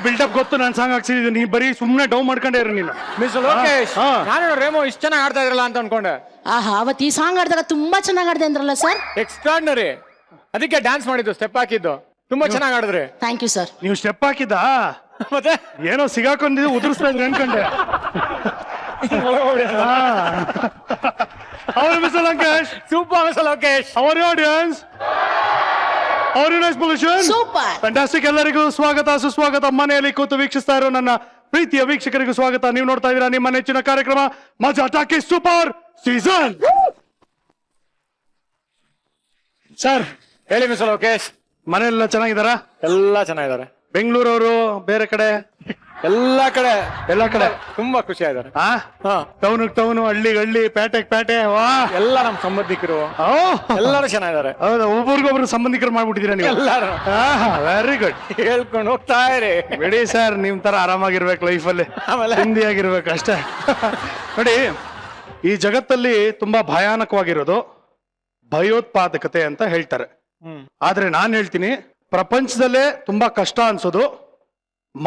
Build up ಗೊತ್ತು ನಾನು song ಹಾಕ್ಸಿದ್ದೀನಿ ನೀ ಬರೀ ಸುಮ್ಮನೆ ಡೌ ಮಾಡ್ಕೊಂಡೇ ಇರು ನೀನು. ಮಿಸ್ ಲೋಕೇಶ್, ನಾನು ರೇಮೋ ಇಷ್ಟು ಚೆನ್ನಾಗಿ ಆಡ್ತಾ ಇದ್ರಲ್ಲ ಅಂತ ಅನ್ಕೊಂಡೆ. ಆಹಾ, ಅವತ್ತು ಈ ಸಾಂಗ್ ಆಡಿದಾಗ ತುಂಬಾ ಚೆನ್ನಾಗಿ ಆಡ್ದೆ ಅಂದ್ರಲ್ಲ ಸರ್. ಎಕ್ಸ್ಟ್ರಾರ್ಡಿನರಿ. ಅದಕ್ಕೆ ಡ್ಯಾನ್ಸ್ ಮಾಡಿದ್ದು, ಸ್ಟೆಪ್ ಹಾಕಿದ್ದು ತುಂಬಾ ಚೆನ್ನಾಗಿ ಆಡಿದ್ರಿ. Thank you sir. ನೀವು ಸ್ಟೆಪ್ ಹಾಕಿದ್ದ ಮತ್ತೆ ಏನೋ ಸಿಗಾಕೊಂಡಿದ್ದು ಉದುರಿಸ್ತಾ ಇದ್ರೆ ಅನ್ಕೊಂಡೆ. ಅವ್ರು miss Lankesh, super miss Lokesh. Our audience, our nice pollution, super fantastic. ಎಲ್ಲರಿಗೂ ಸ್ವಾಗತ ಸುಸ್ವಾಗತ. ಮನೆಯಲ್ಲಿ ಕೂತು ವೀಕ್ಷಿಸ್ತಾ ಇರೋ ನನ್ನ ಪ್ರೀತಿಯ ವೀಕ್ಷಕರಿಗೂ ಸ್ವಾಗತ. ನೀವು ನೋಡ್ತಾ ಇದ್ದೀರಾ ನಿಮ್ಮ ನೆಚ್ಚಿನ ಕಾರ್ಯಕ್ರಮ Majaa talkies super season. Sir ಹೇಳಿ ಮಿಸ್ ಲೋಕೇಶ್, ಮನೆಯೆಲ್ಲ ಚೆನ್ನಾಗಿದ್ದಾರಾ? ಎಲ್ಲ ಚೆನ್ನಾಗಿದ್ದಾರೆ. ಬೆಂಗಳೂರವರು ಬೇರೆ ಕಡೆ ಎಲ್ಲಾ ಕಡೆ ತುಂಬಾ ಖುಷಿ ಆಗಿದ್ದಾರೆ. ಟೌನು ಹಳ್ಳಿ ಪೇಟೆ ವಾ ಎಲ್ಲ ನಮ್ ಸಂಬಂಧಿಕರು ಎಲ್ಲರೂ ಚೆನ್ನಾಗಿದ್ದಾರೆ. ಹೌದಾ, ಒಬ್ಬರಿಗೊಬ್ರು ಸಂಬಂಧಿಕರು ಮಾಡ್ಬಿಟ್ಟಿದ್ದೀರಾ ನೀವು ಎಲ್ಲಾರು. Very good. ಹೇಳ್ಕೊಂಡು ಹೋಗ್ತಾ ಇರಿ. ಬಿಡಿ ಸರ್, ನಿಮ್ ತರ ಆರಾಮಾಗಿರ್ಬೇಕು ಲೈಫಲ್ಲಿ, ಹಿಂದಿಯಾಗಿರ್ಬೇಕು ಅಷ್ಟೇ. ನೋಡಿ, ಈ ಜಗತ್ತಲ್ಲಿ ತುಂಬಾ ಭಯಾನಕವಾಗಿರೋದು ಭಯೋತ್ಪಾದಕತೆ ಅಂತ ಹೇಳ್ತಾರೆ. ಆದ್ರೆ ನಾನ್ ಹೇಳ್ತೀನಿ, ಪ್ರಪಂಚದಲ್ಲೇ ತುಂಬಾ ಕಷ್ಟ ಅನ್ಸೋದು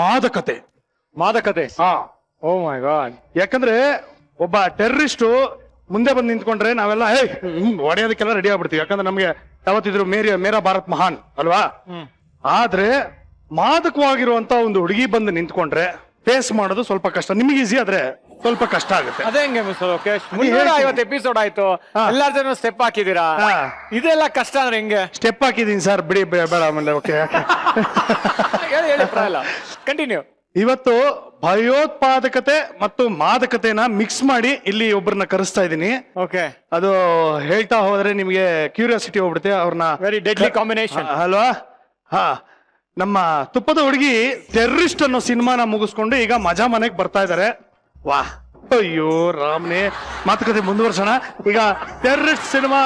ಮಾದಕತೆ. ಓ ಮೈ ಗಾಡ್. ಯಾಕಂದ್ರೆ ಒಬ್ಬ ಟೆರರಿಸ್ಟ್ ಮುಂದೆ ಬಂದು ನಿಂತ್ಕೊಂಡ್ರೆ ನಾವೆಲ್ಲ ಹೊಡೆಯೋದಕ್ಕೆಲ್ಲ ರೆಡಿ ಆಗ್ಬಿಡ್ತೀವಿ. ಯಾಕಂದ್ರೆ ನಮ್ಗೆ ಯಾವತ್ತಿದ್ರು ಮೇರಾ ಭಾರತ್ ಮಹಾನ್ ಅಲ್ವಾ. ಆದ್ರೆ ಮಾದಕವಾಗಿರುವಂತ ಒಂದು ಹುಡುಗಿ ಬಂದು ನಿಂತ್ಕೊಂಡ್ರೆ ಫೇಸ್ ಮಾಡೋದು ಸ್ವಲ್ಪ ಕಷ್ಟ. ನಿಮ್ಗೆ ಈಸಿ ಆದ್ರೆ ಸ್ವಲ್ಪ ಕಷ್ಟ ಆಗುತ್ತೆ. ಅದೇ ಹೆಂಗೆ ಮಿಸ್ ಲೋಕೇಶ್, 350 ಎಪಿಸೋಡ್ ಆಯ್ತು, ಎಲ್ಲಾರ ಜನ ಸ್ಟೆಪ್ ಹಾಕಿದೀರಾ, ಇದೆಲ್ಲ ಕಷ್ಟ ಅಂದ್ರೆ ಹೆಂಗೆ? ಸ್ಟೆಪ್ ಹಾಕಿದೀನಿ ಸರ್, ಬಿಡಿ ಬೇಡ ಆಮೇಲೆ. Okay, continue. ಇವತ್ತು ಭಯೋತ್ಪಾದಕತೆ ಮತ್ತು ಮಾದಕತೆನ ಮಿಕ್ಸ್ ಮಾಡಿ ಇಲ್ಲಿ ಒಬ್ಬರನ್ನ ಕರೆಸ್ತಾ ಇದ್ದೀನಿ. ಓಕೆ, ಅದು ಹೇಳ್ತಾ ಹೋದ್ರೆ ನಿಮ್ಗೆ ಕ್ಯೂರಿಯಾಸಿಟಿ ಹೋಗ್ಬಿಡುತ್ತೆ. ಅವ್ರನ್ನ ವೆರಿ ಡೆಡ್ಲಿ ಕಾಂಬಿನೇಷನ್ ಅಲ್ವಾ? ನಮ್ಮ ತುಪ್ಪದ ಹುಡುಗಿ ಟೆರರಿಸ್ಟ್ ಅನ್ನೋ ಸಿನಿಮಾನ ಮುಗಿಸ್ಕೊಂಡು ಈಗ ಮಜಾ ಮನೆಗೆ ಬರ್ತಾ ಇದಾರೆ. ವಾ, ಅಯ್ಯೋ ರಾಮ್ನೇ, ಮಾತುಕತೆ ಮುಂದುವರ್ಸೋಣ. ಈಗ ಟೆರರಿಸ್ಟ್ ಸಿನಿಮಾ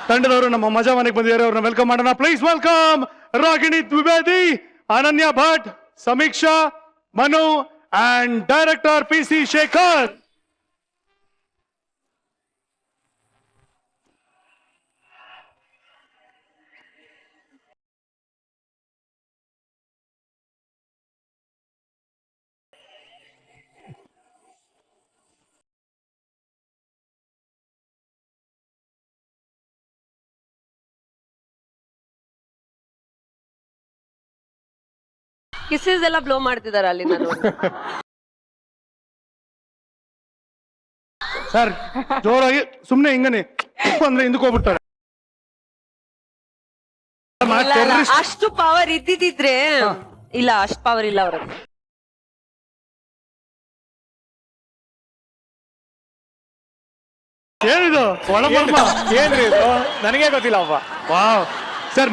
ತಂಡದವರು ನಮ್ಮ ಮಜಾ ಮನೆಗೆ ಬಂದಿದ್ದಾರೆ. ಅವ್ರನ್ನ ವೆಲ್ಕಮ್ ಮಾಡೋಣ. ಪ್ಲೀಸ್ ವೆಲ್ಕಮ್ ರಾಗಿಣಿ ದ್ವಿವೇದಿ, ಅನನ್ಯ ಭಟ್, ಸಮೀಕ್ಷಾ, Manu and director PC Shekhar. ಕಿಸಸ್ ಎಲ್ಲ ಬ್ಲೋ ಮಾಡ್ತಿದಾರೆ ಅಲ್ಲಿ. ನಾನು ಸರ್ ಜೋರಾಗಿ ಸುಮ್ನೆ ಹಿಂಗನೆ ಅಂದ್ರೆ ಹಿಂದಕ್ಕೆ ಹೋಗ್ಬಿಡ್ತಾರೆ. ಅಷ್ಟು ಪವರ್ ಇದ್ದಿದ್ರೆ ಇಲ್ಲ, ಅಷ್ಟು ಪವರ್ ಇಲ್ಲ ಅವ್ರಿಗೆ. ಏನಿದು ಒಳಬರ್ಮ? ಏನ್ರಿ ಇದು? ನನಗೆ ಗೊತ್ತಿಲ್ಲ ಅಪ್ಪ. ವಾವ್ ಸರ್,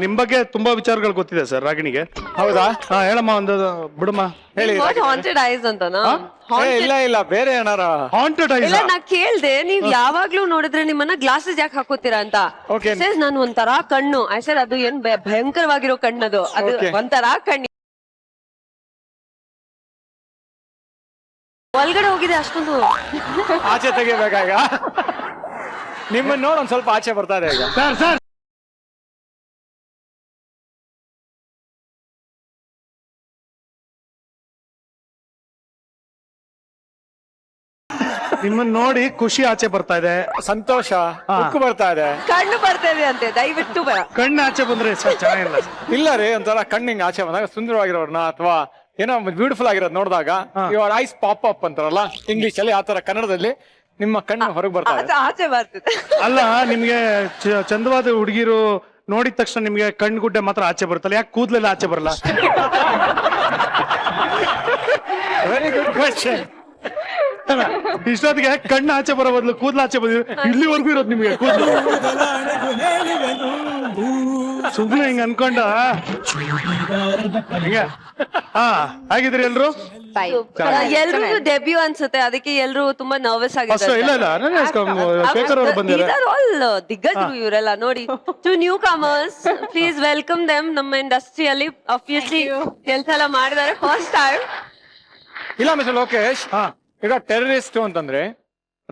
ನಿಮ್ ಬಗ್ಗೆ ತುಂಬಾ ವಿಚಾರಗಳು ಗೊತ್ತಿದೆ ಸರ್ ರಾಗಿಣಿಗೆ. ಹೌದಾ? ಹೇಳಮ್ಮ, ಒಂದು ಬಿಡಮ್ಮ, ಹೇಳಿ. ಹಾಂಟೆಡ್ ಐಸ್ ಅಂತನಾ? ಇಲ್ಲ ಬೇರೆ ಏನಾರ ಹಾಂಟೆಡ್ ಐಸ್? ಇಲ್ಲ, ನಾ ಕೇಳ್ದೆ, ನೀವ್ ಯಾವಾಗ್ಲೂ ನೋಡಿದ್ರೆ ನಿಮ್ಮನ್ನ ಗ್ಲಾಸಸ್ ಯಾಕೆ ಹಾಕೋತೀರಾ ಅಂತ. ನಾನು ಒಂಥರ ಕಣ್ಣು ಸರ್, ಅದು ಏನ್ ಭಯಂಕರವಾಗಿರೋ ಕಣ್ಣದು, ಅದು ಒಂಥರ ಕಣ್ಣು ಒಳಗಡೆ ಹೋಗಿದೆ ಅಷ್ಟೊಂದು. ಆಚೆ ತೆಗಿಬೇಕಾಗ ನಿಮ್ಮನ್ನ ನೋಡ್ ಒಂದ್ ಸ್ವಲ್ಪ ಆಚೆ ಬರ್ತಾ ಇದೆ ಈಗ. ಸರ್ ನಿಮ್ಮನ್ನ ನೋಡಿ ಖುಷಿ ಆಚೆ ಬರ್ತಾ ಇದೆ, ಸಂತೋಷ ಉಕ್ಕು ಬರ್ತಾ ಇದೆ, ಕಣ್ಣು ಬರ್ತಾ ಇದೆ ಅಂತೆ. ದಯವಿಟ್ಟು ಕಣ್ಣು ಆಚೆ ಬಂದ್ರೆ ಸರ್ ಚೆನ್ನಾಗಿಲ್ಲ. ಇಲ್ಲ ರೀ, ಒಂಥರ ಕಣ್ಣಿಂಗ್ ಆಚೆ ಬಂದಾಗ ಸುಂದರವಾಗಿರೋರ್ನ ಅಥವಾ ಏನೋ ಬ್ಯೂಟಿಫುಲ್ ಆಗಿರೋದು ನೋಡಿದಾಗ ಯುವರ್ ಐಸ್ ಪಾಪ್ ಅಪ್ ಅಂತಾರಲ್ಲ ಇಂಗ್ಲಿಷ್ ಅಲ್ಲಿ, ಆತರ ಕನ್ನಡದಲ್ಲಿ ನಿಮ್ಮ ಕಣ್ಣು ಹೊರಗೆ ಬರ್ತಾ ಇದೆ, ಆಚೆ ಬರ್ತಿದೆ. ಅಲ್ಲ, ನಿಮ್ಗೆ ಚಂದವಾದ ಹುಡುಗಿರು ನೋಡಿದ ತಕ್ಷಣ ನಿಮ್ಗೆ ಕಣ್ಣು ಗುಡ್ಡೆ ಮಾತ್ರ ಆಚೆ ಬರುತ್ತಲ್ಲ, ಯಾಕೆ ಕೂದಲೆಲ್ಲ ಆಚೆ ಬರಲ್ಲ? Very good question. ಇಷ್ಟೊತ್ತಿಗೆ ಕಣ್ಣು ಆಚೆ ಬರೋ ಬದಲು ಕೂದಲು ಆಚೆ ಬಂದಿದೆ. ಇಲ್ಲಿವರೆಗೂ ಇರೋದು ನಿಮ್ಗೆ ಕೂದಲು. ಸುಮ್ಮನೆ ಹಿಂಗ ಅನ್ಕೊಂಡ ಹಿಂಗ. ಹಾಗಿದ್ರಿ ಎಲ್ರು? ಎಲ್ರು ಡೆಬ್ಯೂ ಅನ್ಸುತ್ತೆ, ಅದಕ್ಕೆ ಎಲ್ರು ತುಂಬಾ ನರ್ವಸ್ ಆಗಿದ್ದಾರೆ. ಇಲ್ಲ ಶೇಖರ್ ಅವರು ಬಂದಿದ್ದಾರೆ. ದಿಗ್ಗಜರು ಇವರೆಲ್ಲ. ನೋಡಿ, to newcomers, please welcome them. ನಮ್ಮ ಇಂಡಸ್ಟ್ರಿಯಲ್ಲಿ ಆಬ್ವಿಯಸ್ಲಿ ಕೆಲಸ ಎಲ್ಲ ಮಾಡಿದ್ದಾರೆ ಫಸ್ಟ್ ಟೈಮ್. ಇಲ್ಲ ಮಿಸ್ಟರ್ ಲೋಕೇಶ್, ಈಗ ಟೆರರಿಸ್ಟ್ ಅಂತಂದ್ರೆ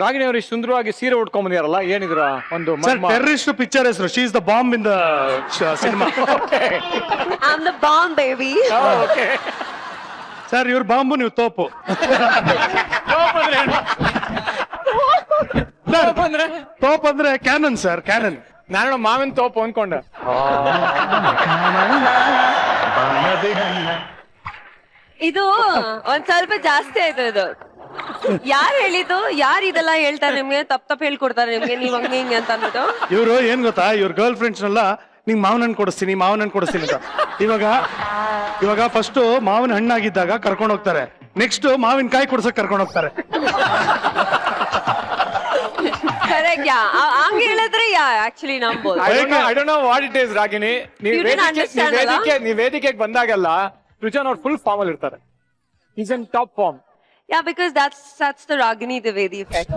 ರಾಗಿಣಿ ಅವರು ಇಷ್ಟು ಸುಂದರವಾಗಿ ಸೀರೆ ಉಟ್ಕೊಂಡ್ ಬಂದಿರಲ್ಲ ಏನಿದ್ರ ಒಂದು ಸರ್ ಟೆರರಿಸ್ಟ್ ಪಿಕ್ಚರ್ ಹೆಸರು she is the bomb in the cinema. I am the bomb baby. Sir ಇವ್ರ ಬಾಂಬು ನೀವು ತೋಪು. ತೋಪ್ ಅಂದ್ರೆ ಕ್ಯಾನನ್ ಸರ್, ಕ್ಯಾನನ್. ನಾನು ಮಾವಿನ ತೋಪು ಅನ್ಕೊಂಡೆ. ಇದು ಒಂದ್ ಸ್ವಲ್ಪ ಜಾಸ್ತಿ ಆಯ್ತು ಇದು. ಯಾರು ಹೇಳಿದ್ದು? ಯಾರು ಇದೆಲ್ಲ ಹೇಳ್ತಾರೆ ನಿಮ್ಗೆ? ತಪ್ಪ ಹೇಳ್ಕೊಡ್ತಾರೆ ನಿಮ್ಗೆ, ನೀವ್ ಹಂಗೆ ಹಿಂಗೆ ಅಂತ ಅಂದ್ಬಿಟ್ಟು. ಇವರು ಏನ್ ಗೊತ್ತಾ, ಇವ್ರ ಗರ್ಲ್ ಫ್ರೆಂಡ್ಸ್ನೆಲ್ಲ ನಿಂಗ್ ಮಾವಿನ ಹಣ್ಣು ಕೊಡಿಸ್ತೀನಿ ಅಂತ. ಇವಾಗ ಫಸ್ಟ್ ಮಾವಿನ ಹಣ್ಣಾಗಿದ್ದಾಗ ಕರ್ಕೊಂಡು ಹೋಗ್ತಾರೆ, ನೆಕ್ಸ್ಟ್ ಮಾವಿನಕಾಯಿ ಕೊಡ್ಸಕ್ ಕರ್ಕೊಂಡು ಹೋಗ್ತಾರೆ. ಕರೆಕ್ಟ್. ಹಂಗೆ ಹೇಳಿದ್ರೆ ಆಕ್ಚುಲಿ ನಂಬೋದು. I don't know what it is, Ragini. ನೀವ್ ವೇದಿಕೆಗೆ ಬಂದಾಗೆಲ್ಲ ರುಜಾನ್ ಅವ್ರು ಫುಲ್ ಫಾರ್ಮ್ ಅಲ್ಲಿ ಇರ್ತಾರೆ. Is in top form. Yeah, because that's the Ragini Dwivedi effect.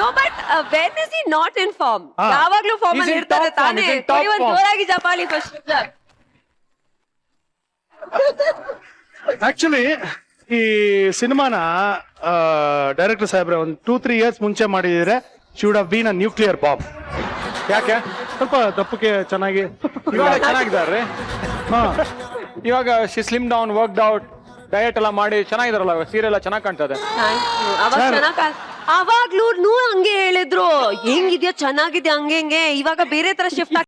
No, but when is he not in form? ಯಾವಾಗ್ಲೂ ಫಾರ್ಮ್ ಅಲ್ಲಿ ಇರ್ತಾರೆ ತಾನೇ. ಒಂದು ಜೋರಾಗಿ ಜಪಾಲಿ ಫಸ್ಟ್. ಆಕ್ಚುಲಿ ಈ ಸಿನಿಮಾನ ಡೈರೆಕ್ಟರ್ ಸಾಹೇಬ್ರೆ ಒಂದು 2-3 ಇಯರ್ಸ್ ಮುಂಚೆ ಮಾಡಿದ್ರೆ should have been a nuclear bomb. ಯಾಕೆ? ಸ್ವಲ್ಪ ದಪ್ಪಕ್ಕೆ ಚೆನ್ನಾಗಿ ಇವಾಗ ಚೆನ್ನಾಗಿದ್ದಾರೆ. ಇವಾಗ slim down, worked out, diet ಎಲ್ಲ ಮಾಡಿ ಚೆನ್ನಾಗಿದಾರಲ್ಲ, ಸೀರೆ ಎಲ್ಲ ಚೆನ್ನಾಗಿ ಕಾಣ್ತದೆ. ಅವಾಗ್ಲೂ ಹಂಗೆ ಹೇಳಿದ್ರು, ಹೆಂಗಿದ್ಯಾ ಚೆನ್ನಾಗಿದ್ಯಾ ಹಂಗೆ ಹೆಂಗೆ. ಇವಾಗ ಬೇರೆ ತರ ಶಿಫ್ಟ್ ಆಗಿ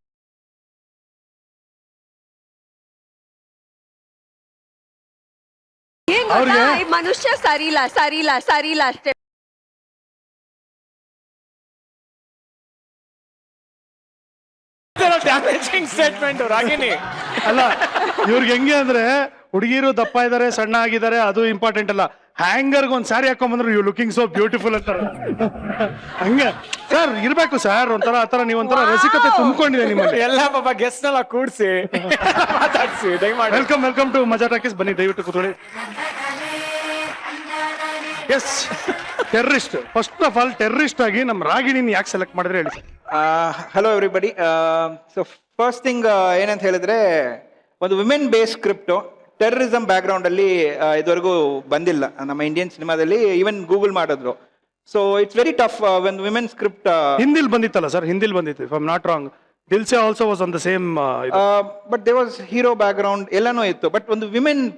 ಮನುಷ್ಯ ಸರಿ ಇಲ್ಲ ಅಷ್ಟೇ. Damaging statement Ragini. ಅಲ್ಲ ಇವ್ರಿಗೆ ಹೆಂಗೆ ಅಂದ್ರೆ ಹುಡುಗಿರು ದಪ್ಪ ಇದಾರೆ, ಸಣ್ಣ ಆಗಿದ್ದಾರೆ, ಅದು ಇಂಪಾರ್ಟೆಂಟ್ ಅಲ್ಲ. ಹ್ಯಾಂಗರ್ಗೆ ಒಂದ್ ಸ್ಯಾರಿ ಹಾಕೊಂಡ್ ಬಂದ್ರು ಯು ಲುಕಿಂಗ್ ಸೋ ಬ್ಯೂಟಿಫುಲ್ ಅಂತಾರ. ಹಂಗೆ ಸರ್ ಇರ್ಬೇಕು ಸರ್, ಒಂಥರ ಆತರ ನೀವೊಂಥರ ರಸಿಕತೆ ತುಂಬಿಕೊಂಡಿದೆ ನಿಮ್ಮಲ್ಲಿ. ಎಲ್ಲ ಪಾಪ ಗೆಸ್ಟ್ ಎಲ್ಲ ಕೂಡ್ಸಿ ಮಾತಾಡ್ಸಿ ದಯಮಾಡಿ. ವೆಲ್ಕಮ್ ಟು ಮಜಾ ಟಾಕೀಸ್. ಬನ್ನಿ ದಯವಿಟ್ಟು ಕೂತ್ಕೊಳ್ಳಿ. S, terrorist. First of all terrorist ಆಗಿ ನಮ್ಮ ರಾಗಿಣಿನ ಯಾಕೆ ಸೆಲೆಕ್ಟ್ ಮಾಡಿದ್ರೆ ಹೇಳಿ. Hello everybody. So first thing ಏನಂತ ಹೇಳಿದ್ರೆ, ಒಂದು women base script terrorism back ground ಅಲ್ಲಿ ಇದುವರೆಗೂ ಬಂದಿಲ್ಲ ನಮ್ಮ ಇಂಡಿಯನ್ ಸಿನಿಮಾದಲ್ಲಿ. ಈವನ್ ಗೂಗಲ್ ಮಾಡಿದ್ರು. So it's very tough when women script. ಹಿಂದಿಲ್ ಬಂದಿತ್ತಲ್ಲ sir, ಹಿಂದಿಲ್ ಬಂದಿತ್ತು if I am not wrong. Dil Se also was on the same. But they was hero back ground ಎಲ್ಲಾನು ಇತ್ತು. But ಒಂದು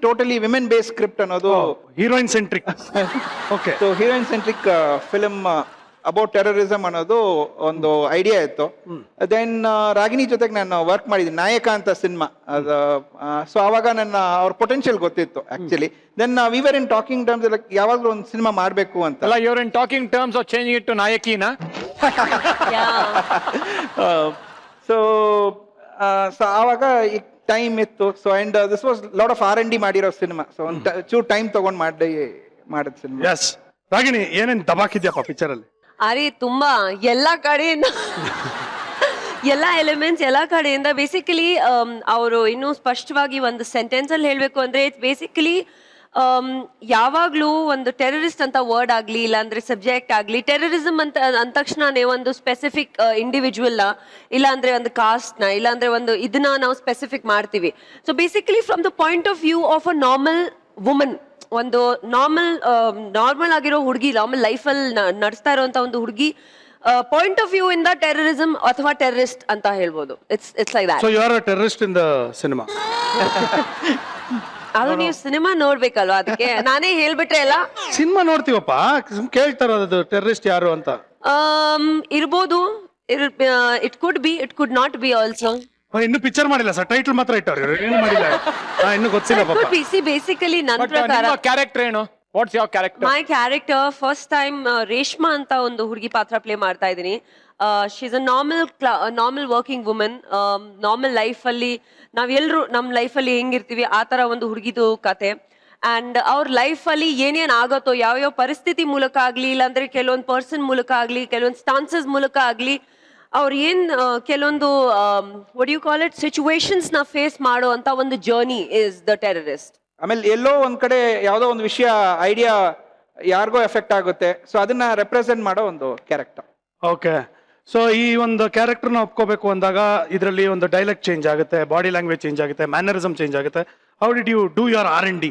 ಟೋಟಲಿ ವಿಮೆನ್ ಬೇಸ್ ಸ್ಕ್ರಿಪ್ಟ್ ಅನ್ನೋದು heroine centric. Okay, so heroine centric film about terrorism ಅನ್ನೋದು ಒಂದು idea ಇತ್ತು. Then Ragini ಜೊತೆಗೆ ನಾನು work ಮಾಡಿದ್ದೀನಿ, ನಾಯಕ ಅಂತ ಸಿನಿಮಾ ಅದು. ಸೊ ಆವಾಗ ನನ್ನ ಅವ್ರ ಪೊಟೆನ್ಷಿಯಲ್ ಗೊತ್ತಿತ್ತು actually. Then we were in talking terms, ಯಾವಾಗಲೂ ಒಂದು ಸಿನಿಮಾ ಮಾಡಬೇಕು ಅಂತ. ಅಲ್ಲ, your in talking terms of changing it to ನಾಯಕಿನಾ? ಸೊ ಆವಾಗ ಟೈಮ್ ಇತ್ತು. So and this was lot of R&D ಮಾಡಿರೋ ಸಿನಿಮಾ. ಸೊ ಒಂದು ಚೂರು ಟೈಮ್ ತಗೊಂಡ್ ಮಾಡಿದ ಸಿನಿಮಾ. ಎಸ್. ರಾಗಿಣಿ ಏನೇನ್ ದಬಾಕಿದ್ಯಪ್ಪ ಪಿಕ್ಚರ್ ಅಲ್ಲಿ? ಅರೆ ತುಂಬಾ ಎಲ್ಲ ಕಡೆಯಿಂದ ಎಲ್ಲ ಎಲಿಮೆಂಟ್ಸ್ ಎಲ್ಲ ಕಡೆಯಿಂದ ಬೇಸಿಕಲಿ ಅವರು ಇನ್ನೂ ಸ್ಪಷ್ಟವಾಗಿ ಒಂದು ಸೆಂಟೆನ್ಸ್ ಅಲ್ಲಿ ಹೇಳ್ಬೇಕು ಅಂದ್ರೆ ಇಟ್ಸ್ ಬೇಸಿಕಲಿ ಯಾವಾಗ್ಲೂ ಒಂದು ಟೆರರಿಸ್ಟ್ ಅಂತ ವರ್ಡ್ ಆಗ್ಲಿ, ಇಲ್ಲಾಂದ್ರೆ ಸಬ್ಜೆಕ್ಟ್ ಆಗ್ಲಿ, ಟೆರರಿಸಮ್ ಅಂತ ಅಂದ ತಕ್ಷಣನೇ ಒಂದು ಸ್ಪೆಸಿಫಿಕ್ ಇಂಡಿವಿಜುವಲ್ ನ, ಇಲ್ಲಾಂದ್ರೆ ಒಂದು ಕಾಸ್ಟ್ ನ, ಇಲ್ಲಾಂದ್ರೆ ಒಂದು ಇದನ್ನ ನಾವು ಸ್ಪೆಸಿಫಿಕ್ ಮಾಡ್ತೀವಿ. So basically from the point of view of a normal woman, ಒಂದು ನಾರ್ಮಲ್ ಆಗಿರೋ ಹುಡುಗಿ, ನಾರ್ಮಲ್ ಲೈಫಲ್ಲಿ ನಡೆಸ್ತಾ ಇರುವಂತ ಒಂದು ಹುಡುಗಿ ಪಾಯಿಂಟ್ ಆಫ್ ವ್ಯೂ ಇಂದ ಟೆರರಿಸಮ್ ಅಥವಾ ಟೆರರಿಸ್ಟ್ ಅಂತ ಹೇಳ್ಬೋದು. It's like that. So you are a terrorist in the cinema. ಅದು ನೀವು ಸಿನಿಮಾ ನೋಡ್ಬೇಕಲ್ವಾ, ಅದಕ್ಕೆ ನಾನೇ ಹೇಳ್ಬಿಟ್ರೆ ಎಲ್ಲ. ಸಿನಿಮಾ ನೋಡ್ತೀವಪ್ಪ, ಕೇಳ್ತಾರ ಅದು ಟೆರರಿಸ್ಟ್ ಯಾರು ಅಂತ. ಇರ್ಬೋದು, it could be, it could not be also. ಇನ್ನು ಪಿಕ್ಚರ್ ಮಾಡಿಲ್ಲ ಸರ್, ಟೈಟಲ್ ಮಾತ್ರ ಇಟ್ಟವ್ರು, ಏನು ಮಾಡಿಲ್ಲ. ಇನ್ನು ಗೊತ್ತಿಲ್ಲ ಪಾಪ. ಬೇಸಿಕಲಿ ನನ್ನ ಪ್ರಕಾರ ಕ್ಯಾರೆಕ್ಟರ್ ಏನು? What's your character? My character first time Reshma ಅಂತ ಒಂದು ಹುಡುಗಿ ಪಾತ್ರ ಪ್ಲೇ ಮಾಡ್ತಾ ಇದ್ದೀನಿ. She is a normal working woman. Normal ಲೈಫಲ್ಲಿ ನಾವೆಲ್ಲರೂ ನಮ್ಮ ಲೈಫಲ್ಲಿ ಹೆಂಗಿರ್ತೀವಿ ಆ ಥರ ಒಂದು ಹುಡುಗಿದು ಕತೆ. ಆ್ಯಂಡ್ ಅವ್ರ ಲೈಫಲ್ಲಿ ಏನೇನು ಆಗುತ್ತೋ, ಯಾವ್ಯಾವ ಪರಿಸ್ಥಿತಿ ಮೂಲಕ ಆಗಲಿ, ಇಲ್ಲಾಂದ್ರೆ ಕೆಲವೊಂದು ಪರ್ಸನ್ ಮೂಲಕ ಆಗಲಿ, ಕೆಲವೊಂದು ಸ್ಟಾನ್ಸಸ್ ಮೂಲಕ ಆಗಲಿ, ಅವ್ರು ಕೆಲವೊಂದು ವಾಟ್ ಯು ಕಾಲ್ ಇಟ್ ಸಿಚುವೇಶನ್ಸ್ ನ ಫೇಸ್ ಮಾಡೋ ಅಂತ ಒಂದು ಜರ್ನಿ ಇಸ್ ದ ಟೆರರಿಸ್ಟ್. ಆಮೇಲೆ ಎಲ್ಲೋ ಒಂದ್ ಕಡೆ ಯಾವ್ದೋ ಒಂದು ವಿಷಯ ಐಡಿಯಾ ಯಾರಿಗೋ ಎಫೆಕ್ಟ್ ಆಗುತ್ತೆ. ಸೊ ಅದನ್ನ ರೆಪ್ರೆಸೆಂಟ್ ಮಾಡೋ ಒಂದು ಕ್ಯಾರೆಕ್ಟರ್. ಓಕೆ. ಸೊ ಈ ಒಂದು ಕ್ಯಾರೆಕ್ಟರ್ನ ಒಪ್ಕೋಬೇಕು ಅಂದಾಗ ಇದರಲ್ಲಿ ಒಂದು ಡೈಲೆಕ್ಟ್ ಚೇಂಜ್ ಆಗುತ್ತೆ, ಬಾಡಿ ಲ್ಯಾಂಗ್ವೇಜ್ ಚೇಂಜ್ ಆಗುತ್ತೆ, ಮ್ಯಾನರಿಸಮ್ ಚೇಂಜ್ ಆಗುತ್ತೆ. How did you do your R&D?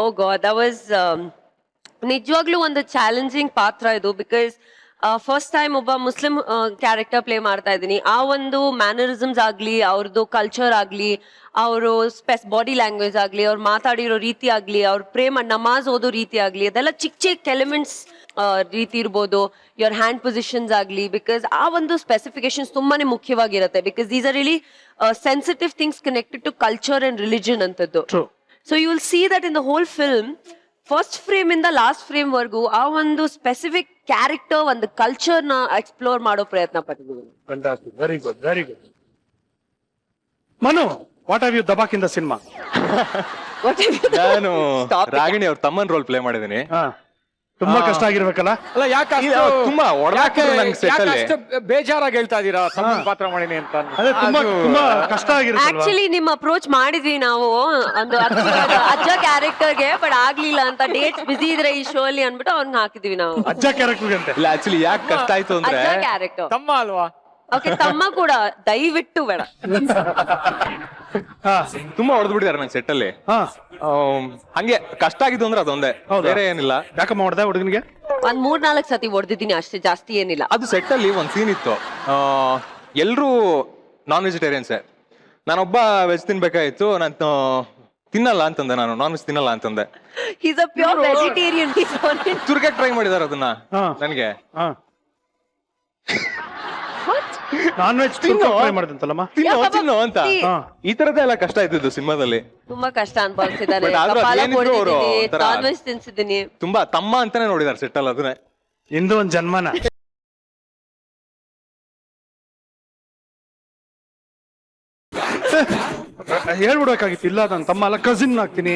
Oh god, that was ನಿಜವಾಗ್ಲೂ ಒಂದು ಚಾಲೆಂಜಿಂಗ್ ಪಾತ್ರ ಇದು. ಬಿಕಾಸ್ ಫಸ್ಟ್ ಟೈಮ್ ಒಬ್ಬ ಮುಸ್ಲಿಂ ಕ್ಯಾರೆಕ್ಟರ್ ಪ್ಲೇ ಮಾಡ್ತಾ ಇದ್ದೀನಿ. ಆ ಒಂದು ಮ್ಯಾನರಿಸಮ್ಸ್ ಆಗ್ಲಿ, ಅವ್ರದ್ದು ಕಲ್ಚರ್ ಆಗ್ಲಿ, ಅವರು ಬಾಡಿ ಲ್ಯಾಂಗ್ವೇಜ್ ಆಗ್ಲಿ, ಅವ್ರು ಮಾತಾಡಿರೋ ರೀತಿ ಆಗ್ಲಿ, ಅವ್ರ ನಮಾಜ್ ಓದೋ ರೀತಿ ಆಗ್ಲಿ, ಅದೆಲ್ಲ ಚಿಕ್ಕ ಚಿಕ್ಕ ಎಲಿಮೆಂಟ್ಸ್ ರೀತಿ ಇರ್ಬೋದು, ಯುವರ್ ಹ್ಯಾಂಡ್ ಪೊಸಿಷನ್ಸ್ ಆಗ್ಲಿ. ಬಿಕಾಸ್ ಆ ಒಂದು ಸ್ಪೆಸಿಫಿಕೇಶನ್ಸ್ ತುಂಬಾನೇ ಮುಖ್ಯವಾಗಿರುತ್ತೆ. Because these are really sensitive things connected to culture and religion ಅಂತದ್ದು. True. So you will see that in the whole film, first frame ಇಂದ ಲಾಸ್ಟ್ ಫ್ರೇಮ್ ವರ್ಗೂ ಆ ಒಂದು ಸ್ಪೆಸಿಫಿಕ್ ಕ್ಯಾರೆಕ್ಟರ್, ಒಂದು ಕಲ್ಚರ್ ನ ಎಕ್ಸ್ಪ್ಲೋರ್ ಮಾಡೋ ಪ್ರಯತ್ನ ಪಟ್ಟಿದ್ದೀವಿ. Fantastic. Very good. Very good. Manu, what have you dabak in the cinema? ನಾನು ರಾಗಿಣಿ ಅವ್ರ ತಮ್ಮನ್ ರೋಲ್ ಪ್ಲೇ ಮಾಡಿದೀನಿ. ತುಂಬಾ ಕಷ್ಟ ಆಗಿರ್ಬೇಕಲ್ಲ? ಅಲ್ಲ, ಯಾಕೆ ತುಂಬಾ ಹೊಡೆದಾಕಿದ್ರು ನಂಗೆ set ಅಲ್ಲಿ. ಬೇಜಾರಾಗಿ ಹೇಳ್ತಾ ಇದೀರಾ ತಮ್ಮನ್ ಪಾತ್ರ ಮಾಡಿನಿ ಅಂತ? ಅದೇ ತುಂಬಾ ಕಷ್ಟ ಆಗಿರುತ್ತಲ್ವಾ? ಆಕ್ಚುಲಿ ನಿಮ್ ಅಪ್ರೋಚ್ ಮಾಡಿದ್ವಿ ನಾವು ಒಂದು ಅಜ್ಜ ಕ್ಯಾರೆಕ್ಟರ್ಗೆ, ಬಟ್ ಆಗ್ಲಿಲ್ಲ ಅಂತ. ಡೇಟ್ಸ್ ಬಿಸಿ ಇದ್ರೆ ಈ ಶೋ ಅಲ್ಲಿ ಅನ್ಬಿಟ್ಟು ಅವ್ರನ್ನ ಹಾಕಿದ್ವಿ ನಾವು. ಅಜ್ಜ ಕ್ಯಾರೆಕ್ಟರ್ ಅಂತೆ. ಇಲ್ಲ ಆಕ್ಚುಲಿ ಯಾಕೆ ಕಷ್ಟ ಆಯ್ತು ಅಂದ್ರೆ ಅಜ್ಜ ಕ್ಯಾರೆಕ್ಟರ್ ತಮ್ಮ ಅಲ್ವಾ? ಓಕೆ, ತಮ್ಮ ಕೂಡ ದಯವಿಟ್ಟು ಬೇಡ. ತುಂಬಾ ಹೊಡೆದ್ಬಿಟ್ಟಿದ್ದಾರೆ ನಂಗೆ ಸೆಟ್ ಅಲ್ಲಿ. ಹಂಗೆ ಕಷ್ಟ ಆಗಿದ್ದು ಅಂದ್ರೆ ಅದೊಂದೇ, ಬೇರೆ ಏನಿಲ್ಲ. ಯಾಕಮ್ಮ ಹೊಡೆದ ಹುಡುಗನಿಗೆ? ಒಂದ್ 3-4 ಸತಿ ಹೊಡೆದಿದ್ದೀನಿ ಅಷ್ಟೇ, ಜಾಸ್ತಿ ಏನಿಲ್ಲ. ಅದು ಸೆಟ್ ಅಲ್ಲಿ ಒಂದ್ ಸೀನ್ ಇತ್ತು. ಎಲ್ರು ನಾನ್ ವೆಜಿಟೇರಿಯನ್ಸೇ, ನಾನೊಬ್ಬ ವೆಜ್ ತಿನ್ಬೇಕಾಯ್ತು. ನಾನು ತಿನ್ನಲ್ಲ ಅಂತಂದೆ, ನಾನು ನಾನ್ ವೆಜ್ ತಿನ್ನಲ್ಲ ಅಂತಂದೆ. Is a pure vegetarian. ತುರ್ಗಕ್ಕೆ ಟ್ರೈ ಮಾಡಿದಾರೆ ಅದನ್ನ ನನ್ಗೆ. ನಾನ್ ವೆಜ್ ಟ್ರೈ ಮಾಡಿದಂತಲ್ಲಮ್ಮ? ತಿನ್ನು ಅಂತ. ಈ ತರದೇ ಎಲ್ಲ ಕಷ್ಟ ಇದ್ದಿದ್ದು ಸಿನಿಮಾದಲ್ಲಿ. ತುಂಬಾ ಕಷ್ಟ ಅನ್ಭವಿಸಿದ್ದಾರೆ. But ಆದ್ರೂ ಕಪಾಲ ಅದೇನಿದ್ರು ಅವ್ರು ಕೊಡ್ತಿದ್ದೀನಿ, ಒಂಥರ- ನಾನ್ ವೆಜ್ ತಿನ್ಸಿದ್ದೀನಿ. ತುಂಬಾ ತಮ್ಮ ಅಂತಾನೆ ನೋಡಿದಾರೆ ಸೆಟ್ ಅಲ್ಲಿ ಅದನ್ನೇ. ಇಂದು ಒಂದ್ ಜನ್ಮನ. ಹೇಳ್ಬಿಡ್ಬೇಕಾಗಿತ್ತು, ಇಲ್ಲ ನನ್ನ ತಮ್ಮ ಅಲ್ಲ ಕಸಿನ್ ಆಗ್ತೀನಿ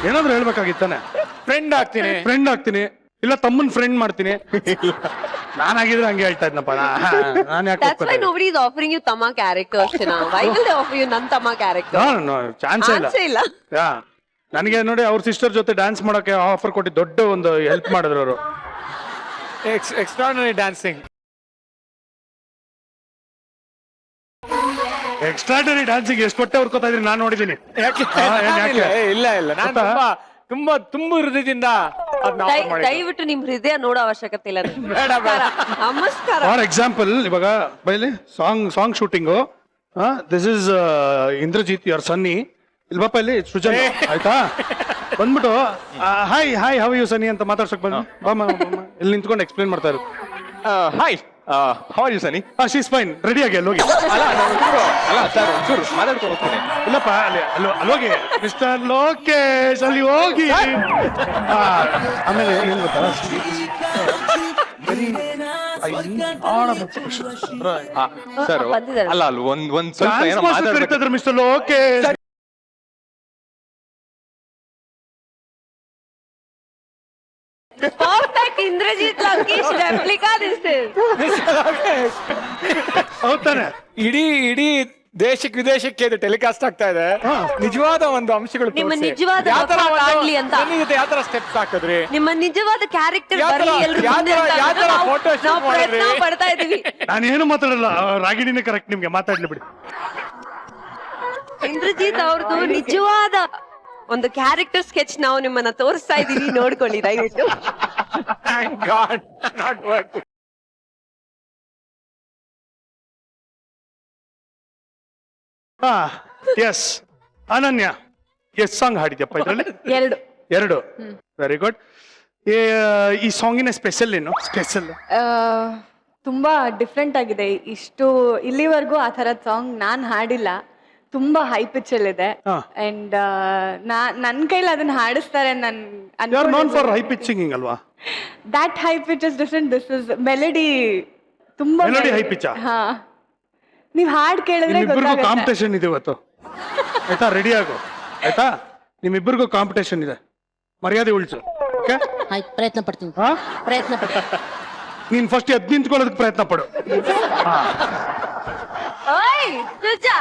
ಏನಾದ್ರು ಹೇಳ್ಬೇಕಾಗಿತ್ತಾನೆ. ಫ್ರೆಂಡ್ ಆಗ್ತೀನಿ, ಫ್ರೆಂಡ್ ಆಗ್ತೀನಿ, ಇಲ್ಲ ತಮ್ಮನ್ ಫ್ರೆಂಡ್ ಮಾಡ್ತೀನಿ. ನಾನಾಗಿದ್ರೆ ಹಂಗೆ ಹೇಳ್ತಾ ಇದ್ನಪ್ಪ. ನಾನು ಯಾಕೆ That's why nobody is offering you ತಮ್ಮ ಕ್ಯಾರೆಕ್ಟರ್ ಅಷ್ಟೇ. Why will they offer you ನನ್ ತಮ್ಮ ಕ್ಯಾರೆಕ್ಟರ್? ಚಾನ್ಸ್ ಇಲ್ಲ. ಇಲ್ಲ. ಯಾ, ನನಗೆ ನೋಡಿ ಅವ್ರ ಸಿಸ್ಟರ್ ಜೊತೆ ಡ್ಯಾನ್ಸ್ ಮಾಡಕ್ಕೆ ಆಫರ್ ಕೊಟ್ಟು ದೊಡ್ಡ ಒಂದು ಹೆಲ್ಪ್ ಮಾಡಿದ್ರು ಅವರು. Extraordinary dancing. ಎಕ್ಸ್ಟ್ರಾಡರಿ ಡ್ಯಾನ್ಸಿಂಗ್ ಎಷ್ಟು ಕೊಟ್ಟೆ ಹುರ್ಕೋತಾ ಇದ್ರಿ ನಾನು ನೋಡಿದೀನಿ. ಇಲ್ಲ ಇಲ್ಲ, ನಾನು ತುಂಬಾ ತುಂಬಾ ಹೃದಯದಿಂದ ಅದನ್ನ offer ಮಾಡಿದ್ದು. ದಯವಿಟ್ಟು ನಿಮ್ ಹೃದಯ ನೋಡೋ ಅವಶ್ಯಕತೆ ಇಲ್ಲ. ಬೇಡ, ಬೇಡ. ನಮಸ್ಕಾರ. ಫಾರ್ ಎಕ್ಸಾಂಪಲ್, ಇವಾಗ ಬೈಲಿ song shooting, this is Indrajit your Sunny. ಇಲ್ಲಿ ಬಾಪ ಇಲ್ಲಿ ಸೃಜನ್, ಆಯ್ತಾ? ಬಂದ್ಬಿಟ್ಟು hi hi how you Sunny ಅಂತ ಮಾತಾಡ್ಸಕ್ ಬಂದು ಇಲ್ಲಿ ನಿಂತ್ಕೊಂಡು ಎಕ್ಸ್ಪ್ಲೇನ್ ಮಾಡ್ತಾ ಇರು. Hi, how are you Sunny? She's fine, ready ಆಗಿ ಅಲ್ಲಿ ಹೋಗಿ. ಅಲ್ಲ ಸರ್, ಒಂಚೂರು ಮಾತಾಡ್ಕೊಂಡು ಹೋಗ್ತೀನಿ. ಇಲ್ಲಪ್ಪ ಅಲ್ಲಿ ಹೋಗಿ ಮಿಸ್ಟರ್ ಲೋಕೇಶ್ ಅಲ್ಲಿ ಹೋಗಿ. ಆಮೇಲೆ ಏನ್ ಗೊತ್ತಾ, ಸರ್ ಬಂದಿದ್ದಾರೆ. ಅಲ್ಲ ಅಲ್ಲಿ ಒಂದ್ ಸ್ವಲ್ಪ ಏನೋ ಮಾತಾಡ್ಬೇಕು. ಕರಿತಿದ್ರು mister Lokesh. Perfect Indrajit Lankesh replica this is. ಹೌದಾನೆ? ಇಡೀ ದೇಶಕ್ಕೆ ವಿದೇಶಕ್ಕೆ ಇದು ಟೆಲಿಕಾಸ್ಟ್ ಆಗ್ತಾ ಇದೆ. ನಿಜವಾದ ಒಂದು ಅಂಶಗಳು ನಿಮ್ಮ ತೋರ್ಸಿ. ನಿಜವಾದ ಯಾವ ತರ ಮುಖ ಕಾಣ್ಲಿ ಅಂತ. ಯಾವ ತರ ಸ್ಟೆಪ್ಸ್ ಹಾಕಿದ್ರಿ? ನಿಮ್ಮ ನಿಜವಾದ ಕ್ಯಾರೆಕ್ಟರ್ ಯಾವ ತರ- ಬರಲಿ ಎಲ್ರು ಯಾವ ಮುಂದೆ ತರ- ಅಂತ ಯಾವ ತರ ನಾವು- photo shoot ನಾವು ಪ್ರಯತ್ನ ಮಾಡಿದ್ರಿ? ಪಡ್ತಾ ಇದೀವಿ. ನಾನೇನು ಮಾತಾಡಲ್ಲ, ರಾಗಿಣಿನೇ ಕರೆಕ್ಟ್ ನಿಮ್ಗೆ, ಮಾತಾಡ್ಲಿ ಬಿಡಿ. ಇಂದ್ರಜಿತ್ ಅವ್ರದ್ದು ನಿಜವಾದ ಒಂದು ಕ್ಯಾರೆಕ್ಟರ್ ಸ್ಕೆಚ್ ನಾವು ನಿಮ್ಮನ್ನ ತೋರಿಸ್ತಾ ಇದೀವಿ, ನೋಡ್ಕೊಳ್ಳಿ ದಯವಿಟ್ಟು. Thank God, not working. Yes Ananya, yes song ಹಾಡಿದ್ಯಪ್ಪ ಇದ್ರಲ್ಲಿ? 2. Very good. ಈ ಸಾಂಗಿನ ಸ್ಪೆಷಲ್ ಏನು? ಸ್ಪೆಷಲ್ ತುಂಬಾ ಡಿಫ್ರೆಂಟ್ ಆಗಿದೆ. ಇಲ್ಲಿವರೆಗೂ ಆ ಥರದ ಸಾಂಗ್ ನಾನು ಹಾಡಿಲ್ಲ. ತುಂಬಾ ಹೈ ಪಿಚ್ ಅಲ್ಲಿ ಇದೆ. ಅಂಡ್ ನನ್ನ ಕೈಲಿ ಅದನ್ನ ಹಾಡಿಸ್ತಾರೆ. You are known for high pitch singing ಅಲ್ವಾ? That high pitch is different. This is melody. ತುಂಬಾ ಮೆಲಡಿ ಹೈ ಪಿಚ್. ಹಾ, ನೀವ್ ಹಾಡ್ ಕೇಳಿದ್ರೆ ನಿಮ್ಮಿಬ್ಬರಿಗೂ ಗೊತ್ತಾಗುತ್ತೆ. ಕಾಂಪಿಟೇಷನ್ ಇದೆ ಇವತ್ತು, ಆಯ್ತಾ? ರೆಡಿ ಆಗು, ಆಯ್ತಾ? ನಿಮ್ಮಿಬ್ಬರಿಗೂ ಕಾಂಪಿಟೇಷನ್ ಇದೆ, ಮರ್ಯಾದೆ ಉಳಿಸು. ಓಕೆ, ಆಯ್ತು, ಪ್ರಯತ್ನ ಪಡ್ತೀನಿ. ಹಾ, ಪ್ರಯತ್ನ ಪಡ್ತೀನಿ. ನೀನ್ ಫಸ್ಟ್ ಎದ್ದು ನಿಂತ್ಕೊಳ್ಳೋದಕ್ಕೆ ಪ್ರಯತ್ನ ಪಡು. ಓಯ್ ಸುಜಾ,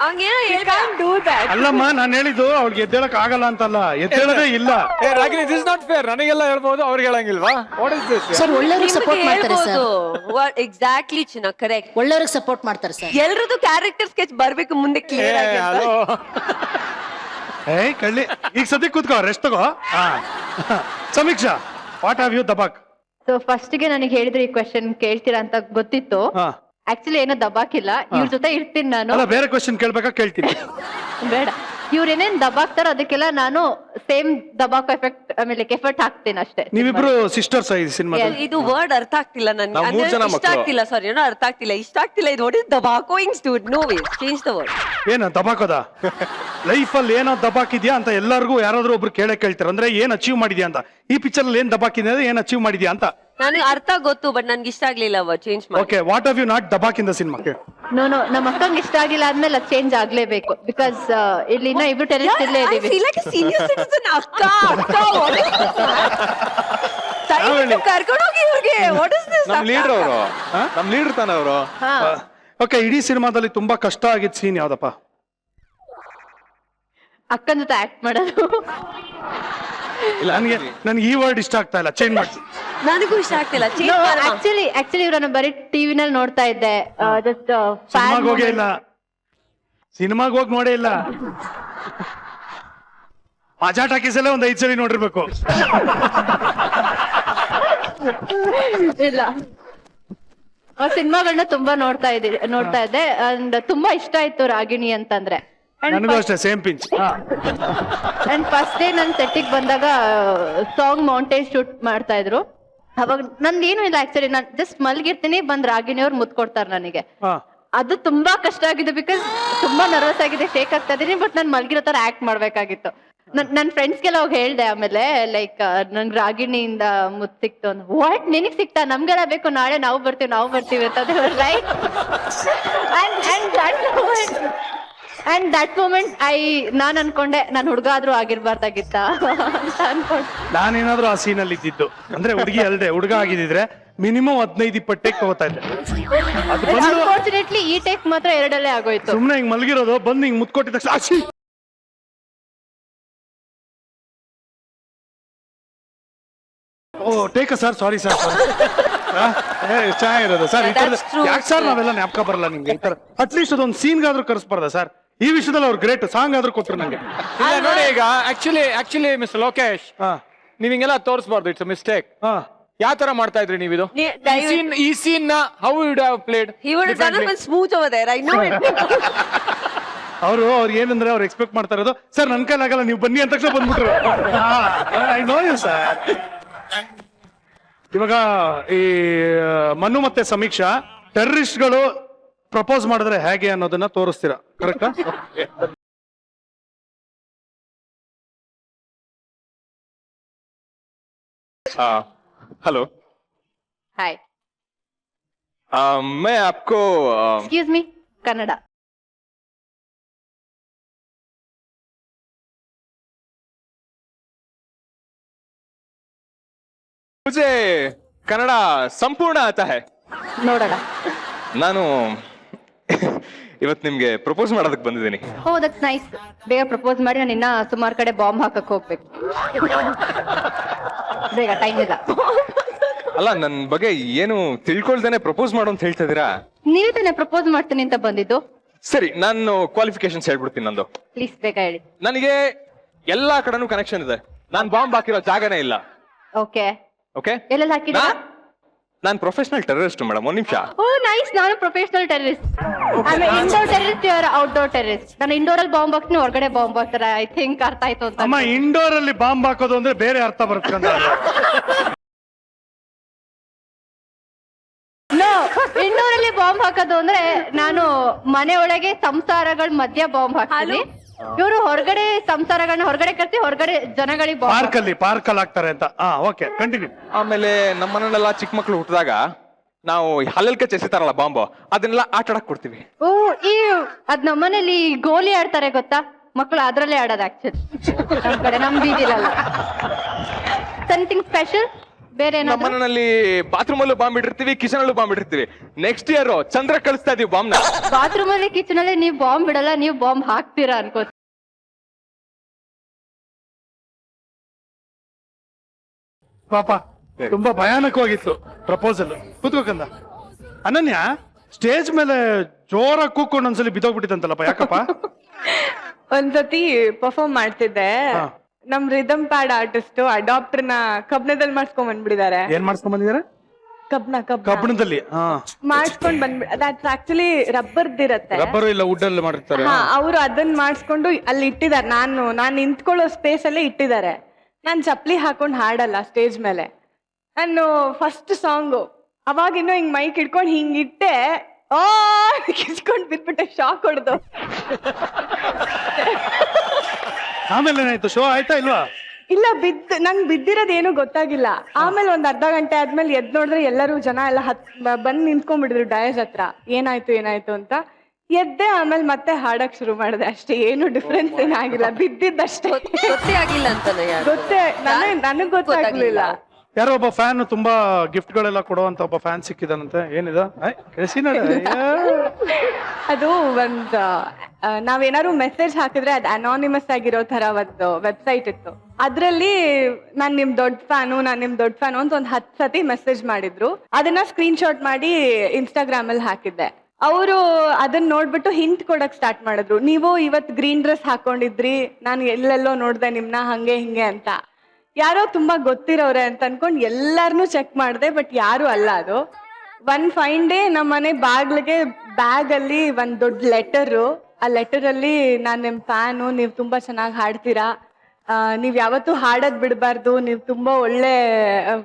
ಹಂಗೇನೋ ಡೂ ದಟ್. ಅಲ್ಲಮ್ಮ ನಾನು ಹೇಳಿದ್ದು ಅವ್ಳಿಗೆ ಎದ್ದೇಳಕ್ ಆಗಲ್ಲ ಅಂತಲ್ಲ, ಎದ್ದೇಳದೇ ಇಲ್ಲ. ಏ ರಾಗಿಣಿ ದಿಸ್ ನಾಟ್ ಫೇರ್. ನನಗೆಲ್ಲ ಹೇಳ್ಬೋದು, ಅವ್ರಿಗೆ ಹೇಳಂಗಿಲ್ವಾ? What is this? ಸರ್ ಒಳ್ಳೆಯವ್ರಿಗೆ ಸಪೋರ್ಟ್ ಮಾಡ್ತಾರೆ ಸರ್. ಎಕ್ಸಾಕ್ಟ್ಲಿ ಚಿನ್ನ, ಕರೆಕ್ಟ್. ಒಳ್ಳೆಯವ್ರಿಗೆ ಸಪೋರ್ಟ್ ಮಾಡ್ತಾರೆ ಸರ್. ಎಲ್ರದ್ದು ಕ್ಯಾರೆಕ್ಟರ್ ಸ್ಕೆಚ್ ಬರ್ಬೇಕು ಮುಂದೆ ಕ್ಲಿಯರ್ ಆಗಿ ಅಂತ. ಹಲೋ, ಏಯ್ ಕಳ್ಳಿ, ಈಗ ಸದ್ಯಕ್ಕೆ ಕೂತ್ಕೋ, ರೆಸ್ಟ್ ತಗೋ. ಸಮೀಕ್ಷಾ, ವಾಟ್ ಹ್ಯಾವ್ ಯು ದಬಾಕ್? ಸೊ ಫಸ್ಟ್ಗೆ ನನಗೆ ಹೇಳಿದ್ರೆ ಈ ಕ್ವೆಶನ್ ಕೇಳ್ತೀರಾ ಅಂತ ಗೊತ್ತಿತ್ತು. ಹಾ, ಆಕ್ಚುಲಿ ಏನೋ ದಬಾಕಿಲ್ಲ, ಇವ್ರ ಜೊತೆ ಇರ್ತೀನಿ ನಾನು. ಅಲ್ಲ ಬೇರೆ ಕ್ವಶನ್ ಕೇಳ್ಬೇಕಾ? ಕೇಳ್ತೀನಿ. ಬೇಡ, ಇವ್ರ ಏನೇನ್ ದಬಾಕ್ತಾರೋ ಅದಕ್ಕೆಲ್ಲ ನಾನು ಸೇಮ್ ದಬಾಕ್ ಎಫೆಕ್ಟ್ ಆಮೇಲೆ ಎಫರ್ಟ್ ಹಾಕ್ತೇನೆ ಅಷ್ಟೇ. ನೀವಿಬ್ರು ಸಿಸ್ಟರ್ಸ್ ಈ ಸಿನಿಮಾದಲ್ಲಿ. ಇದು ವರ್ಡ್ ಅರ್ಥ ಆಗ್ತಿಲ್ಲ ನನಗೆ. ನಾವು ಮೂರ್ ಅಂದ್ರೆ ಜನ ಇಷ್ಟ ಮಕ್ಳು. ಆಗ್ತಿಲ್ಲ, ಸಾರಿ, ಏನೋ ಅರ್ಥ ಆಗ್ತಿಲ್ಲ, ಇಷ್ಟ ಆಗ್ತಿಲ್ಲ. ಇದು ವಾಟ್ ಇಸ್ ದಬಾಕೋಯಿಂಗ್ ಸ್ಟೂಡ್? No way, change the word. ಏನ ದಬಾಕೋದ? ಲೈಫಲ್ಲಿ ಏನೋ ದಬಾಕಿದ್ಯಾ ಅಂತ ಎಲ್ಲರಿಗೂ ಯಾರಾದ್ರೂ ಒಬ್ರು ಕೇಳ್ತಾರೆ. ಅಂದ್ರೆ ಏನ್ ಅಚೀವ್ ಮಾಡಿದ್ಯಾ ಅಂತ. ಈ ಪಿಕ್ಚರ್ ಅಲ್ಲಿ ಏನ್ ದಬಾಕಿದ್ಯಾ ಅಂದ್ರೆ ಏನ್ ಅಚೀವ್ ಮಾಡಿದ್ಯಾ ಅಂತ. ನನಗೆ ಅರ್ಥ ಗೊತ್ತು, ಬಟ್ ನನ್ಗೆ ಇಷ್ಟ ಆಗ್ಲಿಲ್ಲ ವರ್ಡ್, ಚೇಂಜ್ ಮಾಡಿ. Okay, what have you not ದಬಾಕ್ ಇನ್ ದ ಸಿನಿಮಾ? ನೋ ನಮ್ಮ ಅಕ್ಕಂಗೆ ಇಷ್ಟ ಆಗಿಲ್ಲ ಆದ್ಮೇಲೆ ಅದು ಚೇಂಜ್ ಆಗ್ಲೇಬೇಕು. ಬಿಕಾಸ್ ಇಲ್ಲಿ ಇನ್ನ ಇಬ್ರು ಟೆರೆಸ್ಟ್ ಇಲ್ಲೇ I ಇದೀವಿ. feel like a senior citizen. ಅಕ್ಕ, what is this? ಕರ್ಕೊಂಡೋಗಿ ಇವ್ರಿಗೆ, ವಾಟ್ ಇಸ್ ದಿಸ್? ನಮ್ ಲೀಡರ್ ಅವರು, ನಮ್ ಲೀಡರ್ ತಾನೆ ಅವರು. ಓಕೆ, ಇಡೀ ಸಿನಿಮಾದಲ್ಲಿ ತುಂಬಾ ಕಷ್ಟ ಆಗಿದ್ ಸೀನ್ ಯಾವ್ದಪ್ಪ? ಅಕ್ಕನ ಜೊತೆ ಆಕ್ಟ್ ಮಾಡೋದು. ನನ್ಗೆ ಈ ವರ್ಡ್ ಇಷ್ಟ ಆಗ್ತಾ ಇಲ್ಲ, ಚೇಂಜ್ ಮಾಡಿ. ನನಗೂ ಇಷ್ಟ ಆಗ್ತಿಲ್ಲ, ಚೇಂಜ್ ಮಾಡಿ. ಆಕ್ಚುಲಿ ಇವ್ರನ್ನ ಬರೀ ಟಿವಿನಲ್ಲಿ ನೋಡ್ತಾ ಇದ್ದೆ. ಜಸ್ಟ್ ಸಿನಿಮಾಗ್ ಹೋಗೇ ಇಲ್ಲ, ಸಿನಿಮಾಗ್ ಹೋಗಿ ನೋಡೇ ಇಲ್ಲ. ಮಜಾ ಟಾಕೀಸಲ್ಲೇ ಒಂದ್ 5 ಸಲ ನೋಡಿರ್ಬೇಕು. ಇಲ್ಲ, ಸಿನಿಮಾಗಳನ್ನ ತುಂಬಾ ನೋಡ್ತಾ ಇದ್ದೆ. ಅಂಡ್ ತುಂಬಾ ಇಷ್ಟ ಆಯ್ತು ರಾಗಿಣಿ ಅಂತಂದ್ರೆ. ನನಗೂ ಅಷ್ಟೇ, same pinch. And first day ನನ್ ಸೆಟ್ಟಿಗೆ ಬಂದಾಗ ಸಾಂಗ್ ಮೌಂಟೇಜ್ ಶೂಟ್ ಮಾಡ್ತಾ ಇದ್ರು. ಅವಾಗ ನಂದೇನು ಇಲ್ಲ, ಆಕ್ಚುಲಿ ನಾನ್ ಜಸ್ಟ್ ಮಲ್ಗಿರ್ತೀನಿ, ಬಂದ್ ರಾಗಿಣಿ ಅವ್ರು ಮುತ್ ಕೊಡ್ತಾರೆ ನನಗೆ. ಅದು ತುಂಬಾ ಕಷ್ಟ ಆಗಿದೆ, ಬಿಕಾಸ್ ತುಂಬಾ ನರ್ವಸ್ ಆಗಿದೆ, ಶೇಕ್ ಆಗ್ತಾ ಇದೀನಿ. ಬಟ್ ನಾನ್ ಮಲ್ಗಿರೋ ತರ ಆಕ್ಟ್ ಮಾಡ್ಬೇಕಾಗಿತ್ತು. ನನ್ ಫ್ರೆಂಡ್ಸ್ಗೆಲ್ಲ ಹೋಗಿ ಹೇಳ್ದೆ ಆಮೇಲೆ, ಲೈಕ್ ನಂಗೆ ರಾಗಿಣಿಯಿಂದ ಮುತ್ ಸಿಕ್ತು ಅಂತ. ವಾಟ್, ನಿನಗ್ ಸಿಕ್ತಾ? ನಮ್ಗೆಲ್ಲ ಬೇಕು, ನಾಳೆ ನಾವು ಬರ್ತೀವಿ ಅಂತ. ರೈಟ್. ಅಂಡ್ ದಟ್ ಮೂಮೆಂಟ್ ನಾನ್ ಅನ್ಕೊಂಡೆ, ನಾನ್ ಹುಡುಗ ಆದ್ರೂ ಆಗಿರ್ಬಾರ್ದಾಗಿತ್ತ ಅಂತ ಅನ್ಕೊಂಡೆ. ನಾನೇನಾದ್ರೂ ಆ ಸೀನ್ ಅಲ್ಲಿ ಇದ್ದಿದ್ದು ಅಂದ್ರೆ ಹುಡುಗಿ ಅಲ್ದೆ ಹುಡುಗ ಆಗಿದ್ರೆ ಮಿನಿಮಮ್ 15-20 ಟೇಕ್ ತಗೋತಾ ಇದ್ದೆ. ಅದು ಬಂದು ಅನ್ಫಾರ್ಚುನೇಟ್ಲಿ ಈ ಟೇಕ್ ಮಾತ್ರ 2 ಆಗೋಯ್ತು. ಸುಮ್ನೆ ಹಿಂಗ್ ಮಲಗಿರೋದು, ಬಂದು ಹಿಂಗ್ ಮುತ್ಕೊಟ್ಟಿದ ತಕ್ಷಣ ಆಚಿ. ಓ ಟೇಕ ಸರ್, ಸಾರಿ ಸರ್. ಚೆನ್ನಾಗಿರೋದು ಸರ್. ಯಾಕೆ ಸರ್ ನಾವೆಲ್ಲ ಜ್ಞಾಪಕ ಬರಲ್ಲ ನಿಮ್ಗೆ ಈ ತರ? ಅಟ್ಲೀಸ್ಟ್ ಅದೊಂದು ಸೀನ್ಗಾದ್ರೂ ಕರೆಸ್ಬಾರ್ದ ಸರ್? ಈ ವಿಷಯದಲ್ಲಿ ಅವ್ರು ಗ್ರೇಟ್, ಸಾಂಗ್ ಆದ್ರೂ ಕೊಟ್ರು ನಂಗೆ. ಇಲ್ಲ ನೋಡಿ, ಈಗ ಆಕ್ಚುಲಿ ಮಿಸ್ಟರ್ ಲೋಕೇಶ್, ನೀವ್ ಹಿಂಗೆಲ್ಲ ತೋರಿಸಬಾರ್ದು, ಇಟ್ಸ್ ಮಿಸ್ಟೇಕ್. ಯಾವ ತರ ಮಾಡ್ತಾ ಇದ್ರಿ ನೀವಿದು? ಈ ಸೀನ್ ನ how would have played? He would have done it smooth over there, I know it. ಅವ್ರು ಏನಂದ್ರೆ ಅವ್ರು ಎಕ್ಸ್ಪೆಕ್ಟ್ ಮಾಡ್ತಾ ಇರೋದು, ಸರ್ ನನ್ ಕೈಲಾಗಲ್ಲ, ನೀವು ಬನ್ನಿ ಅಂತ ತಕ್ಷಣ ಬಂದ್ಬಿಟ್ರು. I know you sir. ಇವಾಗ ಈ ಮನು ಮತ್ತೆ ಸಮೀಕ್ಷಾ ಟೆರರಿಸ್ಟ್ಗಳು ಪ್ರಪೋಸ್ ಮಾಡಿದ್ರೆ ಹೇಗೆ ಅನ್ನೋದನ್ನ ತೋರಿಸ್ತೀರಾ, ಕರೆಕ್ಟಾ? हेलो, ಹಾಯ್, मैं आपको ಎಕ್ಸ್ಕ್ಯೂಸ್ ಮೀ, ಕನ್ನಡ. मुझे ಕನ್ನಡ ಸಂಪೂರ್ಣ आता है. ನೋಡೋಣ. ನಾನು ಇವತ್ತು ನಿಮ್ಗೆ ಪ್ರಪೋಸ್ ಮಾಡೋದಕ್ಕೆ ಬಂದಿದ್ದೀನಿ. Oh that's nice. ಬೇಗ ಪ್ರಪೋಸ್ ಮಾಡಿ, ನಾನು ಇನ್ನ ಸುಮಾರು ಕಡೆ ಬಾಂಬ್ ಹಾಕಕ್ ಹೋಗ್ಬೇಕು. ಬೇಗ, ಟೈಮ್ ಇಲ್ಲ. ಅಲ್ಲ, ನನ್ನ ಬಗ್ಗೆ ಏನು ತಿಳ್ಕೊಳ್ದೇನೆ ಪ್ರಪೋಸ್ ಮಾಡು ಅಂತ ಹೇಳ್ತಾ ಇದೀರಾ? ನೀವೇ ತಾನೇ ಪ್ರಪೋಸ್ ಮಾಡ್ತೀನಿ ಅಂತ ಬಂದಿದ್ದು. ಸರಿ, ನಾನು ಕ್ವಾಲಿಫಿಕೇಶನ್ಸ್ ಹೇಳ್ಬಿಡ್ತೀನಿ ನಂದು. ಪ್ಲೀಸ್ ಬೇಗ ಹೇಳಿ. ನನಗೆ ಎಲ್ಲಾ ಕಡೆನೂ ಕನೆಕ್ಷನ್ ಇದೆ. ನಾನ್ ಬಾಂಬ್ ಹಾಕಿರೋ ಜಾಗನೇ ಇಲ್ಲ. ಓಕೆ ಓಕೆ, ಎಲ್ಲೆಲ್ಲ ಹಾಕಿದ್ದೀರಾ? ನಾನ್ ಪ್ರೊಫೆಷನಲ್ ಟೆರರಿಸ್ಟ್ ಮೇಡಮ್. ಒಂದ್ ನಿಮಿಷ. ಓ ನೈಸ್. ನಾನು professional terrorist. Indoor terrorist, your outdoor terrorist. ನಾನು ಇಂಡೋರ್ ಅಲ್ಲಿ ಬಾಂಬ್ ಹಾಕ್ತೀನಿ, ಹೊರಗಡೆ ಬಾಂಬ್ ಹಾಕ್ತಾರೆ. ಐ ಥಿಂಕ್ ಅರ್ಥ ಆಯ್ತು ಅಂತ. ಅಮ್ಮ, ಇಂಡೋರ್ ಅಲ್ಲಿ ಬಾಂಬ್ ಹಾಕೋದು ಅಂದ್ರೆ ಬೇರೆ ಅರ್ಥ ಬರುತ್ತೆ. ನೋ, ಇಂಡೋರ್ ಅಲ್ಲಿ ಬಾಂಬ್ ಹಾಕೋದು ಅಂದ್ರೆ ನಾನು ಮನೆ ಒಳಗೆ ಸಂಸಾರಗಳ ಮಧ್ಯ ಬಾಂಬ್ ಹಾಕ್ತೀನಿ. ಇವರು ಹೊರಗಡೆ ಸಂಸಾರಗಳನ್ನ ಹೊರಗಡೆ ಕರ್ಸಿ ಹೊರಗಡೆ ಜನಗಳಿಗೆ ಪಾರ್ಕ್ ಅಲ್ಲಿ ಹಾಕ್ತಾರೆ ಅಂತ. Okay, continue. ಆಮೇಲೆ ನಮ್ಮ ಮನೆಯಲ್ಲೆಲ್ಲ ಚಿಕ್ಕ ಮಕ್ಳು ಹುಟ್ಟಿದಾಗ ನಾವು ಹಲ್ಲಲ್ಕೆ ಚೆಸಿತಾರಲ್ಲ ಬಾಂಬು, ಅದನ್ನೆಲ್ಲ ಆಟ ಆಡಕ್ ಕೊಡ್ತೀವಿ. ಓ, ಅದ್ ನಮ್ಮನೇಲಿ ಗೋಲಿ ಆಡ್ತಾರೆ ಗೊತ್ತಾ ಮಕ್ಕಳು, ಅದ್ರಲ್ಲೇ ಆಡೋದು ಆಕ್ಚುಲಿ. ನಮ್ ಕಡೆ, ನಮ್ ಬೀದಿಲಲ್ಲ. Something special? ಬೇರೆ ನಮ್ಮ ಏನಾದ್ರು ಮನೆಯಲ್ಲಿ ಬಾತ್ರೂಮ್ ಅಲ್ಲೂ ಬಾಂಬ್ ಇಟ್ಟಿರ್ತೀವಿ, ಕಿಚನ್ ಅಲ್ಲೂ ಬಾಂಬ್ ಇಟ್ಟಿರ್ತೀವಿ. ನೆಕ್ಸ್ಟ್ ಇಯರ್ ಚಂದ್ರ ಕಳಿಸ್ತಾ ಇದೀವಿ ಬಾಂಬ್ನ. ಬಾತ್ರೂಮ್ ಅಲ್ಲಿ ಕಿಚನ್ ಅಲ್ಲಿ ನೀವು ಬಾಂಬ್ ಬಿಡಲ್ಲ, ನೀವು ಬಾಂಬ್ ಹಾಕ್ತೀರಾ ಅನ್ಕೋ. ಪಾಪ ತುಂಬಾ ಭಯಾನಕವಾಗಿತ್ತು ಪ್ರಪೋಸಲ್. ಕೂತ್ಕೋಕಂದ. ಅನನ್ಯ ಸ್ಟೇಜ್ ಮೇಲೆ ಜೋರಾಗಿ ಕೂತ್ಕೊಂಡು ಒಂದ್ಸಲಿ ಬಿದ್ದೋಗ್ಬಿಟ್ಟಿತ್ತಂತಲ್ಲಪ್ಪ, ಯಾಕಪ್ಪ? ಒಂದ್ಸತಿ ಪರ್ಫಾರ್ಮ್ ಮಾಡ್ತಿದ್ದೆ, ನಮ್ ರಿದಮ್ ಪ್ಯಾಡ್ ಆರ್ಟಿಸ್ಟ್ ಅಡಾಪ್ಟರ್ ನ ಕಬ್ಣದಲ್ಲಿ ಮಾಡ್ಸ್ಕೊಂಡ್ ಬಂದ್ಬಿಟ್ಟಿದ್ದಾರೆ. ಏನ್ ಮಾಡ್ಸ್ಕೊಂಡ್ ಬಂದಿದ್ದಾರೆ? ಕಬ್ಬಣದಲ್ಲಿ ಮಾಡ್ಸ್ಕೊಂಡ್ ದಟ್ಸ್ ಆಕ್ಚುಲಿ ರಬ್ಬರ್ದಿರತ್ತೆ. ರಬ್ಬರು ಇಲ್ಲ ವುಡ್ ಅಲ್ಲಿ ಮಾಡಿರ್ತಾರೆ. ಅವ್ರು ಅದನ್ನ ಮಾಡಿಸ್ಕೊಂಡು ಅಲ್ಲಿ ಇಟ್ಟಿದ್ದಾರೆ. ನಾನು ನಿಂತ್ಕೊಳ್ಳೋ ಸ್ಪೇಸ್ ಅಲ್ಲೇ ಇಟ್ಟಿದ್ದಾರೆ. ನಾನ್ ಚಪ್ಲಿ ಹಾಕೊಂಡ್ ಹಾಡಲ್ಲ ಸ್ಟೇಜ್ ಮೇಲೆ. ನಾನು ಫಸ್ಟ್ ಸಾಂಗು ಅವಾಗಿನ್ನೂ ಹಿಂಗ್ ಮೈಕ್ ಇಟ್ಕೊಂಡು ಹಿಂಗಿಟ್ಟೆ, ಕಿಚ್ಕೊಂಡ್ ಬಿದ್ಬಿಟ್ಟೆ, ಶಾಕ್ ಹೊಡೆದು. ಆಮೇಲೆ ಏನಾಯ್ತು? ಶೋ ಆಯ್ತಾ ಇಲ್ವಾ? ಇಲ್ಲ, ನಂಗೆ ಬಿದ್ದಿರೋದು ಏನು ಗೊತ್ತಾಗಿಲ್ಲ. ಆಮೇಲೆ ಒಂದ್ ಅರ್ಧ ಗಂಟೆ ಆದ್ಮೇಲೆ ಎದ್ ನೋಡಿದ್ರೆ ಎಲ್ಲರೂ ಜನ ಎಲ್ಲ ಬಂದ್ ನಿಂತ್ಕೊಂಡ್ಬಿಡಿದ್ರು ಡಯಸ್ ಹತ್ರ. ಏನಾಯ್ತು ಅಂತ ಎದ್ದೆ. ಆಮೇಲೆ ಮತ್ತೆ ಹಾಡಕ್ ಶುರು ಮಾಡಿದೆ ಅಷ್ಟೇ. ಏನು ಡಿಫ್ರೆನ್ಸ್ ಏನಾಗಿಲ್ಲ, ಬಿದ್ದಿದ್ದಷ್ಟೇ. ಗೊತ್ತೇ ಆಗಿಲ್ಲ ಅಂತಾನೆ ನನಗ್ ಗೊತ್ತಾಗ್ಲಿಲ್ಲ. ಯಾರೋ ಒಬ್ಬ ಫ್ಯಾನ್ ತುಂಬಾ ಗಿಫ್ಟ್ ಗಳೆಲ್ಲ ಕೊಡುವಂತ ಒಬ್ಬ ಫ್ಯಾನ್ ಸಿಕ್ಕಿದಾನಂತೆ. ಏನಿದ ಕಳಿಸಿ ನೋಡ. ಅದು ಒಂದ್ ನಾವೇನಾದ್ರು ಮೆಸೇಜ್ ಹಾಕಿದ್ರೆ ಅದು ಅನಾನಿಮಸ್ ಆಗಿರೋ ತರ ಒಂದು ವೆಬ್ಸೈಟ್ ಇತ್ತು. ಅದ್ರಲ್ಲಿ ನಾನ್ ನಿಮ್ ದೊಡ್ಡ ಫ್ಯಾನು ಅಂತ ಒಂದ್ 10 ಸತಿ ಮೆಸೇಜ್ ಮಾಡಿದ್ರು. ಅದನ್ನ ಸ್ಕ್ರೀನ್ ಶಾಟ್ ಮಾಡಿ ಇನ್ಸ್ಟಾಗ್ರಾಮ್ ಅಲ್ಲಿ ಹಾಕಿದ್ದೆ. ಅವರು ಅದನ್ನ ನೋಡ್ಬಿಟ್ಟು ಹಿಂಟ್ ಕೊಡಕ್ ಸ್ಟಾರ್ಟ್ ಮಾಡಿದ್ರು. ನೀವು ಇವತ್ ಗ್ರೀನ್ ಡ್ರೆಸ್ ಹಾಕೊಂಡಿದ್ರಿ, ನಾನು ಎಲ್ಲೆಲ್ಲೋ ನೋಡ್ದೆ ನಿಮ್ನ, ಹಂಗೆ ಹಿಂಗೆ ಅಂತ. ಯಾರೋ ತುಂಬಾ ಗೊತ್ತಿರೋರೆ ಅಂತ ಅನ್ಕೊಂಡ್ ಎಲ್ಲಾರ್ನು ಚೆಕ್ ಮಾಡಿದೆ, ಬಟ್ ಯಾರು ಅಲ್ಲ ಅದು. ಒನ್ ಫೈನ್ ಡೇ ನಮ್ಮ ಮನೆ ಬಾಗ್ಲಿಗೆ ಬ್ಯಾಗ್ ಅಲ್ಲಿ ಒಂದ್ ದೊಡ್ಡ ಲೆಟರು. ಆ ಲೆಟರ್ ಅಲ್ಲಿ ನಾನ್ ನಿಮ್ ಫ್ಯಾನು, ನೀವ್ ತುಂಬಾ ಚೆನ್ನಾಗಿ ಹಾಡ್ತೀರಾ, ನೀವ್ ಯಾವತ್ತೂ ಹಾಡೋದ್ ಬಿಡ್ಬಾರ್ದು, ನೀವ್ ತುಂಬಾ ಒಳ್ಳೆ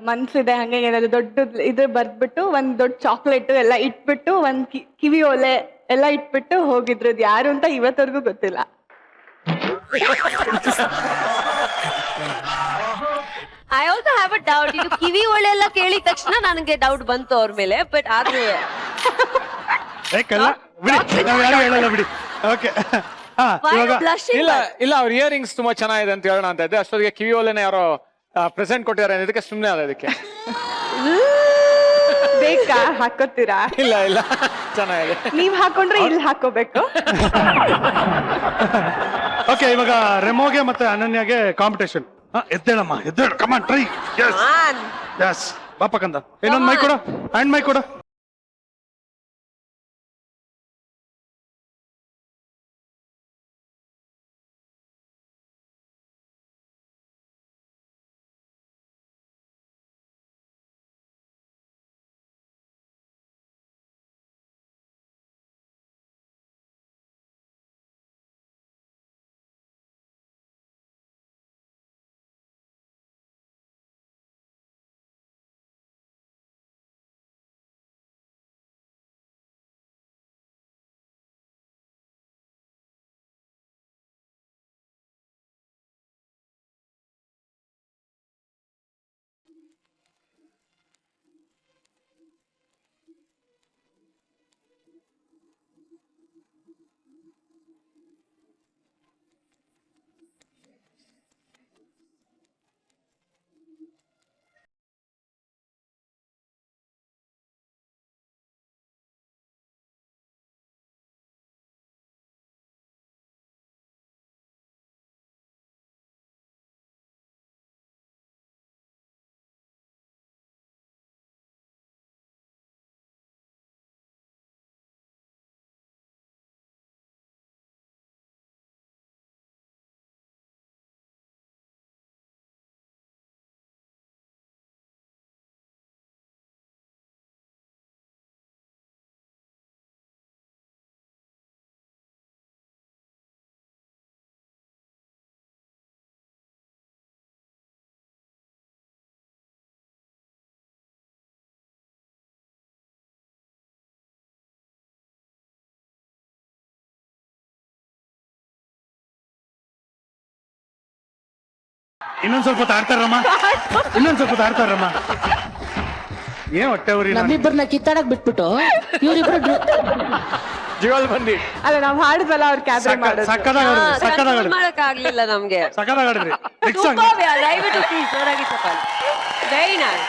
ಮನ್ಸಿದೆ, ಹಂಗೆ ಏನಾದ್ರು ದೊಡ್ಡ ಇದು ಬರ್ದ್ಬಿಟ್ಟು ಒಂದ್ ದೊಡ್ಡ ಚಾಕ್ಲೇಟ್ ಎಲ್ಲ ಇಟ್ಬಿಟ್ಟು ಒಂದ್ ಕಿವಿ ಓಲೆ ಎಲ್ಲ ಇಟ್ಬಿಟ್ಟು ಹೋಗಿದ್ರು. ಯಾರು ಅಂತ ಇವತ್ತವರೆಗೂ ಗೊತ್ತಿಲ್ಲ. I also have a doubt. ಇದು ಕಿವಿ ಒಳ್ಳೆ ಎಲ್ಲ ಕೇಳಿದ ತಕ್ಷಣ ನನಗೆ ಡೌಟ್ ಬಂತು ಅವ್ರ ಮೇಲೆ. ಬಟ್ ಆದ್ರೆ ಯಾರು ಹೇಳಲ್ಲ ಬಿಡಿ. ಓಕೆ, ಇಲ್ಲ ಅವ್ರ ಇಯರಿಂಗ್ಸ್ ತುಂಬಾ ಚೆನ್ನಾಗಿದೆ ಅಂತ ಹೇಳೋಣ ಅಂತ ಇದ್ದೆ. ಅಷ್ಟೊತ್ತಿಗೆ ಕಿವಿ ಓಲೆನ ಯಾರೋ ಪ್ರೆಸೆಂಟ್ ಕೊಟ್ಟಿದ್ದಾರೆ ಅನ್ನೋದಕ್ಕೆ ಸುಮ್ಮನೆ ಅದ. ಅದಕ್ಕೆ ಬೇಕಾ ಹಾಕೋತೀರಾ? ಇಲ್ಲ ಚೆನ್ನಾಗಿದೆ. ನೀವ್ ಹಾಕೊಂಡ್ರೆ ಇಲ್ಲಿ ಹಾಕೋಬೇಕು. ಓಕೆ, ಇವಾಗ ರೆಮೋಗೆ ಮತ್ತೆ ಅನನ್ಯಾಗೆ ಕಾಂಪಿಟೇಷನ್. ಎದ್ದೇಳಮ್ಮ, ಎದ್ದೇಳು, ಕಮಾನ್ ಟ್ರೈ. ಎಸ್ ಬಾಪ ಕಂದ. ಇನ್ನೊಂದು ಮೈ ಕೊಡು, ಹ್ಯಾಂಡ್ ಮೈ ಕೊಡು. ಇನ್ನೊಂದ್ ಸ್ವಲ್ಪ ಆಡ್ತಾರಮ್ಮ, ಏನ್ ಹೊಟ್ಟೆ ಊರಿ. ನಮ್ಮಿಬ್ಬರನ್ನ ಕಿತ್ತಾಡಕ್ ಬಿಟ್ಬಿಟ್ಟು ಇವ್ರಿಬ್ರು ಜೀವಲ್ ಬಂದಿ. ಅಲ್ಲ, ನಾವ್ ಹಾಡಿದ್ವಲ್ಲ ಅವ್ರ ಕ್ಯಾಬ್ರೆ ಮಾಡೋದು. ಸಕ್ಕದಾಗಡ್ರಿ. ಮಾಡಕ್ ಆಗ್ಲಿಲ್ಲ ನಮ್ಗೆ. ಸಕ್ಕದಾಗಡ್ರಿ. ದಯವಿಟ್ಟು ಪ್ಲೀಸ್ ಜೋರಾಗಿ ಚಪ್ಪಾಳೆ. Very nice.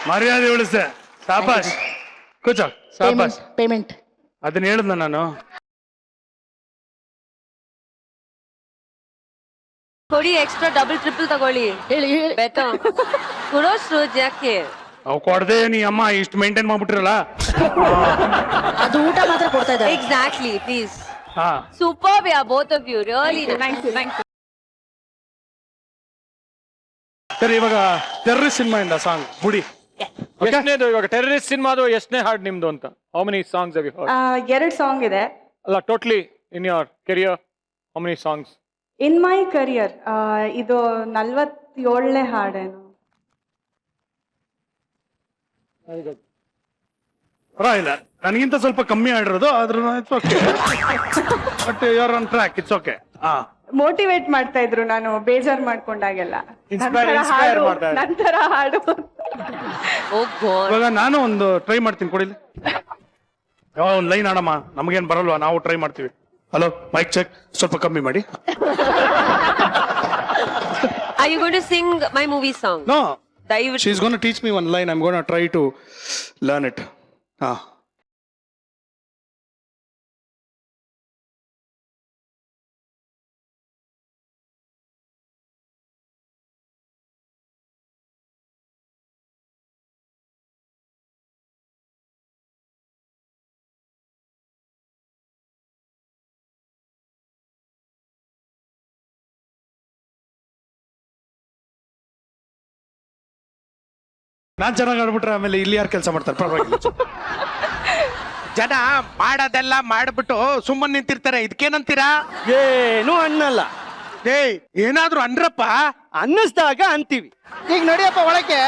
ಮರ್ಯಾದೆ ಉಳಿಸೆ. ಸಾಬಾಷ್. ಕೂಚ. ಸಾಬಾಷ್. ಪೇಮೆಂಟ್ ಅದನ್ನ ಹೇಳಿದ್ನ ನಾನು. ಕೊಡಿ, ಎಕ್ಸ್ಟ್ರಾ ಡಬಲ್ ಟ್ರಿಪಲ್ ತಗೊಳ್ಳಿ. ಹೇಳಿ ಹೇಳಿ. ಬೆಟರ್ ಕೊಡೋ ಸೃಜ್, ಯಾಕೆ ಅವ್ ಕೊಡದೆ ನೀ ಅಮ್ಮ ಇಷ್ಟು ಮೇಂಟೈನ್ ಮಾಡ್ಬಿಟ್ಟಿರಲ್ಲ. ಅದು ಊಟ ಮಾತ್ರ ಕೊಡ್ತಾ ಇದ್ದಾರೆ. Exactly, please. ಹಾ, super yeah both of you, really. Thank you. ಸರಿ, ಇವಾಗ ಟೆರ್ರರಿಸ್ಟ್ ಸಿನಿಮಾ ಇಂದ ಸಾಂಗ್ ಬುಡಿ. ಎಷ್ಟನೇದು ಇವಾಗ ಟೆರರಿಸ್ಟ್ ಸಿನಿಮಾದು ಎಷ್ಟನೇ ಹಾಡ್ ನಿಮ್ದು ಅಂತ? How many songs have you heard? 2 song ಇದೆ. ಅಲ್ಲ, totally in your career how many songs? In my career ಇದು 47ನೇ ಹಾಡೇನು. ಪರವಾಗಿಲ್ಲ, ನನಗಿಂತ ಸ್ವಲ್ಪ ಕಮ್ಮಿ ಆಡಿರೋದು, ಆದ್ರೂ it's okay. But you are on track, it's okay. ಹಾ, ಮೋಟಿವೇಟ್ ಮಾಡ್ತಾ ಇದ್ರು ನಾನು ಬೇಜಾರ್ ಮಾಡ್ಕೊಂಡಾಗೆಲ್ಲ. Inspire ಮಾಡ್ತಾ ಇದ್ರು. ನಂತರ ಹಾಡು. ಓ ಗಾಡ್. ಇವಾಗ ನಾನು ಒಂದು ಟ್ರೈ ಮಾಡ್ತೀನಿ, ಕೊಡಿಲಿ. ಯಾವ ಒಂದು ಲೈನ್ ಆಡಮ್ಮ, ನಮಗೇನ್ ಬರಲ್ವಾ, ನಾವು ಟ್ರೈ ಮಾಡ್ತೀವಿ. ಹಲೋ, ಮೈಕ್ ಚೆಕ್, ಸ್ವಲ್ಪ ಕಮ್ಮಿ ಮಾಡಿ. Are you going to sing my movie song? No, ದಯವಿಟ್ಟು. She is gonna teach me one line, I am gonna try to learn it. ಹಾ, ನಾನ್ ಚೆನ್ನಾಗಿ ಆಡ್ಬಿಟ್ರೆ ಆಮೇಲೆ ಇಲ್ಲಿ ಯಾರು ಕೆಲಸ ಮಾಡ್ತಾರೆ? ಪರವಾಗಿಲ್ಲ. ಜನ ಮಾಡೋದೆಲ್ಲ ಮಾಡ್ಬಿಟ್ಟು ಸುಮ್ಮನೆ ನಿಂತಿರ್ತಾರೆ. ಇದಕ್ಕೇನಂತೀರಾ? ಏನು ಅನ್ನಲ್ಲ. ಏಯ್, ಏನಾದ್ರೂ ಅನ್ರಪ್ಪ. ಅನ್ನಿಸ್ದಾಗ ಅಂತೀವಿ. ಈಗ ನಡಿಯಪ್ಪ ಒಳಗೆ.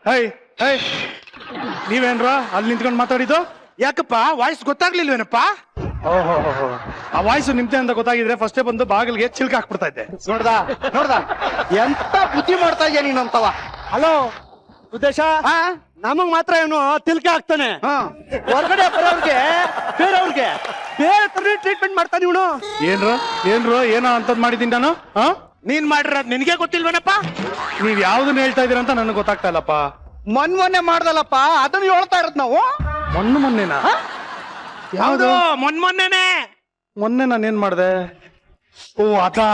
ಹೈ ಹೈ, ನೀವೇನ್ರ ಅಲ್ಲಿ ನಿಂತ್ಕೊಂಡು ಮಾತಾಡಿದ್ದು? ಯಾಕಪ್ಪ ವಾಯ್ಸ್ ಗೊತ್ತಾಗ್ಲಿಲ್ವೇನಪ್ಪ? ಓಹೋ, ಆ ವಾಯ್ಸು ನಿಮ್ದೆ ಅಂತ ಗೊತ್ತಾಗಿದ್ರೆ ಫಸ್ಟೇ ಬಂದು ಬಾಗಿಲಿಗೆ ಚಿಲ್ಕ ಹಾಕ್ಬಿಡ್ತಾ ಇದ್ದೆ. ನೋಡ್ದ ಎಂತ ಬುದ್ಧಿ ಮಾಡ್ತಾ ಇದೆಯಾ ನೀನು ಅಂತವ. ಹಲೋ ಉದ್ದೇಶ, ನಮಗ್ ಮಾತ್ರ ಏನು ತಿಲ್ಕೆ ಆಗ್ತಾನೆ. ಹೊರಗಡೆ ಬರೋರ್ಗೆ ಬೇರೆಯವ್ರಿಗೆ ಬೇರೆ ತರ ಟ್ರೀಟ್ಮೆಂಟ್ ಮಾಡ್ತಾನೆ ಇವನು. ಏನ್ರು ಏನೋ ಅಂತದ್ ಮಾಡಿದ್ದೀನಿ ನಾನು. ಹಾ, ನೀನ್ ಮಾಡಿರೋದ್ ನಿನ್ಗೆ ಗೊತ್ತಿಲ್ವೇನಪ್ಪ? ನೀವ್ ಯಾವ್ದನ್ನ ಹೇಳ್ತಾ ಇದೀರ ಅಂತ ನನಗೆ ಗೊತ್ತಾಗ್ತಾ ಇಲ್ಲಪ್ಪ. ಮೊನ್ನೆ ಮಾಡ್ದಲ್ಲಪ್ಪ, ಅದನ್ನ ಹೇಳ್ತಾ ಇರೋದ್ ನಾವು. ಮೊನ್ನೆನಾ? ಯಾವ್ದು? ಮೊನ್ನೆನೆ. ಮೊನ್ನೆ ನಾನೇನ್ ಮಾಡ್ದೆ? ಓ, ಅದಾ,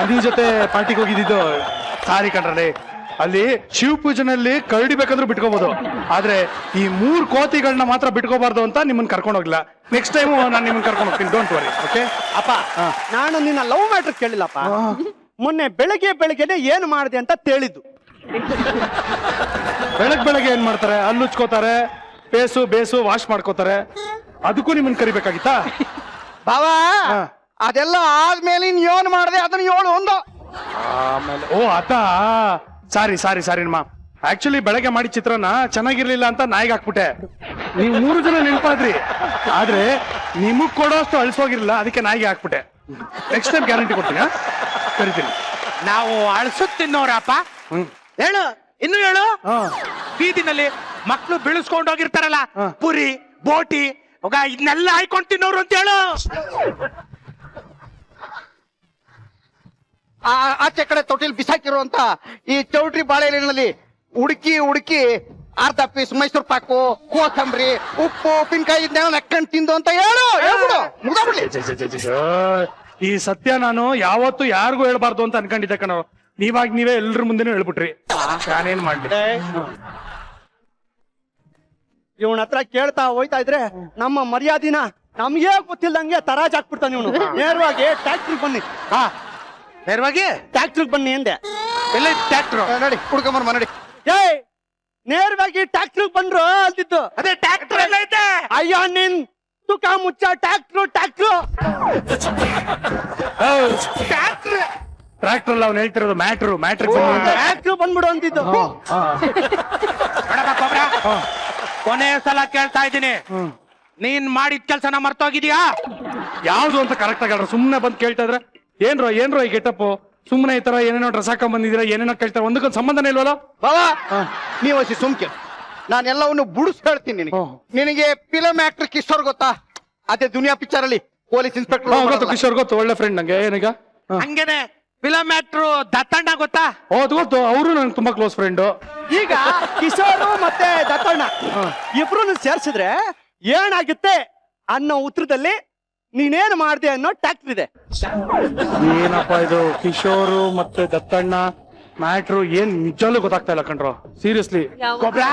ಅದಿ ಜೊತೆ ಪಾರ್ಟಿಗೆ ಹೋಗಿದ್ದು. ಸಾರಿ ಕಣ್ರೇ, ಅಲ್ಲಿ ಶಿವ ಪೂಜೆನಲ್ಲಿ ಕರಡಿ ಬೇಕಾದ್ರೂ ಬಿಟ್ಕೋಬಹುದು, ಆದ್ರೆ ಈ 3 ಕೋತಿಗಳನ್ನ ಮಾತ್ರ ಬಿಟ್ಕೋಬಾರ್ದು ಅಂತ ನಿಮ್ಮನ್ನ ಕರ್ಕೊಂಡು ಹೋಗ್ಲಿಲ್ಲ. ನೆಕ್ಸ್ಟ್ ಟೈಮ್ ನಾನು ನಿಮ್ಮನ್ನ ಕರ್ಕೊಂಡು ಹೋಗ್ತೀನಿ, ಡೋಂಟ್ ವರಿ. ಓಕೆ ಅಪ್ಪ, ನಾನು ನಿನ್ನ ಲವ್ ಮ್ಯಾಟ್ರ್ ಕೇಳಿಲ್ಲಪ್ಪ. ಮೊನ್ನೆ ಬೆಳಗ್ಗೆನೆ ಏನು ಮಾಡಿದೆ ಅಂತ ತಿಳಿದ್ದು. ಬೆಳಗ್ಗೆ ಏನ್ ಮಾಡ್ತಾರೆ? ಹಲ್ಲು ಉಚ್ಕೋತಾರೆ, ಬೇಸು ವಾಶ್ ಮಾಡ್ಕೋತಾರೆ. ಅದಕ್ಕೂ ನಿಮ್ಮನ್ ಕರಿಬೇಕಾಗಿತ್ತಾ? ಬಾವ ಹಾ. ಅದೆಲ್ಲ ಆದ್ಮೇಲೆ ನೀನ್ ಏನ್ ಮಾಡ್ದೆ ಅದನ್ನ ಹೇಳು ಒಂದು. ಆಮೇಲೆ ಓ ಅದ ಸಾರಿ ನಿಮ್ಮ ಆಕ್ಚುಲಿ ಬೆಳಗ್ಗೆ ಮಾಡಿ ಚಿತ್ರಾನ್ನ ಚೆನ್ನಾಗಿರ್ಲಿಲ್ಲ ಅಂತ ನಾಯಿಗೆ ಹಾಕ್ಬಿಟ್ಟೆ. ನೀವು 3 ಜನ ನೆನಪಾದ್ರಿ, ಆದ್ರೆ ನಿಮಗ್ ಕೊಡೋಷ್ಟು ಅಳಿಸೋಗಿರ್ಲಿಲ್ಲ, ಅದಕ್ಕೆ ನಾಯಿಗೆ ಹಾಕ್ಬಿಟ್ಟೆ. ನೆಕ್ಸ್ಟ್ ಟೈಮ್ ಗ್ಯಾರಂಟಿ ಕೊಡ್ತೀನಿ, ಕರಿತೀನಿ. ನಾವು ಅಳ್ಸುತ್ ತಿನ್ನೋರಪ್ಪ. ಹೇಳು, ಇನ್ನು ಹೇಳು. ಬೀದಿನಲ್ಲಿ ಮಕ್ಳು ಬೀಳಿಸ್ಕೊಂಡು ಹೋಗಿರ್ತಾರಲ್ಲ, ಪುರಿ ಬೋಟಿ ಇದನ್ನೆಲ್ಲ ಹಾಯ್ಕೊಂಡು ತಿನ್ನೋರು ಅಂತ ಹೇಳು. ಆಚೆ ಕಡೆ ತೊಟ್ಟಿಲ್ ಬಿಸಾಕಿರುವಂತ ಈ ಚೌಟ್ರಿ ಬಾಳೆಹಣ್ಣಿನಲ್ಲಿ ಹುಡುಕಿ ಅರ್ಧ ಪೀಸ್ ಮೈಸೂರು ಪಾಕು, ಕೋಸಂಬರಿ, ಉಪ್ಪು, ಉಪ್ಪಿನಕಾಯಿ ಇದನ್ನೆಲ್ಲ ನಕ್ಕಂಡು ತಿಂದು ಅಂತ ಹೇಳ್ಬಿಡು. ಮುಗ್ದೋಗ್ಬಿಡ್ಲಿ. ಈ ಸತ್ಯ ನಾನು ಯಾವತ್ತು ಯಾರಿಗೂ ಹೇಳ್ಬಾರ್ದು ಅಂತ ಅನ್ಕೊಂಡಿದ್ದೆ ಕಣೋ. ನೀವೇ ಎಲ್ರ ಮುಂದೆನೂ ಹೇಳ್ಬಿಟ್ರಿ. ನಾನೇನ್ ಮಾಡ್ಲಿ? ಇವನ ಹತ್ರ ಕೇಳ್ತಾ ಹೋಯ್ತಾ ಇದ್ರೆ ನಮ್ಮ ಮರ್ಯಾದಿನ ನಮ್ಗೆ ಗೊತ್ತಿಲ್ಲದಂಗೆ ತರಾಜ್ ಹಾಕ್ಬಿಡ್ತಾನೆ ಇವನು. ನೇರವಾಗಿ ಟ್ಯಾಕ್ಟ್ರಿಗೆ ಬನ್ನಿ. ನೇರವಾಗಿ ಟ್ಯಾಕ್ಟ್ರಿಗೆ ಬನ್ನಿ ಎಂದೆ. ಎಲ್ಲ ಟ್ಯಾಕ್ಟ್ರು ನೋಡಿ ಹುಡ್ಕೊಂಬರ್ಮ ನೋಡಿ. ಏಯ್ ನೇರವಾಗಿ ಟ್ಯಾಕ್ಟ್ರಿಗೆ ಬಂದ್ರು ಅಂತಿದ್ದು. ಅದೇ ಟ್ಯಾಕ್ಟರ್ ಎಲ್ಲ ಐತೆ. ಅಯ್ಯೋ ನಿನ್ ತುಕ ಮುಚ್ಚ ಟ್ಯಾಕ್ಟ್ರು ಟ್ರ್ಯಾಕ್ಟರ್ ಅಲ್ಲ ಅವ್ನು ಹೇಳ್ತಿರೋದು, ಮ್ಯಾಟ್ರು ಟ್ಯಾಕ್ಟ್ರು ಬಂದ್ಬಿಡು ಅಂತಿದ್ದು. ನೋಡಪ್ಪ ಕೊಬ್ರ, ಕೊನೆಯ ಸಲ ಕೇಳ್ತಾ ಇದ್ದೀನಿ, ನೀನ್ ಮಾಡಿದ ಕೆಲ್ಸನ ಮರ್ತೋಗಿದ್ಯಾ? ಯಾವ್ದು ಅಂತ ಕರೆಕ್ಟ್ ಆಗ ಸುಮ್ನೆ ಬಂದ್ ಕೇಳ್ತಾ ಇದ್ರೆ ಏನ್ರೋ ಈ ಗೆಟಪ್, ಸುಮ್ನೆ ಈ ತರ ಏನೇನೋ ಡ್ರೆಸ್ ಹಾಕೊಂಡ್ ಬಂದಿದ್ದೀರಾ, ಏನೇನೋ ಕೇಳ್ತಾರೆ, ಒಂದಕ್ಕೊಂದು ಸಂಬಂಧನೇ ಇಲ್ವಲ್ಲ? ಬಾಬಾ ನೀವು ಹಸಿ ಸುಮ್ಕೆ, ನಾನೆಲ್ಲವನ್ನು ಬುಡಿಸ್ ಹೇಳ್ತೀನಿ ನಿನಗೆ. ನಿನಗೆ ಫಿಲಂ ಆಕ್ಟರ್ ಕಿಶೋರ್ ಗೊತ್ತಾ? ಅದೇ ದುನಿಯಾ ಪಿಕ್ಚರ್ ಅಲ್ಲಿ ಪೊಲೀಸ್ ಇನ್ಸ್ಪೆಕ್ಟರ್. ಗೊತ್ತು, ಕಿಶೋರ್ ಗೊತ್ತು, ಒಳ್ಳೆ ಫ್ರೆಂಡ್ ನಂಗೆ. ಏನೀಗ ಹಂಗೇನೆ ಫಿಲಂ ಆಕ್ಟ್ರು ದತ್ತಣ್ಣ ಗೊತ್ತಾ? ಹೌದು ಗೊತ್ತು, ಅವರು ನನ್ಗೆ ತುಂಬಾ ಕ್ಲೋಸ್ ಫ್ರೆಂಡ್. ಈಗ ಕಿಶೋರ್ ಮತ್ತೆ ದತ್ತಣ್ಣ ಇಬ್ರು ಸೇರ್ಸಿದ್ರೆ ಏನಾಗುತ್ತೆ ಅನ್ನೋ ಉತ್ತರದಲ್ಲಿ ನೀನೇನು ಮಾಡ್ದೆ ಅನ್ನೋ ಟ್ಯಾಕ್ಟರ್ ಇದೆ. ಏನಪ್ಪಾ ಇದು ಕಿಶೋರು ಮತ್ತೆ ದತ್ತಣ್ಣ ಮ್ಯಾಟ್ರು ಏನ್ ನಿಜಲ್ಲೂ ಗೊತ್ತಾಗ್ತಾ ಇಲ್ಲ ಕಣ್ರೋ, ಸೀರಿಯಸ್ಲಿ. ಕೊಬ್ರ,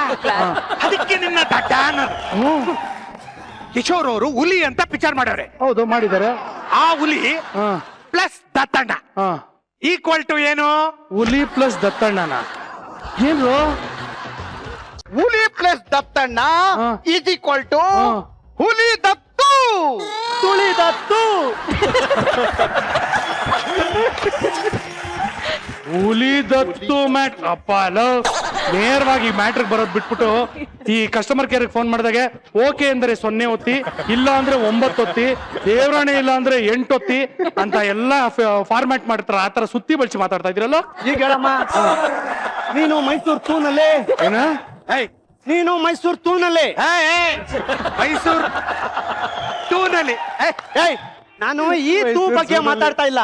ಅದಕ್ಕೆ ನಿನ್ನ ದಡ್ಡ ಅನ್ನೋದು. ಕಿಶೋರ್ ಅವರು ಹುಲಿ ಅಂತ ಪಿಕ್ಚರ್ ಮಾಡವ್ರೆ. ಹೌದು ಮಾಡಿದ್ದಾರೆ. ಆ ಹುಲಿ ಪ್ಲಸ್ ದತ್ತಣ್ಣ ಈಕ್ವಲ್ ಟು ಏನು? ಹುಲಿ ಪ್ಲಸ್ ದತ್ತಣ್ಣನ ಏನು? ಹುಲಿ plus Dattanna is equal to ಹುಲಿ ದತ್ತು ತುಳಿ ದತ್ತು. ಹುಲಿ ದತ್ತು ಮ್ಯಾಟ್ ಅಪ್ಪ ಅಲ್ಲ. ನೇರವಾಗಿ ಮ್ಯಾಟ್ರಿಗೆ ಬರೋದ್ ಬಿಟ್ಬಿಟ್ಟು ಈ ಕಸ್ಟಮರ್ ಕೇರ್ ಫೋನ್ ಮಾಡಿದಾಗೆ ಓಕೆ ಅಂದ್ರೆ 0 ಒತ್ತಿ, ಇಲ್ಲ ಅಂದ್ರೆ 9 ಒತ್ತಿ, ದೇವರಾಣೆ ಇಲ್ಲ ಅಂದ್ರೆ 8 ಒತ್ತಿ ಅಂತ ಎಲ್ಲ ಫಾರ್ಮ್ಯಾಟ್ ಮಾಡ್ತಾರ. ಆತರ ಸುತ್ತಿ ಬಳಸಿ ಮಾತಾಡ್ತಾ ಇದ್ರಲ್ಲ. ಈಗ ಹೇಳಮ್ಮ, ನೀನು ಮೈಸೂರು ತೂನಲ್ಲಿ ಏನ? ನೀನು ಮೈಸೂರು ತೂನಲ್ಲಿ ಮೈಸೂರ್ ಟೂನಲ್ಲಿ ನಾನು ಈ ತೂ ಬಗ್ಗೆ ಮಾತಾಡ್ತಾ ಇಲ್ಲ.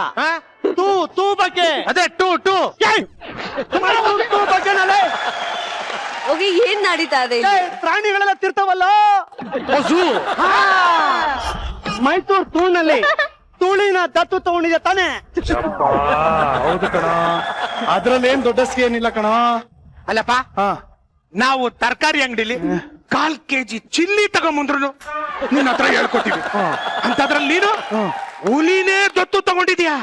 ತೂ ಬಗ್ಗೆ, ಅದೇ ಟೂ ಮೈಸೂರು ತೂ ಬಗ್ಗೆನಲ್ಲೇ. ಓಕೆ, ಏನ್ ನಡೀತಾ ಇದೆ ಇಲ್ಲಿ? ಪ್ರಾಣಿಗಳೆಲ್ಲ ತಿರ್ತಾವಲ್ಲ, ಮೈಸೂರು ತೂನಲ್ಲಿ ತುಳಿನ ದತ್ತು ತಗೊಂಡಿದೆ ತಾನೆ. ಹೌದು ಕಣ, ಅದ್ರಲ್ಲಿ ಏನ್ ದೊಡ್ಡ ಏನಿಲ್ಲ ಕಣ. ಅಲ್ಲಪ್ಪ, ನಾವು ತರಕಾರಿ ಅಂಗಡಿಲಿ 1/4 kg ಚಿಲ್ಲಿ ತಗೊಂಬಂದ್ರು ನಿನ್ನ ಹತ್ರ ಹೇಳ್ಕೊತೀವಿ, ಅಂತದ್ರಲ್ಲಿ ನೀನು ಹುಲಿನೇ ದತ್ತು ತಗೊಂಡಿದ್ಯಾ?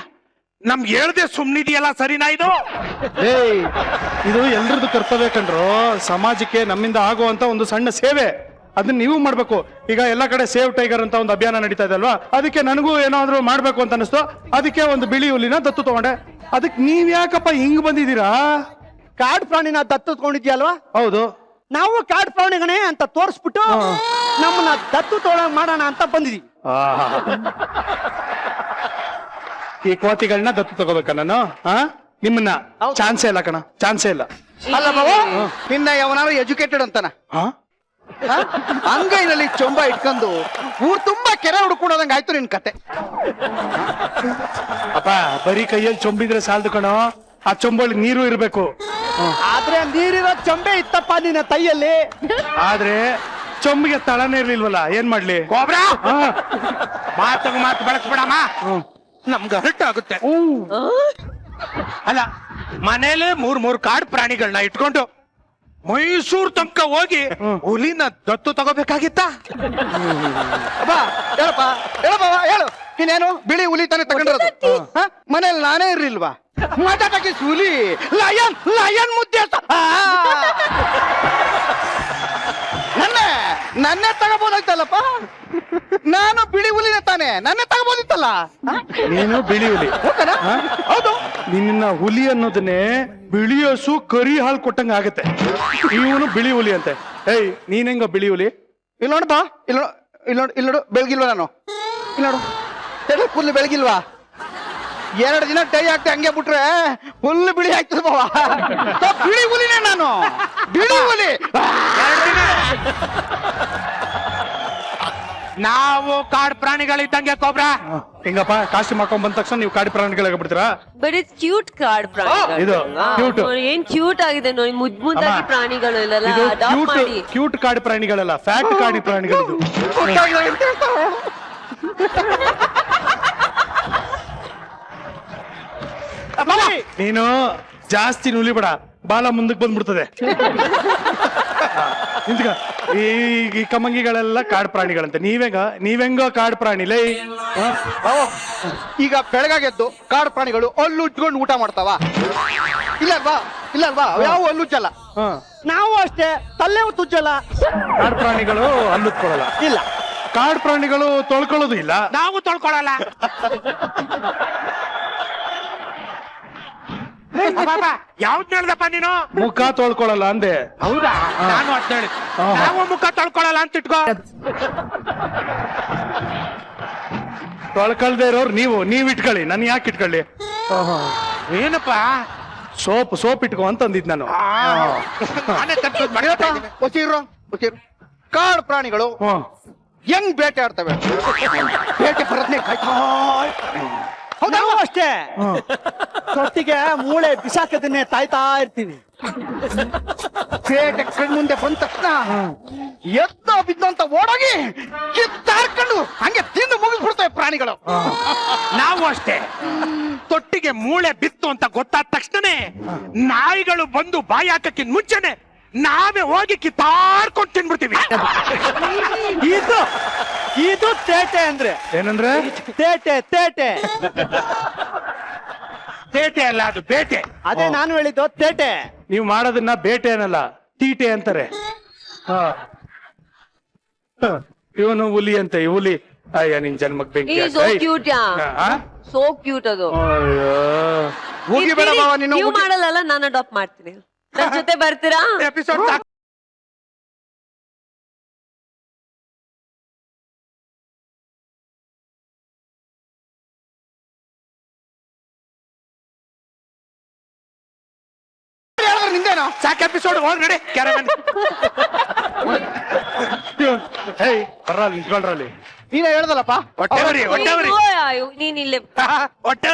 ನಮ್ಗೆ ಹೇಳ್ದೆ ಸುಮ್ನಿದೆಯಲ್ಲ, ಸರಿನಾ ಇದು? ಇದು ಎಲ್ರದ್ದು ಕರ್ತವ್ಯ ಕಣ್ರು. ಸಮಾಜಕ್ಕೆ ನಮ್ಮಿಂದ ಆಗುವಂತ ಒಂದು ಸಣ್ಣ ಸೇವೆ, ಅದನ್ನ ನೀವು ಮಾಡ್ಬೇಕು. ಈಗ ಎಲ್ಲಾ ಕಡೆ ಸೇವ್ ಟೈಗರ್ ಅಂತ ಒಂದು ಅಭಿಯಾನ ನಡೀತಾ ಇದೆ ಅಲ್ವಾ, ಅದಕ್ಕೆ ನನಗೂ ಏನಾದ್ರು ಮಾಡ್ಬೇಕು ಅಂತ ಅನಿಸ್ತು. ಅದಕ್ಕೆ ಒಂದು ಬಿಳಿ ಹುಲಿನ ದತ್ತು ತಗೊಂಡೆ. ಅದಕ್ಕೆ ನೀವ್ ಯಾಕಪ್ಪ ಹಿಂಗ್ ಬಂದಿದ್ದೀರಾ? ಕಾಡು ಪ್ರಾಣಿನ ದತ್ತು ತಗೊಂಡಿದ್ಯಲ್ವಾ? ಹೌದು, ನಾವು ಕಾಡು ಪ್ರಾಣಿಗಣೆ ಅಂತ ತೋರಿಸ್ಬಿಟ್ಟು ನಮ್ಮನ್ನ ದತ್ತು ಮಾಡೋಣ ಅಂತ ಬಂದಿದೀವಿ. ಈ ಕೋತಿಗಳನ್ನ ದತ್ತು ತಗೋಬೇಕ ನಾನು? ನಿಮ್ಮನ್ನ ಚಾನ್ಸೇ ಇಲ್ಲ ಕಣ, ಚಾನ್ಸೇ ಇಲ್ಲ. ಅಲ್ಲ ಬಾಬು, ನಿನ್ನ ಯಾವನಾರು ಎಜುಕೇಟೆಡ್ ಅಂತಾನ ಅಂಗೈನಲ್ಲಿ ಚೊಂಬ ಇಟ್ಕೊಂಡು ಊರ್ ತುಂಬಾ ಕೆರೆ ಹುಡ್ಕೊಂಡೋದಂಗ ಆಯ್ತು ನಿನ್ ಕತೆ. ಅಪ್ಪ, ಬರೀ ಕೈಯಲ್ಲಿ ಚೊಂಬಿದ್ರೆ ಸಾಲದು ಕಣೋ, ಆ ಚೊಂಬಳಿ ನೀರು ಇರ್ಬೇಕು. ಆದ್ರೆ ನೀರಿರೋ ಚೊಂಬೆ ಇತ್ತಪ್ಪ ನಿನ್ನ ತೈಯಲ್ಲಿ. ಆದ್ರೆ ಚೊಂಬಿಗೆ ತಳನೇ ಇರ್ಲಿಲ್ವಲ್ಲ, ಏನ್ ಮಾಡ್ಲಿ? ಕೋಬ್ರ, ಮಾತು ಬಳಸ್ಬಿಡಮ್ಮ, ನಮ್ಗೆ ಹರ್ಟ್ ಆಗುತ್ತೆ. ಅಲ್ಲ, ಮನೇಲೆ 3 ಕಾಡು ಪ್ರಾಣಿಗಳನ್ನ ಇಟ್ಕೊಂಡು ಮೈಸೂರ್ ತನಕ ಹೋಗಿ ಹುಲಿನ ದತ್ತು ತಗೋಬೇಕಾಗಿತ್ತ? ಹೇಳಪ್ಪ ಹೇಳು, ನೀನೇನು ಬಿಳಿ ಹುಲಿ ತಾನೇ ತಗೊಂಡಿರೋದು? ಮನೇಲಿ ನಾನೇ ಇರ್ಲಿಲ್ವಾ? ಮಜಾಟಾಕಿ ಹುಲಿ ಲಯನ್ ಲಯನ್ ಮುದ್ದೆ ನನ್ನೇ ತಗೋಬೋದಾಯ್ತಲ್ಲಪ್ಪ. ನಾನು ಬಿಳಿ ಹುಲಿನೇ ತಾನೆ, ನನ್ನೇ ತಗೋಬೋದಿತ್ತಲ್ಲ. ನೀನು ಬಿಳಿ ಹುಲಿ. ಹೌದು. ನಿನ್ನ ಹುಲಿ ಅನ್ನೋದನ್ನೇ ಬಿಳಿ ಹಸು ಕರಿ ಹಾಲು ಕೊಟ್ಟಂಗ ಆಗತ್ತೆ. ಇವನು ಬಿಳಿ ಹುಲಿ ಅಂತೆ. ಏಯ್ ನೀನ್ ಹೆಂಗ ಬಿಳಿ ಹುಲಿ? ಇಲ್ಲಿ ನೋಡಪ್ಪ, ಇಲ್ಲಿ ನೋಡು ಬೆಳಗಿಲ್ವಾ ನಾನು? ಇಲ್ಲಿ ನೋಡು ಫುಲ್ ಬೆಳಗಿಲ್ವಾ? 2 ದಿನ ಡೈ ಆಗ್ತೆ ಹಂಗೆ ಬಿಟ್ರೆ ಫುಲ್ ಬಿಳಿ ಆಗ್ತದೆ ಬಾವ. ಬಿಳಿ ಹುಲಿನೇ ನಾನು, ಬಿಳಿ ಹುಲಿ. ನಾವು ಕಾಡು ಪ್ರಾಣಿಗಳಿದ್ದಂಗೆ ಕೋಬ್ರಾ. ಹೆಂಗಪ್ಪ ಕಾಸ್ಟ್ಯೂಮ್ ಹಾಕೊಂಡ್ ಬಂದ ತಕ್ಷಣ ನೀವು ಕಾಡು ಪ್ರಾಣಿಗಳಾಗ ಬಿಡ್ತೀರಾ? ಬಟ್ ಇಟ್ಸ್ ಕ್ಯೂಟ್ ಕಾಡ್ ಪ್ರಾಣಿಗಳು. ಇದು ಕ್ಯೂಟ್. ಏನ್ ಕ್ಯೂಟ್ ಆಗಿದೆ ನೋಡಿ, ಮುದ್ದಾಗಿ ಪ್ರಾಣಿಗಳು ಇಲ್ಲೆಲ್ಲ ಇದು ಅಡಾಪ್ಟ್ ಕ್ಯೂಟ್ ಮಾಡಿ. ಕ್ಯೂಟ್ ಕಾಡು ಪ್ರಾಣಿಗಳಲ್ಲ, ಫ್ಯಾಟ್ ಕಾಡು ಪ್ರಾಣಿಗಳು. ನೀನು ಜಾಸ್ತಿ ನುಲಿಬೇಡ, ಬಾಲ ಮುಂದಕ್ಕೆ ಬಂದ್ಬಿಡ್ತದೆ. ನಿಂತ್ಕ. ಈ ಕಮಂಗಿಗಳೆಲ್ಲ ಕಾಡು ಪ್ರಾಣಿಗಳಂತೆ. ನೀವೆಂಗ ಕಾಡು ಪ್ರಾಣಿ ಲೈ? ಈಗ ಬೆಳಗಾಗೆದ್ದು ಕಾಡು ಪ್ರಾಣಿಗಳು ಹಲ್ಲು ಉಜ್ಕೊಂಡು ಊಟ ಮಾಡ್ತಾವ? ಇಲ್ಲಲ್ವಾ? ಯಾವ ಹಲ್ಲು ಉಜ್ಜಲ್ಲ. ನಾವು ಅಷ್ಟೇ ತಲ್ಲೆ ತುಜ್ಜಲ್ಲ. ಕಾಡು ಪ್ರಾಣಿಗಳು ಹಲ್ಲುತ್ಕೊಳ್ಳಲ್ಲ. ಇಲ್ಲ, ಕಾಡು ಪ್ರಾಣಿಗಳು ತೊಳ್ಕೊಳ್ಳೋದು ಇಲ್ಲ. ನಾವು ತೊಳ್ಕೊಳಲ್ಲ. ಯಾವ್ದು ಹೇಳ್ದಪ್ಪ ನೀನು? ಮುಖ ತೊಳ್ಕೊಳ್ಳಲ್ಲ ಅಂದೆ. ಹೌದಾ? ನಾನು ಅದ್ ಹೇಳಿ ನಾವು ಮುಖ ತೊಳ್ಕೊಳಲ್ಲ ಅಂತ ಇಟ್ಕೋ. ತೊಳ್ಕೊಳ್ದೆ ಇರೋರು ನೀವ್ ಇಟ್ಕೊಳ್ಳಿ, ನನ್ ಯಾಕೆ ಇಟ್ಕೊಳ್ಳಿ? ಏನಪ್ಪ ಸೋಪ್ ಇಟ್ಕೋ ಅಂತಂದಿದ್ ನಾನು. ನಾನೇ ತಪ್ಪಿದ್ ಮಾಡ್ತಾ ಇದ್ದೀನಿ. ಹೊಸಿರು ಕಾಡು ಪ್ರಾಣಿಗಳು ಹೆಂಗ್ ಬೇಟೆ ಆಡ್ತವೆ? ಬೇಟೆ ಬರತ್ನೆ ಕಾಯ್ತಾ ನಾವು ಅಷ್ಟೇ ತೊಟ್ಟಿಗೆ ಮೂಳೆ ಬಿಸಾಕದನ್ನೇ ತಾಯ್ತಾ ಇರ್ತೀವಿ. ಬೇಟೆ ಕಣ್ಮುಂದೆ ಬಂದ ತಕ್ಷಣ ಎತ್ತ ಬಿದ್ದು ಅಂತ ಓಡೋಗಿ ಕಿತ್ತಾಡ್ಕೊಂಡು ಹಂಗೆ ತಿಂದು ಮುಗಿಸ್ಬಿಡ್ತವೆ ಪ್ರಾಣಿಗಳು. ನಾವು ಅಷ್ಟೇ ತೊಟ್ಟಿಗೆ ಮೂಳೆ ಬಿತ್ತು ಅಂತ ಗೊತ್ತಾದ ತಕ್ಷಣನೇ ನಾಯಿಗಳು ಬಂದು ಬಾಯಿ ಹಾಕಕ್ಕಿಂತ ಮುಂಚೆನೆ ನಾವೇ ಹೋಗಿ ಕಿತ್ತಾಡ್ಕೊಂಡು ತಿನ್ಬಿಡ್ತೀವಿ. ಇದು ತೇಟೆ ಅಂದ್ರೆ. ಏನಂದ್ರೆ? ತೇಟೆ ಬೇಟೆ ಅಲ್ಲ, ಅದು ಬೇಟೆ. ಅದೇ ನಾನು ಹೇಳಿದ್ದು ತೇಟೆ. ನೀವು ಮಾಡೋದನ್ನ ಬೇಟೆ ಅನ್ನಲ್ಲ, ತೀಟೆ ಅಂತಾರೆ. ಇವನು ಹುಲಿ ಅಂತೆ. ಈ ಹುಲಿ ಅಯ್ಯ ನಿನ್ ಜನ್ಮಕ್ ಬೆಂಕಿ. ಸೋ ಕ್ಯೂಟ್ ಸೋ ಕ್ಯೂಟ್ ಅದು. ಹೋಗಿ ಬೇಡ ಬಾವ ನೀನು. ನೀವು ಮಾಡಲ್ಲ, ನಾನು ಅಡಾಪ್ಟ್ ಮಾಡ್ತೀನಿ. ನನ್ ಜೊತೆ ಬರ್ತೀರಾ? ಎಪಿಸೋಡ್ ನಿಂದೇನೋ ಸಾಕು. ಎಪಿಸೋಡ್ ಹೋಗ್ ನಡಿ. ಹೇಯ್ ಬರ್ರಲ್ಲಿ ನಿಂತ್ಕೊಳ್ರಲ್ಲಿ. ನೀನೇ ಹೇಳ್ದಲ್ಲಪ್ಪ. ಹೊಟ್ಟೆವರಿ ನೀನ್ ಇಲ್ಲೇ ಹೊಟ್ಟೆ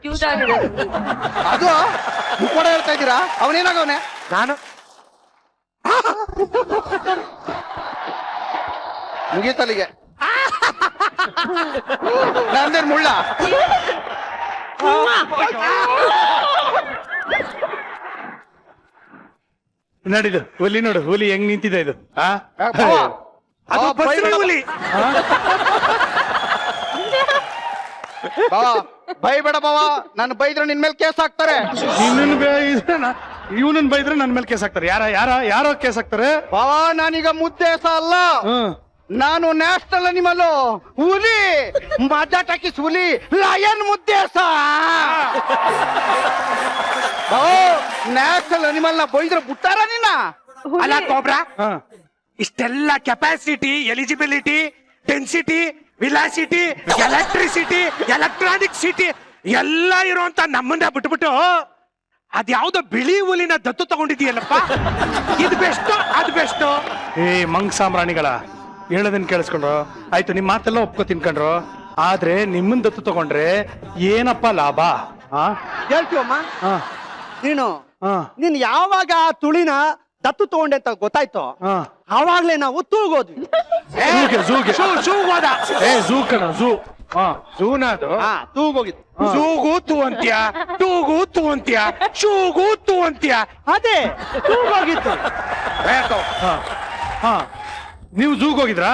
ಕ್ಯೂಟ್ ಆಗಿದೆ. ಅದು ಕೂಡ ಹೇಳ್ತಾ ಇದ್ದೀರಾ? ಅವನೇನಾಗವನೆ? ನಾನು ಮುಗೀತಲ್ಲಿಗೆ ನಂದೇನ್ ಮುಳ್ಳ? ನಡಿದು ಹುಲಿ ನೋಡು, ಹುಲಿ ಹೆಂಗ್ ನಿಂತಿದೆ ಇದು. ಅದು ಬಸ್ರಿ ಹುಲಿ. ಬಾವಾ ಬೈಬೇಡ ಬಾವಾ, ನಾನು ಬೈದ್ರೆ ನಿನ್ ಮೇಲೆ ಕೇಸ್ ಹಾಕ್ತಾರೆ. ಇವನನ್ನ ಬೈದ್ರೆ ನನ್ ಮೇಲೆ ಕೇಸ್ ಹಾಕ್ತಾರೆ. ಯಾರೋ ಕೇಸ್ ಹಾಕ್ತಾರೆ? ಬಾವಾ ನಾನೀಗ ಮುದ್ದೇಸ ಅಲ್ಲ, ನಾನು ನ್ಯಾಷನಲ್ ಅನಿಮಲ್ ಹುಲಿ, ಮಜಾಟಾಕಿ ಹುಲಿ, ಲಯನ್ ಮುದ್ದೇಸ. ನ್ಯಾಷನಲ್ ಅನಿಮಲ್ ನ ಬೈದ್ರೆ ಬಿಟ್ಟಾರ ನಿನ್ನ? ಅಲ್ಲ ಕೋಬ್ರಾ, ಇಷ್ಟೆಲ್ಲ capacity, eligibility, density, ವಿಲಾಸಿಟಿ, electricity, electronic city ಎಲ್ಲ ಇರುವಂತ ನಮ್ಮನ್ನ ಬಿಟ್ಬಿಟ್ಟು ಅದ್ಯಾವ್ದೋ ಬಿಳಿ ಹುಲಿನ ದತ್ತು ತಗೊಂಡಿದೀಯಲ್ಲಪ್ಪ. ಇದು ಬೆಸ್ಟ್, ಅದು ಬೆಸ್ಟ್. ಮಂಗ್ ಸಾಮ್ರಾಣಿಗಳ ಹೇಳೋದನ್ನ ಕೇಳಿಸ್ಕೊಂಡ್ರು ಆಯ್ತು, ನಿಮ್ ಮಾತೆಲ್ಲ ಒಪ್ಕೊ ತಿನ್ಕೊಂಡ್ರು. ಆದ್ರೆ ನಿಮ್ಮನ್ ದತ್ತು ತಗೊಂಡ್ರೆ ಏನಪ್ಪ ಲಾಭ? ಹೇಳ್ತೀವಮ್ಮ ನೀನ್ ಯಾವಾಗ ಆ ತುಳಿನ ದತ್ತು ತಗೊಂಡೆ ಅಂತ ಗೊತ್ತಾಯ್ತು, ಆವಾಗ್ಲೇ ನಾವು ತೂಗೋದ್ವಿ. ತೂಗೋಗಿತ್ತು. ಸೂಗೂತು ಅಂತ್ಯ, ತೂಗೂತು ಅಂತ್ಯ, ಶೂಗೂತು ಅಂತ್ಯ. ಅದೇ ತೂಗೋಗಿತ್ತು. ನೀವು ಝೂಗ್ ಹೋಗಿದ್ರಾ?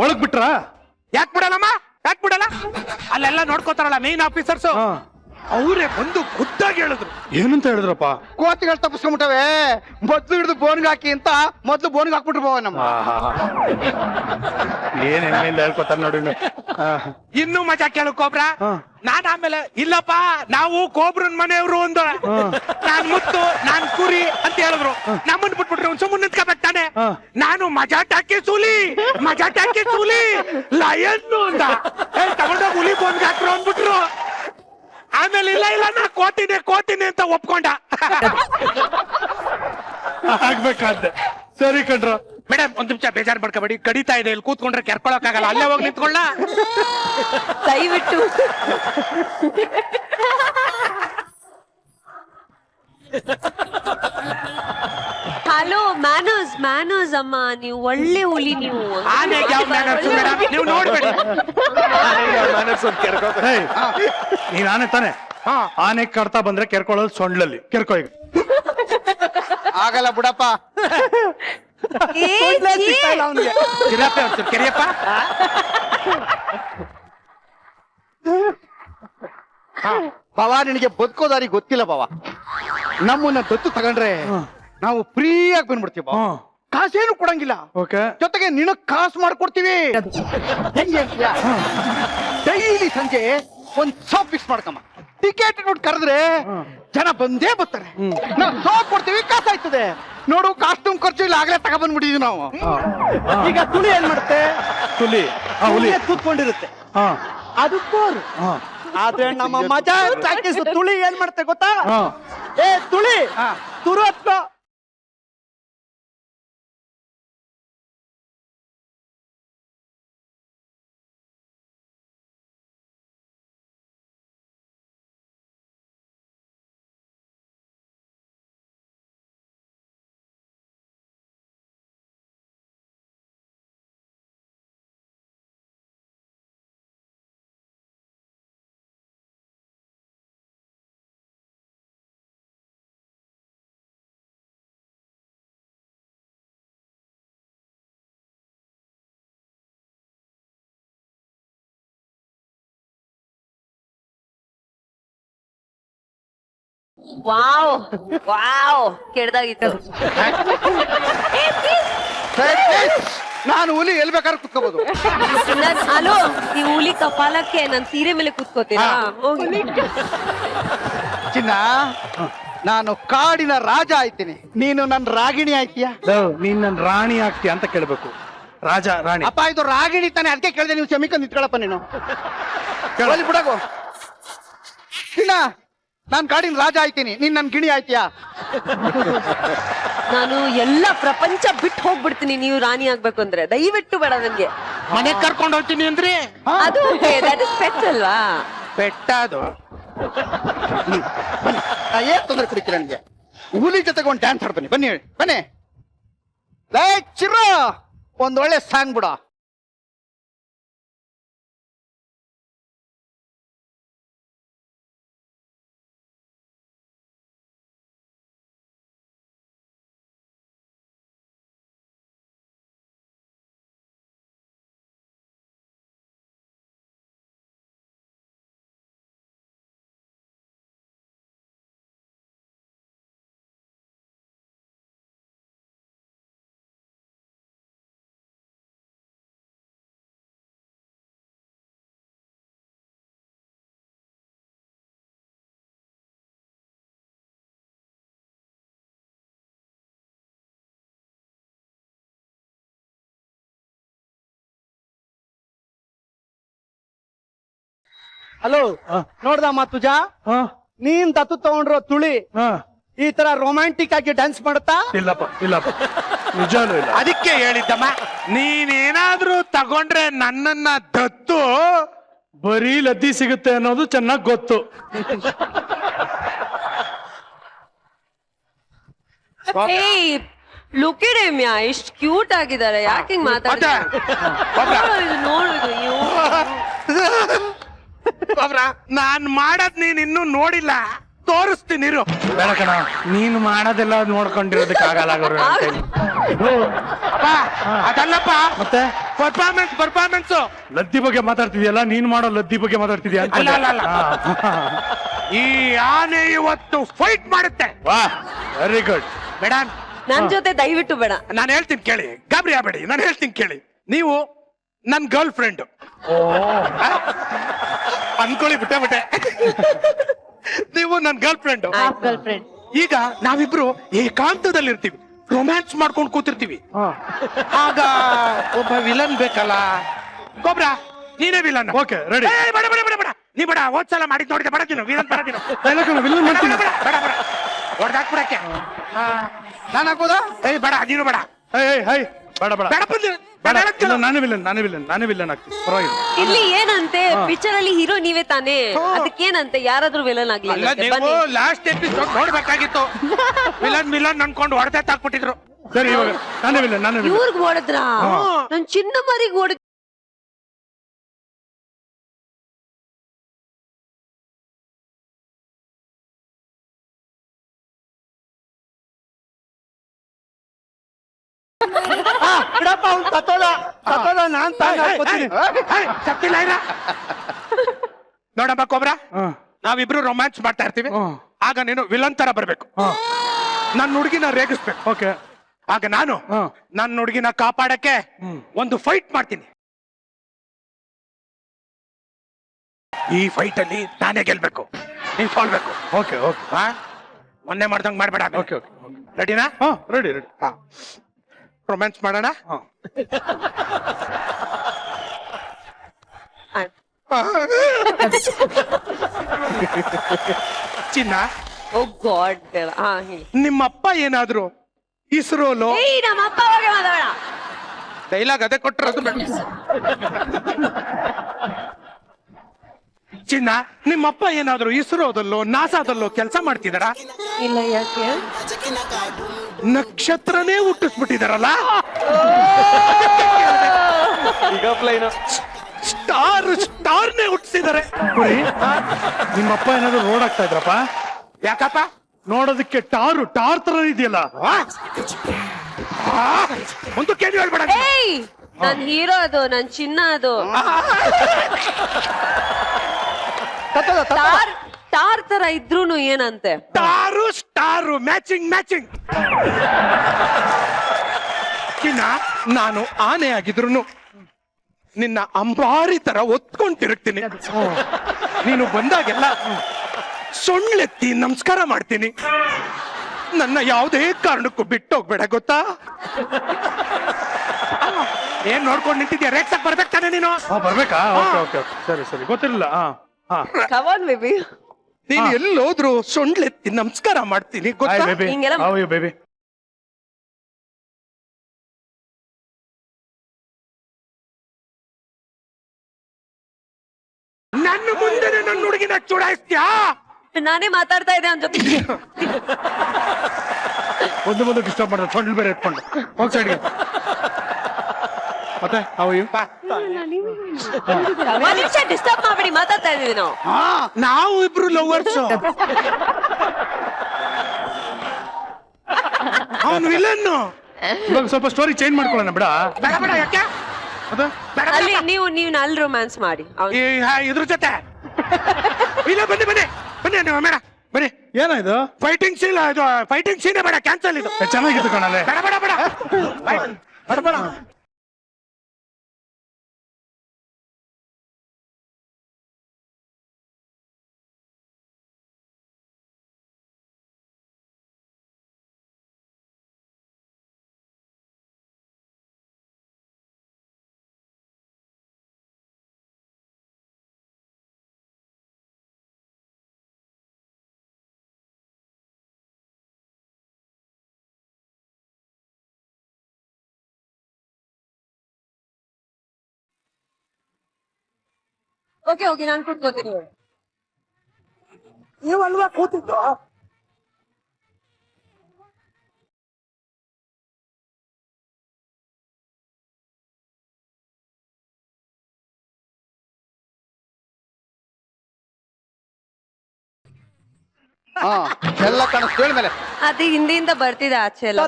ಒಳಗ್ ಬಿಟ್ರಾ? ಯಾಕೆ ಬಿಡಲ್ಲಮ್ಮ? ಯಾಕೆ ಬಿಡಲ್ಲ? ಅಲ್ಲೆಲ್ಲ ನೋಡ್ಕೋತಾರಲ್ಲ ಮೇನ್ ಆಫೀಸರ್ಸ್. ಅವರೇ ಬಂದು ಖುದ್ದಾಗಿ ಹೇಳಿದ್ರು. ಏನಂತ ಹೇಳಿದ್ರಪ್ಪ? ಕೋತಿಗಳು ತಪ್ಪಿಸ್ಕೊಂಡ್ಬಿಟ್ಟವೆ, ಮೊದ್ಲು ಹಿಡಿದು ಬೋನ್ಗೆ ಹಾಕಿ ಅಂತ ಮೊದ್ಲು ಬೋನ್ಗೆ ಹಾಕ್ಬಿಟ್ರು ಬಾವ ನಮ್ಮ. ಏನ್ ಹೆಮ್ಮೆಯಿಂದ ಹೇಳ್ಕೊತಾರ ನೋಡಿ. ಇನ್ನು ಮಜಾ ಕೇಳು ಕೋಬ್ರ. ನಾನ್ ಆಮೇಲೆ ಇಲ್ಲಪ್ಪ ನಾವು ಕೋಬ್ರನ್ ಮನೆಯವರು ಒಂದು, ನಾನ್ ಮುತ್ತು ನಾನ್ ಕುರಿ ಅಂತ ಹೇಳಿದ್ರು. ನಮ್ಮನ್ ಬಿಟ್ಬಿಟ್ರೆ ಒಂದ್ ಸುಮ್ಮನೆ ನಿಂತ್ಕೋಬೇಕು ತಾನೆ. ನಾನು ಮಜಾ ಟಾಕಿ ಸೂಲಿ ಲಯನ್ ಅಂದ. ತಗೊಂಡೋಗಿ ಹುಲಿ ಬೋನ್ಗೆ ಹಾಕ್ರು ಅಂದ್ಬಿಟ್ರು. ಆಮೇಲೆ ಇಲ್ಲ ನಾ ಕೋತೀನಿ ಅಂತ ಒಪ್ಕೊಂಡ. ಆಗ್ಬೇಕಾದ್ದೆ. ಸರಿ ಕಣ್ರ. ಮೇಡಮ್ ಒಂದ್ ನಿಮಿಷ ಬೇಜಾರ್ ಮಾಡ್ಕೋಬೇಡಿ, ಕಡಿತಾ ಇದೆ, ಇಲ್ಲಿ ಕೂತ್ಕೊಂಡ್ರೆ ಕೆರ್ಕೊಳಕ್ ಆಗಲ್ಲ, ಅಲ್ಲೇ ಹೋಗಿ ನಿಂತ್ಕೊಳ್ಳ. ದಯವಿಟ್ಟು ಹಲೋ ಮ್ಯಾನರ್ಸ್ ಅಮ್ಮ, ನೀವು ಒಳ್ಳೆ ಹುಲಿ ನೀವು. ಆನೆಗೆ ಯಾವ ಮ್ಯಾನರ್ಸ್ ಮೇಡಮ್, ನೀವು ನೋಡ್ಬೇಡಿ. ಹೇಯ್, ನೀನ್ ಆನೆ ತಾನೆ? ಆನೆ ಕಡ್ತಾ ಬಂದ್ರೆ ಕೆರ್ಕೊಳ್ಳೋದು ಸೊಂಡ್ಲಲ್ಲಿ. ಕೆರ್ಕೊ ಈಗ. ಆಗಲ್ಲ ಬಿಡಪ್ಪ. ಏ, ಛೀ. ಕೆರಿಯಪ್ಪ ಬಾವ ನಿನಗೆ ಬದುಕೋದಾರಿ ಗೊತ್ತಿಲ್ಲ ಬಾವ. ನಮ್ಮನ್ನ ದತ್ತು ತಗೊಂಡ್ರೆ ನಾವು ಫ್ರೀಯಾಗಿ ಬಂದ್ಬಿಡ್ತೀವಿ ಬಾವ. ಕಾಸೇನು ಕೊಡಂಗಿಲ್ಲ, ಓಕೆ. ಜೊತೆಗೆ ನಿನಗ್ ಕಾಸು ಮಾಡ್ಕೊಡ್ತೀವಿ. ಹೆಂಗೆ ಡೈಲಿ ಸಂಜೆ ಒಂದ್ ಸೋಪ್ ಫಿಕ್ಸ್ ಮಾಡ್ಕಮ್ಮ. ಟಿಕೆಟ್ ನೋಡಿ ಕರೆದ್ರೆ ಜನ ಬಂದೇ ಬರ್ತಾರೆ. ನಾವು ಸೋಪ್ ಕೊಡ್ತೀವಿ, ಕಾಸಾಯ್ತದೆ. ನೋಡು, ಕಾಸ್ಟ್ಯೂಮ್ ಖರ್ಚು ಇಲ್ಲ, ಆಗ್ಲೇ ತಗೊಬಂದ್ಬಿಟ್ಟಿದೀವಿ ನಾವು. ಈಗ ತುಳಿ ಏನ್ ಮಾಡುತ್ತೆ? ಹುಲಿ ಕೂತ್ಕೊಂಡಿರುತ್ತೆ, ಅದು ಕೋರು. ಆದ್ರೆ ನಮ್ಮ ಮಜಾ ಟಾಕೀಸ್ ತುಳಿ ಏನ್ ಮಾಡುತ್ತೆ ಗೊತ್ತಾ? ಏ ತುಳಿ ತುರುತ್ಕೋ. ವಾವ್ ಕೆಡ್ದಾಗಿತ್ತು. ನಾನು ಹುಲಿ ಎಲ್ಲಿ ಬೇಕಾದ್ರೂ ಕುತ್ಕೋಬಹುದು. ಹಲೋ, ಈ ಹುಲಿ ಕಪಾಲಕ್ಕೆ ನನ್ ಸೀರೆ ಮೇಲೆ ಕೂತ್ಕೋತೀರಾ? ಹೋಗಿ. ಚಿನ್ನ, ನಾನು ಕಾಡಿನ ರಾಜ ಆಯ್ತೀನಿ, ನೀನು ನನ್ನ ರಾಗಿಣಿ ಆಯ್ತೀಯಾ? ನೀನ್ ನನ್ ರಾಣಿ ಆಗ್ತೀಯ ಅಂತ ಕೇಳ್ಬೇಕು. ರಾಜ ರಾಣಿ. ಅಪ್ಪ ಇದು ರಾಗಿಣಿ ತಾನೆ, ಅದಕ್ಕೆ ಕೇಳಿದೆ. ನೀವು ಕ್ಷಮಿಕ ನಿಂತ್ಕೊಳಪ್ಪ ನೀನು. ಬಿಡಗು ಚಿನ್ನ, ನಾನ್ ಕಾಡಿನ ರಾಜ ಆಯ್ತೀನಿ, ನೀನ್ ನನ್ ಗಿಣಿ ಆಯ್ತೀಯಾ? ನಾನು ಎಲ್ಲ ಪ್ರಪಂಚ ಬಿಟ್ಟು ಹೋಗ್ಬಿಡ್ತೀನಿ ನೀವು ರಾಣಿ ಆಗ್ಬೇಕು ಅಂದ್ರೆ. ದಯವಿಟ್ಟು ಬೇಡ ನನ್ಗೆ. ಮನೆಗ್ ಕರ್ಕೊಂಡು ಹೋಗ್ತೀನಿ ಅಂದ್ರೆ ಅದು ಪೆಟ್ ಅಲ್ವಾ? ಬೆಟ್ಟ ಅದು. ಏನ್ ತೊಂದರೆ ಕುಡಿತೀರ ನನಗೆ? ಹುಲಿ ಜೊತೆಗೆ ಒಂದು ಡ್ಯಾನ್ಸ್ ಆಡ್ಬನ್ನಿ. ಬನ್ನಿ ಬನ್ನಿ. ಲೇ ಚಿರು, ಒಂದ್ ಒಳ್ಳೆ ಸಾಂಗ್ ಬಿಡ. ಹಲೋ, ನೋಡ್ದಮ್ಮ ತುಜಾ, ನೀನ್ ದತ್ತು ತಗೊಂಡ್ರೋ ತುಳಿ ಈ ತರ ರೊಮ್ಯಾಂಟಿಕ್ ಆಗಿ ಡ್ಯಾನ್ಸ್ ಮಾಡುತ್ತಾ? ಇಲ್ಲಪ್ಪ ನಿಜಾನು ಇಲ್ಲ. ಅದಕ್ಕೆ ಹೇಳಿದ್ದಮ್ಮ, ನೀನೇನಾದ್ರೂ ತಗೊಂಡ್ರೆ ನನ್ನನ್ನ ದತ್ತು ಬರೀ ಲದ್ದಿ ಸಿಗುತ್ತೆ ಅನ್ನೋದು ಚೆನ್ನಾಗ್ ಗೊತ್ತು. ಲುಕ್ ಇಟ್ ಹಿಮ್, ಎಷ್ಟು ಕ್ಯೂಟ್ ಆಗಿದ್ದಾರೆ. ಯಾಕೆ ಹಿಂಗ್ ಮಾತಾಡ್ತಾರೆ? ನೋಡು, ನಾನ್ ಮಾಡದ್ ನೀನ್ ಇನ್ನೂ ನೋಡಿಲ್ಲ, ತೋರಿಸ್ತೀನಿ ಇರು. ಬೇಡ ಕಣ, ನೀನು ಮಾಡೋದೆಲ್ಲ ನೋಡ್ಕೊಂಡಿರೋದಕ್ಕೆ ಆಗಲ್ಲ. ಅದಲ್ಲಪ್ಪ, ಮತ್ತೆ ಪರ್ಫಾರ್ಮೆನ್ಸ್ ಲದ್ದಿ ಬಗ್ಗೆ ಮಾತಾಡ್ತಿದ್ಯಲ್ಲ, ನೀನ್ ಮಾಡೋ ಲದ್ದಿ ಬಗ್ಗೆ ಮಾತಾಡ್ತಿದ್ಯಾ? ಅಲ್ಲ ಈ ಆನೆ ಇವತ್ತು ಫೈಟ್ ಮಾಡುತ್ತೆ. ವಾ ವೆರಿ ಗುಡ್. ಮೇಡಮ್ ನನ್ ಜೊತೆ ದಯವಿಟ್ಟು ಬೇಡ. ನಾನು ಹೇಳ್ತೀನಿ ಕೇಳಿ, ಗಾಬರಿ ಆಗಬೇಡಿ, ನಾನು ಹೇಳ್ತೀನಿ ಕೇಳಿ. ನೀವು ನನ್ನ ಗರ್ಲ್ ಫ್ರೆಂಡ್ ಅನ್ಕೊಳ್ಳಿ, ಬಿಟ್ಟೆ ನೀವು ನನ್ನ ಗರ್ಲ್ ಫ್ರೆಂಡ್. Girl friend. ಈಗ ನಾವಿಬ್ರು ಏಕಾಂತದಲ್ಲಿ ಇರ್ತೀವಿ, ರೊಮ್ಯಾನ್ಸ್ ಮಾಡ್ಕೊಂಡು ಕೂತಿರ್ತೀವಿ. ಆಗ ಒಬ್ಬ ವಿಲನ್ ಬೇಕಲ್ಲ. ಗೊಬ್ರ ನೀನೇ ವಿಲನ್. Okay ready. ಬೇಡ ಬೇಡ ಬೇಡ ಬೇಡ, ನೀ ಬೇಡ. ಹೋದ್ಸಲ ಮಾಡಿದ್ ನೋಡಿದೆ, ಬೇಡ ನೀನು ವಿಲನ್, ಬೇಡ ನೀನು. ವಿಲನ್ ಮಾಡ್ತೀನಿ. ಬೇಡ ಬೇಡ, ಹೊಡೆದಾಕ್ಬಿಡಕ್ಕೆ. ನಾನು ಹಾಕೋದಾ? ಏಯ್ ಬೇಡ, ನೀನು ಬೇಡ. ಹೈ ಹೈ ಬೇಡ ಬೇಡ ಬೇಡ ಬಂದು ಬೇಡ. ಇಲ್ಲ, ನಾನೇ ವಿಲನ್ ಆಗ್ತೀನಿ, ಪರವಾಗಿಲ್ಲ. ಇಲ್ಲಿ ಏನಂತೆ, ಪಿಕ್ಚರ್ ಅಲ್ಲಿ ಹೀರೋ ನೀವೇ ತಾನೇ, ಅದಕ್ಕೇನಂತೆ ಯಾರಾದ್ರೂ ವಿಲನ್ ಆಗ್ಲಿ. ಅಲ್ಲ, ನೀವು ಲಾಸ್ಟ್ ಎಪಿಸೋಡ್ ನೋಡ್ಬೇಕಾಗಿತ್ತು. ವಿಲನ್ ಅನ್ಕೊಂಡು ಹೊಡೆದೇ ತಾಕ್ಬಿಟ್ಟಿದ್ರು. ಸರಿ, ಇವಾಗ ನಾನೇ ವಿಲನ್. ಇವ್ರಿಗೆ ಹೊಡೆದ್ರ, ನನ್ ಚಿನ್ನ ಮರಿಗೆ ಹೊಡೆದ. ಬಿಡಪ್ಪ, ಅವ್ನು ಸತ್ತೋದ, ನಾನ್ ತಾನೇ ಹಾಕ್ಕೊತೀನಿ. ಸತ್ತಿಲ್ಲ ನೋಡಮ್ಮ ಕೊಬ್ರ, ನಾವಿಬ್ರು ರೊಮ್ಯಾನ್ಸ್ ಮಾಡ್ತಾ ಇರ್ತೀವಿ. ಆಗ ನೀನು ವಿಲನ್ ತರ ಬರ್ಬೇಕು, ನನ್ನ ಹುಡುಗಿನ ರೇಗಿಸ್ಬೇಕು. ಓಕೆ. ಆಗ ನಾನು ನನ್ನ ಹುಡುಗಿನ ಕಾಪಾಡಕ್ಕೆ ಒಂದು ಫೈಟ್ ಮಾಡ್ತೀನಿ. ಈ ಫೈಟ್ ಅಲ್ಲಿ ನಾನೇ ಗೆಲ್ಬೇಕು, ನೀನ್ ಸೋಲ್ಬೇಕು. Okay okay. ಮೊನ್ನೆ ಮಾಡ್ದಂಗ್ ಮಾಡ್ಬೇಡ. Okay okay. ರೆಡಿನಾ? ಹಾ ರೆಡಿ. ರೊಮ್ಯಾನ್ಸ್ ಮಾಡೋಣ. ಚಿನ್ನ, ಓ ಗಾಡ್, ಹಾ ಹೇಳಿ. ನಿಮ್ಮಪ್ಪ ಏನಾದ್ರು ಇಸ್ರೋಲೋ ಏಯ್, ನಮ್ಮ ಅಪ್ಪ ಬಗ್ಗೆ ಮಾತಾಡ. ಡೈಲಾಗ್ ಅದೇ ಕೊಟ್ಟರು. ಚಿನ್ನ, ನಿಮ್ಮಪ್ಪ ಏನಾದ್ರು ಇಸ್ರೋದಲ್ಲೋ ನಾಸಾದಲ್ಲೋ ಕೆಲಸ ಮಾಡ್ತಿದಾರಾ? ಇಲ್ಲ, ಯಾಕೆ? ನಕ್ಷತ್ರನೇ ಹುಟ್ಟಿಸ್ಬಿಟ್ಟಿದಾರಲ್ಲ. ಸ್ಟಾರ್ನೇ ಹುಟ್ಟಿಸಿದಾರೆ. ನಿಮ್ಮಪ್ಪ ಏನಾದ್ರು ರೋಡ್ ಆಗ್ತಾ ಇದ್ರಪ್ಪ? ಯಾಕಪ್ಪ? ನೋಡೋದಕ್ಕೆ ಟಾರ್ ತರ ಇದೆಯಲ್ಲ. ಒಂದು ಕೇಳಿ ಹೇಳ್ಬೇಡ. ಏಯ್, ನನ್ ಹೀರೋ ಅದು, ನನ್ ಚಿನ್ನ ಅದು. ಟಾರ್ ತರ ಇದ್ರೂನು ಏನಂತೆ? Star matching. ಚಿನ್ನ, ನಾನು ಆನೆ ಆಗಿದ್ರು ನಿನ್ನ ಅಂಬಾರಿ ತರ ಒತ್ಕೊಂಡ್ ತಿರುಗ್ತೀನಿ. ನೀನು ಬಂದಾಗೆಲ್ಲ ಸೊಳ್ಳೆತ್ತಿ ನಮಸ್ಕಾರ ಮಾಡ್ತೀನಿ. ನನ್ನ ಯಾವುದೇ ಕಾರಣಕ್ಕೂ ಬಿಟ್ಟೋಗ್ಬೇಡ, ಗೊತ್ತಾ? ಏನ್ ನೋಡ್ಕೊಂಡು ನಿಂತಿದ್ಯಾ? ರೇಕ್ಸಕ್ ಬರ್ಬೇಕು ತಾನೆ ನೀನು? ಬರ್ಬೇಕಾ? Okay okay. ಸರಿ ಗೊತ್ತಿರಲಿಲ್ಲ. Come on, baby. ನೀನು ಎಲ್ಲೋದ್ರು ಸೊಂಡ್ಲೆತ್ತಿ ನಮಸ್ಕಾರ ಮಾಡ್ತೀನಿ, ಗೊತ್ತಾ? ಹಿಂಗೆಲ್ಲ- How are you, baby? ನನ್ನ ಮುಂದೆ ನನ್ನ ಹುಡುಗಿನ ಚುಡಾಯಿಸ್ತೀಯಾ? ನಾನೇ ಮಾತಾಡ್ತಾ ಇದ್ದೆ ಅವನ ಜೊತೆ. ಒಂದು ಡಿಸ್ಟರ್ಬ್ ಮಾಡಿದ್ರೆ ಸೊಂಡ್ಲು ಬೇರೆ ಎತ್ಕೊಂಡು ಹೋಗ್ ಸೈಡ್ಗೆ. ಮತ್ತೆ how are you? ಒಂದ್ ನಿಮಿಷ ಡಿಸ್ಟರ್ಬ್ ಮಾಡ್ಬೇಡಿ, ಮಾತಾಡ್ತಾ ಇದೀವಿ ನಾವು. ನಾವು ಇಬ್ರು ಲವರ್ಸ್. ಅವನು ವಿಲನ್. ಇವಾಗ ಸ್ವಲ್ಪ ಸ್ಟೋರಿ ಚೇಂಜ್ ಮಾಡ್ಕೊಳ್ಳೋಣ. ಬೇಡ ಯಾಕೆ? ಅಲ್ಲಿ ನೀವು ಅಲ್ಲಿ ರೊಮ್ಯಾನ್ಸ್ ಮಾಡಿ ಇದ್ರ ಜೊತೆ. ಇಲ್ಲ, ಬನ್ನಿ ನೀವು ಮೇಡ, ಬನ್ನಿ. ಏನಾಯ್ತು? ಫೈಟಿಂಗ್ ಸೀನ್ ಬೇಡ, ಕ್ಯಾನ್ಸಲ್ ಇದು. ಚೆನ್ನಾಗಿತ್ತು ಕಣಲೆ. ಬೇಡ. ಓಕೆ, ನಾನು ಕೂತ್ಕೋತೀನಿ. ನೀವು ಅಲ್ವಾ ಕೂತಿದ್ದು? ಎಲ್ಲ ಕಾಣಿಸ್ತು. ಹೇಳ ಮೇಲೆ ಅದೇ ಹಿಂದಿಂದ ಬರ್ತಿದೆ ಆಚೆ ಎಲ್ಲ.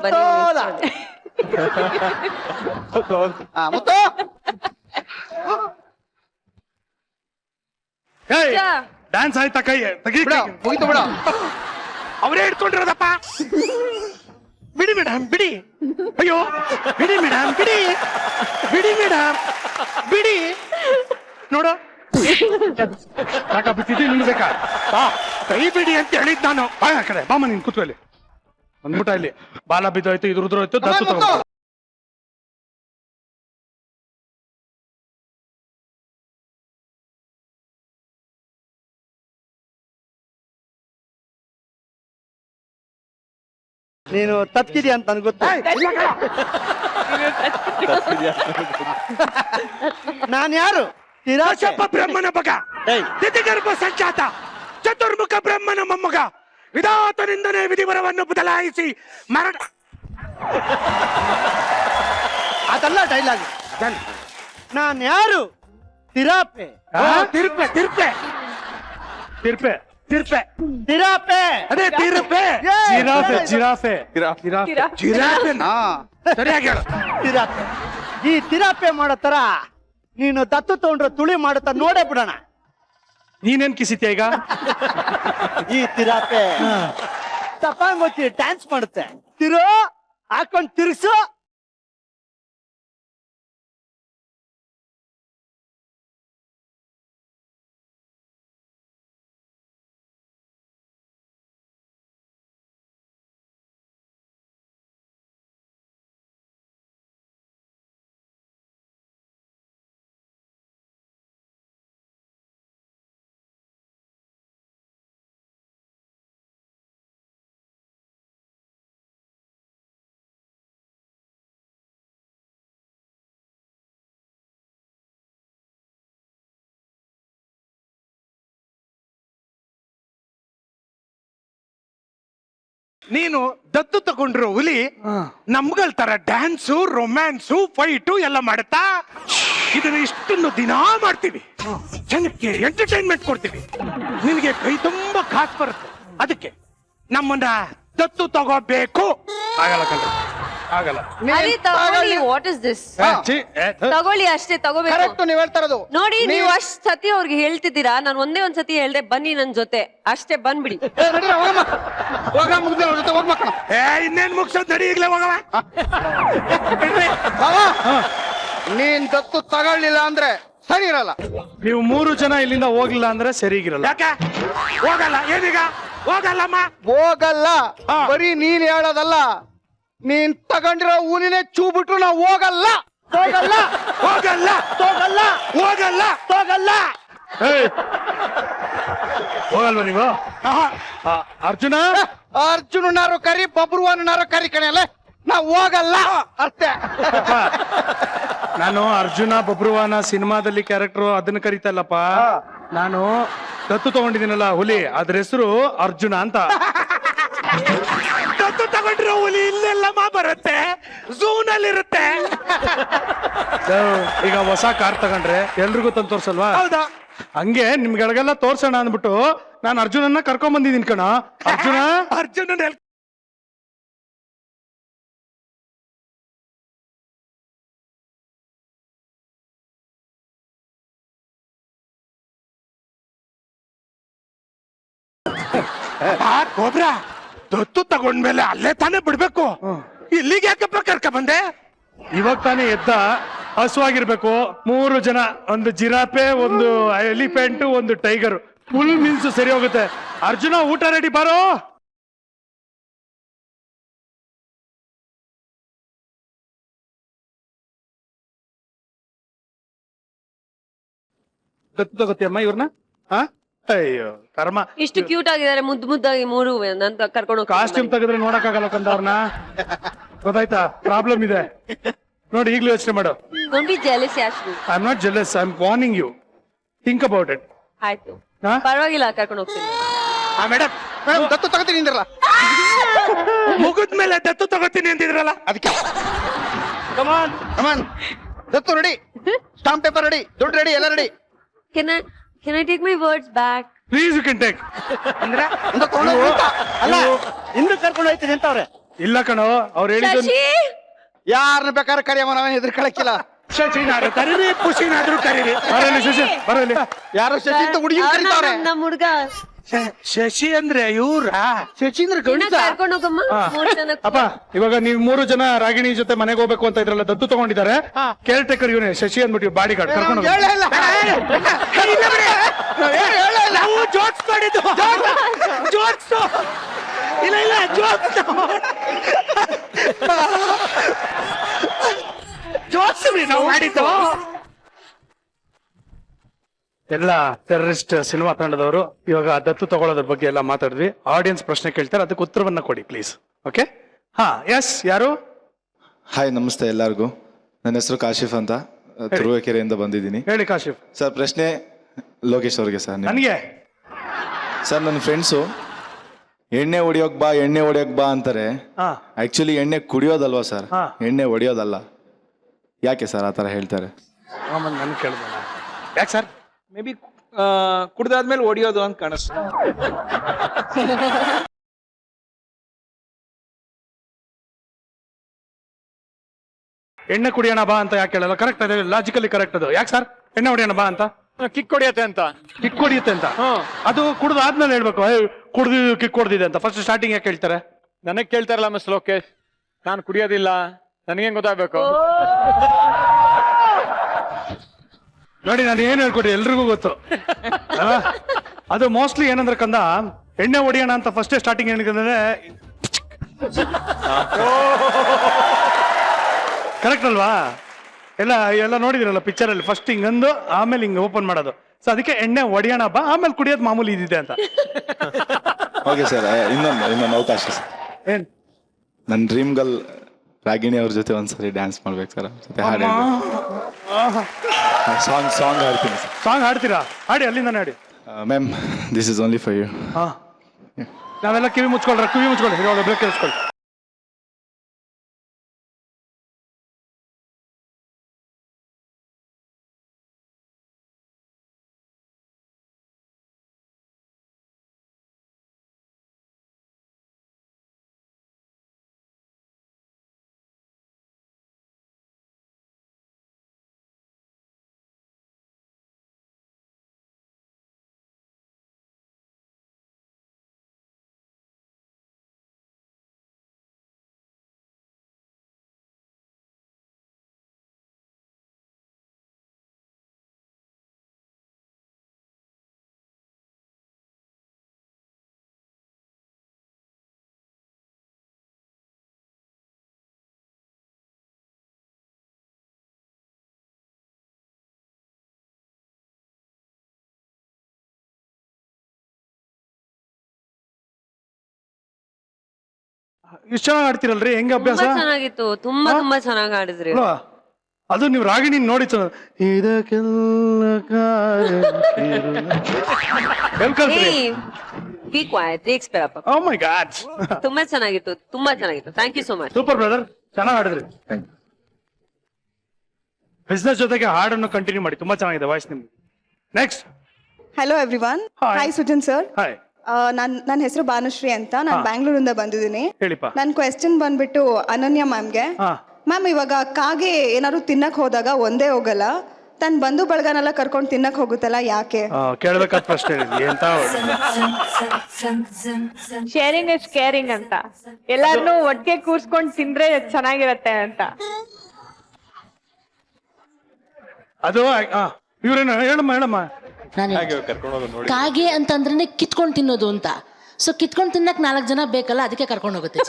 ಮುತ್ತು ಡ್ಯಾನ್ಸ್ ಆಯ್ತಾ ಕೈ ತೆಗಿ ಮುಗಿತು ಬಿಡ. ಅವರೇ ಹಿಡ್ಕೊಂಡಿರೋದಪ್ಪ. ಬಿಡಿ ಮೇಡಮ್ ಬಿಡಿ. ಅಯ್ಯೋ ಬಿಡಿ ಮೇಡಮ್ ಬಿಡಿ. ಬಿಡಿ ಮೇಡಮ್ ಬಿಡಿ. ನೋಡು ಯಾಕ ಬಿಟ್ಟಿದ್ದು ನಿಲ್ಬೇಕಾ? ಬಾ ಕೈ ಬಿಡಿ ಅಂತ ಹೇಳಿದ್ ನಾನು. ಬಾ ಆ ಕಡೆ ಬಾಮ ನೀನ್ ಕೂತ್ಕೊ ಇಲ್ಲಿ. ಬಂದ್ಬಿಟ್ಟ ಇಲ್ಲಿ. ಬಾಲ ಬಿದ್ದೋಯ್ತು, ಇದು ಉದ್ರೋಯ್ತು, ದತ್ತು ತಗೊಂಡು ನೀನು ತಪ್ಪಿದ್ಯಾ ಅಂತ ನನ್ಗೆ ಗೊತ್ತ. ನಾನು ಯಾರು? ಕಶ್ಯಪ ಬ್ರಹ್ಮನ ಮಗ, ಏಯ್. ದಿತಿಗರ್ಭ ಸಂಜಾತ, ಚತುರ್ಮುಖ ಬ್ರಹ್ಮನ ಮೊಮ್ಮಗ, ವಿಧಾತನಿಂದನೇ ವಿಧಿವರವನ್ನು ಬದಲಾಯಿಸಿ ಮರಣ. ಅದಲ್ಲ ಡೈಲಾಗ್. ನಾನು ಯಾರು? ತಿರಾಪೆ. ತಿರುಪೆ ತಿರುಪೆ ತಿರ್ಪೆ ತಿರುಪೆ ತಿರಾಪೆ. ಅದೇ ತಿರುಪೆ. ಜಿರಾಫೆ ಜಿರಾಫೆ ಜಿರಾಫೆ ಹಾ, ಸರಿಯಾಗಿ ಹೇಳು. ತಿರಾಪೆ. ಈ ತಿರಾಪೆ ಮಾಡೋ ತರ ನೀನು ದತ್ತು ತಗೊಂಡ್ರೆ ತುಳಿ ಮಾಡತ್ತ ನೋಡೇ ಬಿಡೋಣ. ನೀನೇನ್ ಕಿಸಿತ್ಯ ಈಗ? ಈ ತಿರಾಪೆ ತಪ್ಪಂಗೊತ್ತಿ ಡ್ಯಾನ್ಸ್ ಮಾಡುತ್ತೆ. ತಿರು ಹಾಕೊಂಡ್ ತಿರ್ಸು. ನೀನು ದತ್ತು ತಗೊಂಡ್ರು ಹುಲಿ ನಮ್ಗಳ ತರ ಡ್ಯಾನ್ಸು, ರೊಮ್ಯಾನ್ಸು, ಫೈಟು ಎಲ್ಲ ಮಾಡುತ್ತಾ? ಇದನ್ನ ಇಷ್ಟನ್ನು ದಿನಾ ಮಾಡ್ತೀವಿ, ಜನಕ್ಕೆ ಎಂಟರ್ಟೈನ್ಮೆಂಟ್ ಕೊಡ್ತೀವಿ, ನಿನಗೆ ಕೈ ತುಂಬಾ ಕಾಸು ಬರುತ್ತೆ. ಅದಕ್ಕೆ ನಮ್ಮನ್ನ ದತ್ತು ತಗೋಬೇಕು. ಆಗಲ್ಲ ಕಣ್ರಿ, ಆಗಲ್ಲ. ಅದೇ ತಗೊಳ್ಳಿ. What is this? ತಗೊಳ್ಳಿ ಅಷ್ಟೇ, ತಗೋಬೇಕು. ಕರೆಕ್ಟ್ ನೀವ್ ಹೇಳ್ತಾ ಇರೋದು. ನೋಡಿ ನೀವು ಅಷ್ಟ್ ಸತಿ ಅವ್ರಿಗೆ ಹೇಳ್ತಿದ್ದೀರಾ, ನಾನು ಒಂದೇ ಒಂದ್ ಸತಿ ಹೇಳ್ದೆ ಬನ್ನಿ ನನ್ ಜೊತೆ, ಅಷ್ಟೇ ಬಂದ್ಬಿಡಿ. ಇನ್ನೇನ್ ಮುಗ್ಸೋದ್ ನಡಿ, ಈಗ್ಲೇ ಹೋಗವ. ನೀನ್ ದತ್ತು ತಗೊಳ್ಳಿಲ್ಲ ಅಂದ್ರೆ ಸರಿ ಇರಲ್ಲ. ನೀವು 3 ಜನ ಇಲ್ಲಿಂದ ಹೋಗ್ಲಿಲ್ಲ ಅಂದ್ರೆ ಸರಿಗಿರಲ್ಲ. ಯಾಕೆ ಹೋಗಲ್ಲ? ಏನೀಗ ಹೋಗಲ್ಲಮ್ಮ? ಹೋಗಲ್ಲ. ಬರೀ ನೀನ್ ಹೇಳೋದಲ್ಲ, ನೀನ್ ತಗೊಂಡಿರೋ ಊರಿನೇ ಚೂ ಬಿಟ್ರು ನಾವು ಹೋಗಲ್ಲ. ಹೋಗಲ್ಲ ಹೋಗಲ್ಲ ಹೋಗಲ್ಲ ಹೋಗಲ್ಲ ಹೋಗಲ್ಲ. ಏಯ್! ಹೋಗಲ್ವಾ ನೀವು? ಅರ್ಜುನ, ಅರ್ಜುನನಾರು ಕರಿ, ಬಬ್ರುವನಾರು ಕರಿ ಕಣೆಯಲ್ಲ, ನಾವು ಹೋಗಲ್ಲ ಅಷ್ಟೇ. ನಾನು ಅರ್ಜುನ ಬಬ್ರುವಾನ ಸಿನಿಮಾದಲ್ಲಿ ಕ್ಯಾರೆಕ್ಟರ್ ಅದನ್ನ ಕರಿತಲ್ಲಪ್ಪ. ನಾನು ದತ್ತು ತಗೊಂಡಿದ್ದೀನಲ್ಲ ಹುಲಿ, ಅದ್ರ ಹೆಸರು ಅರ್ಜುನ ಅಂತ. ದತ್ತು ತಗೊಂಡಿರೋ ಹುಲಿ ಇಲ್ಲೆಲ್ಲಮ್ಮ ಬರುತ್ತೆ, ಝೂನಲ್ಲಿ ಇರುತ್ತೆ. ಈಗ ಹೊಸ ಕಾರ್ ತಗೊಂಡ್ರೆ ಎಲ್ರಿಗೂ ತಂದು ತೋರ್ಸಲ್ವಾ? ಹೌದಾ? ಹಂಗೆ ನಿಮ್ಗಳಿಗೆಲ್ಲ ತೋರ್ಸೋಣ ಅಂದ್ಬಿಟ್ಟು ನಾನು ಅರ್ಜುನನ್ನ ಕರ್ಕೊಂಡ್ ಬಂದಿದ್ದೀನಿ ಕಣ. ಅರ್ಜುನ, ಅರ್ಜುನ ಗೋಬ್ರ ದತ್ತು ತಗೊಂಡ್ಮೇಲೆ ಅಲ್ಲೇ ತಾನೇ ಬಿಡ್ಬೇಕು. ಇಲ್ಲಿಗೆ ಯಾಕಪ್ಪ ಕರ್ಕ ಬಂದೆ? ಇವಾಗ ತಾನೇ ಎದ್ದ, ಹಸುವಾಗಿರ್ಬೇಕು. 3 ಜನ, ಒಂದು ಜಿರಾಫೆ, ಒಂದು ಎಲಿಫೆಂಟ್, ಒಂದು ಟೈಗರ್, ಫುಲ್ ಮೀನ್ಸ್ ಸರಿ ಹೋಗುತ್ತೆ. ಅರ್ಜುನ ಊಟ ರೆಡಿ ಬಾರೋ. ದತ್ತು ತಗೋತಿಯಮ್ಮ ಇವ್ರನ್ನ? ಅಯ್ಯೋ ಕರ್ಮ. ಇಷ್ಟು ಕ್ಯೂಟ್ ಆಗಿದ್ದಾರೆ, ಮುದ್ದು ಮುದ್ದಾಗಿ 3 ನಂತ ಕರ್ಕೊಂಡು ಕಾಸ್ಟ್ಯೂಮ್ ತೆಗೆದ್ರೆ ನೋಡಕ್ಕಾಗಲ್ಲ ಕಂದ ಅವ್ರನ್ನ, ಗೊತ್ತಾಯ್ತಾ? ಪ್ರಾಬ್ಲಮ್ ಇದೆ ನೋಡಿ, ಈಗ್ಲೂ ಯೋಚನೆ ಮಾಡು. Don't be jealous Yashvi. I am not jealous, I am warning you. Think about it. ಆಯ್ತು, ಪರವಾಗಿಲ್ಲ, ಕರ್ಕೊಂಡು ಹೋಗ್ತೀನಿ. ಮೇಡಮ್ ದತ್ತು ತಗೋತೀನಿ ಅಂದ್ರಲ್ಲ, ಮುಗಿದ್ಮೇಲೆ ದತ್ತು ತಗೋತೀನಿ ಅಂತಿದ್ರಲ್ಲ, ಅದಕ್ಕೆ. ಕಮಾನ್ ಕಮಾನ್, ದತ್ತು ರೆಡಿ, ಸ್ಟಾಂಪ್ ಪೇಪರ್ ರೆಡಿ, ದುಡ್ಡು ರೆಡಿ, ಎಲ್ಲ ready. Can I take my words back? Please you can take. ಅಂದ್ರೆ ಒಂದು ತಗೊಂಡು ಹೋಗ್ತಾ. ಅಲ್ಲ, ಹಿಂದೆ ಕರ್ಕೊಂಡು ಹೋಯ್ತೀನಿ ಅಂತವ್ರೆ. ಇಲ್ಲ ಕಣೋ, ಅವ್ರು ಹೇಳಿದ್ದು ಶಶಿ, ಯಾರನ್ನ ಬೇಕಾದ್ರೆ ಕರಿಯಮ್ಮ, ನಾವೇನು ಹೆದರ್ಕೊಳಕ್ಕಿಲ್ಲ. ಶಶಿನಾದ್ರು ಕರೀರಿ, ಖುಷಿನಾದ್ರು ಕರೀರಿ. ಬರಲಿ ಶಶಿ ಬರಲಿ. ಯಾರೋ ಶಶಿ ಅಂತ ಹುಡುಗಿ ಕರೀತಾರೆ. ನಮ್ಮ ಹುಡ್ಗ ಶಶಿ ಅಂದ್ರೆ ಇವ್ರ ಶಶಿ ಅಂದ್ರೆ ಗಂಡಸ. ಕರ್ಕೊಂಡು ಹೋಗಮ್ಮ 3 ಜನ. ಅಪ್ಪ ಇವಾಗ ನೀವು 3 ಜನ ರಾಗಿಣಿ ಜೊತೆ ಮನೆಗೆ ಹೋಗ್ಬೇಕು ಅಂತ ಇದ್ರಲ್ಲ, ದತ್ತು ತಗೊಂಡಿದ್ದಾರೆ. ಕೇರ್ ಟೇಕರ್ ಇವನೇ ಶಶಿ ಅಂದ್ಬಿಟ್ಟು ಬಾಡಿ ಗಾರ್ಡ್ ಕರ್ಕೊಂಡು ಹೋಗಿ. ನಾವು ಜೋಕ್ಸ್ ಮಾಡಿದ್ದು, ಜೋಕ್ಸ್ ಇಲ್ಲ ಜೋಕ್ಸ್ ಜೋಕ್ಸ್ ನಾವು ಮಾಡಿದ್ದು. ಎಲ್ಲ ಟೆರರಿಸ್ಟ್ ಸಿನಿಮಾ ತಂಡದವರು ಇವಾಗ ದತ್ತು ತಗೊಳ್ಳೋದ್ರ ಬಗ್ಗೆ ಎಲ್ಲ ಮಾತಾಡಿದ್ವಿ. ಆಡಿಯನ್ಸ್ ಪ್ರಶ್ನೆ ಕೇಳ್ತಾರೆ, ಅದಕ್ಕೆ ಉತ್ತರವನ್ನ ಕೊಡಿ ಪ್ಲೀಸ್. ಓಕೆ? ಹಾ, ಎಸ್, ಯಾರು? ಹಾಯ್, ನಮಸ್ತೆ ಎಲ್ಲರಿಗೂ. ನನ್ನ ಹೆಸರು ಕಾಶಿಫ್ ಅಂತ, ತುರುವೇಕೆರೆಯಿಂದ ಬಂದಿದ್ದೀನಿ. ಹೇಳಿ ಕಾಶಿಫ್. ಸರ್, ಪ್ರಶ್ನೆ ಲೋಕೇಶ್ ಅವ್ರಿಗೆ. ಸರ್, ನನಗೆ ಸರ್, ನನ್ನ ಫ್ರೆಂಡ್ಸು ಎಣ್ಣೆ ಹೊಡಿಯೋಕ್ ಬಾ ಅಂತಾರೆ. ಆಕ್ಚುಲಿ ಎಣ್ಣೆ ಕುಡಿಯೋದಲ್ವಾ ಸರ್, ಎಣ್ಣೆ ಹೊಡಿಯೋದಲ್ಲ. ಯಾಕೆ ಸರ್ ಆ ಥರ ಹೇಳ್ತಾರೆ? ನನ್ ಕೇಳ್ದ. ಯಾಕೆ ಸರ್? ಮೇ ಬಿ ಕುಡ್ದಾದ್ಮೇಲೆ ಹೊಡಿಯೋದು ಅಂತ ಕಾಣಿಸ್ತು. ಎಣ್ಣೆ ಕುಡಿಯೋಣ ಬಾ ಅಂತ ಯಾಕೆ ಹೇಳಲ್ಲ? ಕರೆಕ್ಟ್ ಅದೇ, ಲಾಜಿಕಲಿ ಕರೆಕ್ಟ್ ಅದು. ಯಾಕೆ ಸರ್ ಎಣ್ಣೆ ಹೊಡಿಯೋಣ ಬಾ ಅಂತ? ಕಿಕ್ ಹೊಡಿಯತ್ತೆ ಅಂತ. ಕಿಕ್ ಹೊಡಿಯುತ್ತೆ ಅಂತ ಅದು ಕುಡ್ದಾದ್ಮೇಲೆ ಹೇಳ್ಬೇಕು. ಕುಡ್ದಿದ್ದು ಕಿಕ್ ಹೊಡೆದಿದೆ ಅಂತ ಫಸ್ಟ್ ಸ್ಟಾರ್ಟಿಂಗ್ ಯಾಕೆ ಹೇಳ್ತಾರೆ? ನನಗ್ ಕೇಳ್ತಾರಲ್ಲ ಮಿಸ್ ಲೋಕೇಶ್, ನಾನು ಕುಡಿಯೋದಿಲ್ಲ, ನನಗೇನ್ ಗೊತ್ತಾಗ್ಬೇಕು? ನೋಡಿ, ನಾನು ಏನ್ ಹೇಳ್ಕೊಡಿ ಎಲ್ರಿಗೂ ಗೊತ್ತು. ಅದು ಮೋಸ್ಟ್ಲಿ ಏನಂದ್ರೆ ಕಂದ, ಎಣ್ಣೆ ಹೊಡಿಯೋಣ ಅಂತ ಫಸ್ಟ್ ಸ್ಟಾರ್ಟಿಂಗ್ ಏನಂದ್ರೆ ಕರೆಕ್ಟ್ ಅಲ್ವಾ? ಎಲ್ಲ ನೋಡಿದಿರಲ್ಲ ಪಿಕ್ಚರ್ ಅಲ್ಲಿ, ಫಸ್ಟ್ ಹಿಂಗಂದು ಆಮೇಲೆ ಹಿಂಗ್ ಓಪನ್ ಮಾಡೋದು. ಸೊ ಅದಕ್ಕೆ ಎಣ್ಣೆ ಹೊಡಿಯೋಣ ಬಾ, ಆಮೇಲೆ ಕುಡಿಯೋದು ಮಾಮೂಲಿ ಇದಿದೆ ಅಂತ. ಓಕೆ ಸರ್, ಇನ್ನೊಂದು ಅವಕಾಶ ಸರ್. ಏನ್? ನನ್ನ ಡ್ರೀಮ್ ಗರ್ಲ್ ರಾಗಿಣಿ ಅವ್ರ ಜೊತೆ ಒಂದ್ಸರಿ ಡ್ಯಾನ್ಸ್ ಮಾಡ್ಬೇಕು ಸರ್, ಜೊತೆ ಹಾಡು ಸಾಂಗ್ ಹಾಡ್ತೀನಿ ಸರ್. ಸಾಂಗ್ ಹಾಡ್ತೀರಾ? ಹಾಡಿ, ಅಲ್ಲಿಂದ ಹಾಡಿ. Ma'am, this is only for you. ನಾವೆಲ್ಲ ಕಿವಿ ಮುಚ್ಕೊಳ್ರಿ, ಬ್ರೇಕ್ ಕೇಳಿಸ್ಕೊಳ್ಳಿ. ಇಷ್ಟು ಚೆನ್ನಾಗಿ ಆಡ್ತಿರಲ್ರಿ, ಹೆಂಗ ಅಭ್ಯಾಸ? ಚೆನ್ನಾಗಿತ್ತು, ತುಂಬಾ ಚೆನ್ನಾಗಿ ಆಡಿದ್ರಿ. ಅದು ನೀವು ರಾಗಿಣಿ ನೋಡಿ ತುಂಬಾ ಚೆನ್ನಾಗಿತ್ತು, thank you so much. Super brother, ಚೆನ್ನಾಗಿ ಆಡಿದ್ರಿ. ಬಿಸ್ನೆಸ್ ಜೊತೆಗೆ ಹಾಡನ್ನು ಕಂಟಿನ್ಯೂ ಮಾಡಿ, ತುಂಬಾ ಚೆನ್ನಾಗಿದೆ ವಾಯ್ಸ್ ನಿಮ್ಗೆ. Next. Hello everyone. Hi Sujan sir. Hi. ನನ್ನ ಹೆಸರು ಭಾನುಶ್ರೀ ಅಂತ, ನಾನು ಬ್ಯಾಂಗ್ಳೂರಿಂದ ಬಂದಿದ್ದೀನಿ. ನನ್ನ ಕ್ವೆಶ್ಚನ್ ಬಂದ್ಬಿಟ್ಟು ಅನನ್ಯ ಮ್ಯಾಮ್ಗೆ. ಮ್ಯಾಮ್, ಇವಾಗ ಕಾಗೆ ಏನಾದ್ರು ತಿನ್ನಕ್ ಹೋದಾಗ ಒಂದೇ ಹೋಗಲ್ಲ, ತನ್ನ ಬಂಧು ಬಳಗನೆಲ್ಲ ಕರ್ಕೊಂಡು ತಿನ್ನಕ್ ಹೋಗುತ್ತಲ್ಲ, ಯಾಕೆ? ಕೇಳ್ಬೇಕಾದ ಪ್ರಶ್ನೆ ಎಂತ? ಶೇರಿಂಗ್ ಇಸ್ ಕೇರಿಂಗ್ ಅಂತ, ಎಲ್ಲಾರನ್ನೂ ಒಟ್ಟಿಗೆ ಕೂರ್ಸ್ಕೊಂಡು ತಿಂದ್ರೆ ಚೆನ್ನಾಗಿರತ್ತೆ ಅಂತ. ಅದು ಇವ್ರೇನು ಹೇಳಮ್ಮ. ಕಾಗೆ ಅಂತಂದ್ರೆ ಕಿತ್ಕೊಂಡು ತಿನ್ನೋದು ಅಂತ. ಸೊ ಕಿತ್ಕೊಂಡು ತಿನ್ನಕ್ 4 ಜನ ಬೇಕಲ್ಲ, ಅದಕ್ಕೆ ಕರ್ಕೊಂಡು ಹೋಗುತ್ತೆ.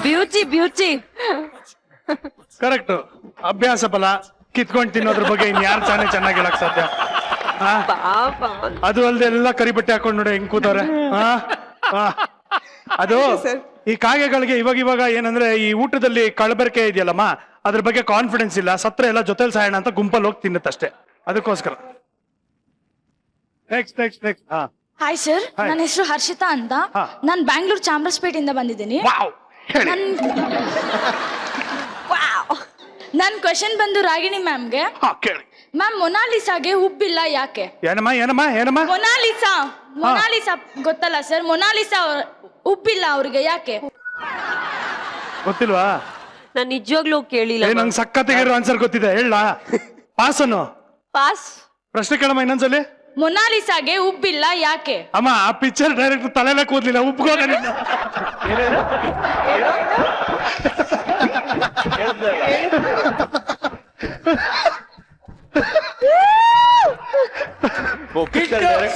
Beauty correct. ಅಭ್ಯಾಸ ಫಲ. ಕಿತ್ಕೊಂಡು ತಿನ್ನೋದ್ರ ಬಗ್ಗೆ ಇನ್ಯಾರು ಚೆನ್ನಾಗಿ ಹೇಳಕ್ ಸಾಧ್ಯ? ಅದು ಅಲ್ದೆ ಎಲ್ಲ ಕರಿಬಟ್ಟೆ ಹಾಕೊಂಡು ನೋಡಿ ಹೆಂಗ್ ಕೂತವ್ರೆ. ಅದು ಈ ಕಾಗೆಗಳಿಗೆ ಇವಾಗ ಏನಂದ್ರೆ, ಈ ಊಟದಲ್ಲಿ ಕಳಬೆರಕೆ ಇದೆಯಲ್ಲಮ್ಮ, ಅದ್ರ ಬಗ್ಗೆ ಕಾನ್ಫಿಡೆನ್ಸ್ ಇಲ್ಲ. ಸತ್ರ ಎಲ್ಲ ಜೊತೆಲಿ ಸಾಯೋಣ ಅಂತ ಗುಂಪಲ್ಲಿ ಹೋಗಿ ತಿನ್ನುತ್ತಷ್ಟೇ, ಅದಕ್ಕೋಸ್ಕರ. ನೆಕ್ಸ್ಟ್. ಹಾಯ್ ಸರ್, ನನ್ನ ಹೆಸರು ಹರ್ಷಿತಾ ಅಂತ. ನಾನು ಬ್ಯಾಂಗ್ಳೂರ್ ಚಾಮರಾಜಪೇಟೆಯಿಂದ ಬಂದಿದ್ದೀನಿ. ನನ್ ಕ್ವೆಶನ್ ಬಂದು ರಾಗಿಣಿ ಮ್ಯಾಮ್ಗೆ. ಮ್ಯಾಮ್, ಮೊನಾಲಿಸಾಗೆ ಹುಬ್ಬಿಲ್ಲ ಯಾಕೆ? ಏನಮ್ಮ? ಮೊನಾಲಿಸಾ ಗೊತ್ತಲ್ಲ ಸರ್, ಮೊನಾಲಿಸಾ ಹುಬ್ಬಿಲ್ಲ ಅವ್ರಿಗೆ ಯಾಕೆ? ಗೊತ್ತಿಲ್ವಾ? ನಾನ್ ನಿಜವಾಗ್ಲೂ ಕೇಳಿಲ್ಲ. ನಂಗೆ ಸಕ್ಕತ್ತಿಗಿರೋ ಆನ್ಸರ್ ಗೊತ್ತಿದೆ, ಹೇಳ. ಪಾಸ್ ಅನ್ನು. ಪಾಸ್. ಪ್ರಶ್ನೆ ಕೇಳಮ್ಮ ಇನ್ನೊಂದ್ಸಲಿ. ಮೊನಾಲಿಸಾಗೆ ಉಬ್ಬಿಲ್ಲ ಯಾಕೆ? ಅಮ್ಮ, ಆ ಪಿಕ್ಚರ್ ಡೈರೆಕ್ಟರ್ ತಲೆಲ್ಲ ಕೂದ್ಲಿಲ್ಲ, ಉಪ್ಕೋಗ.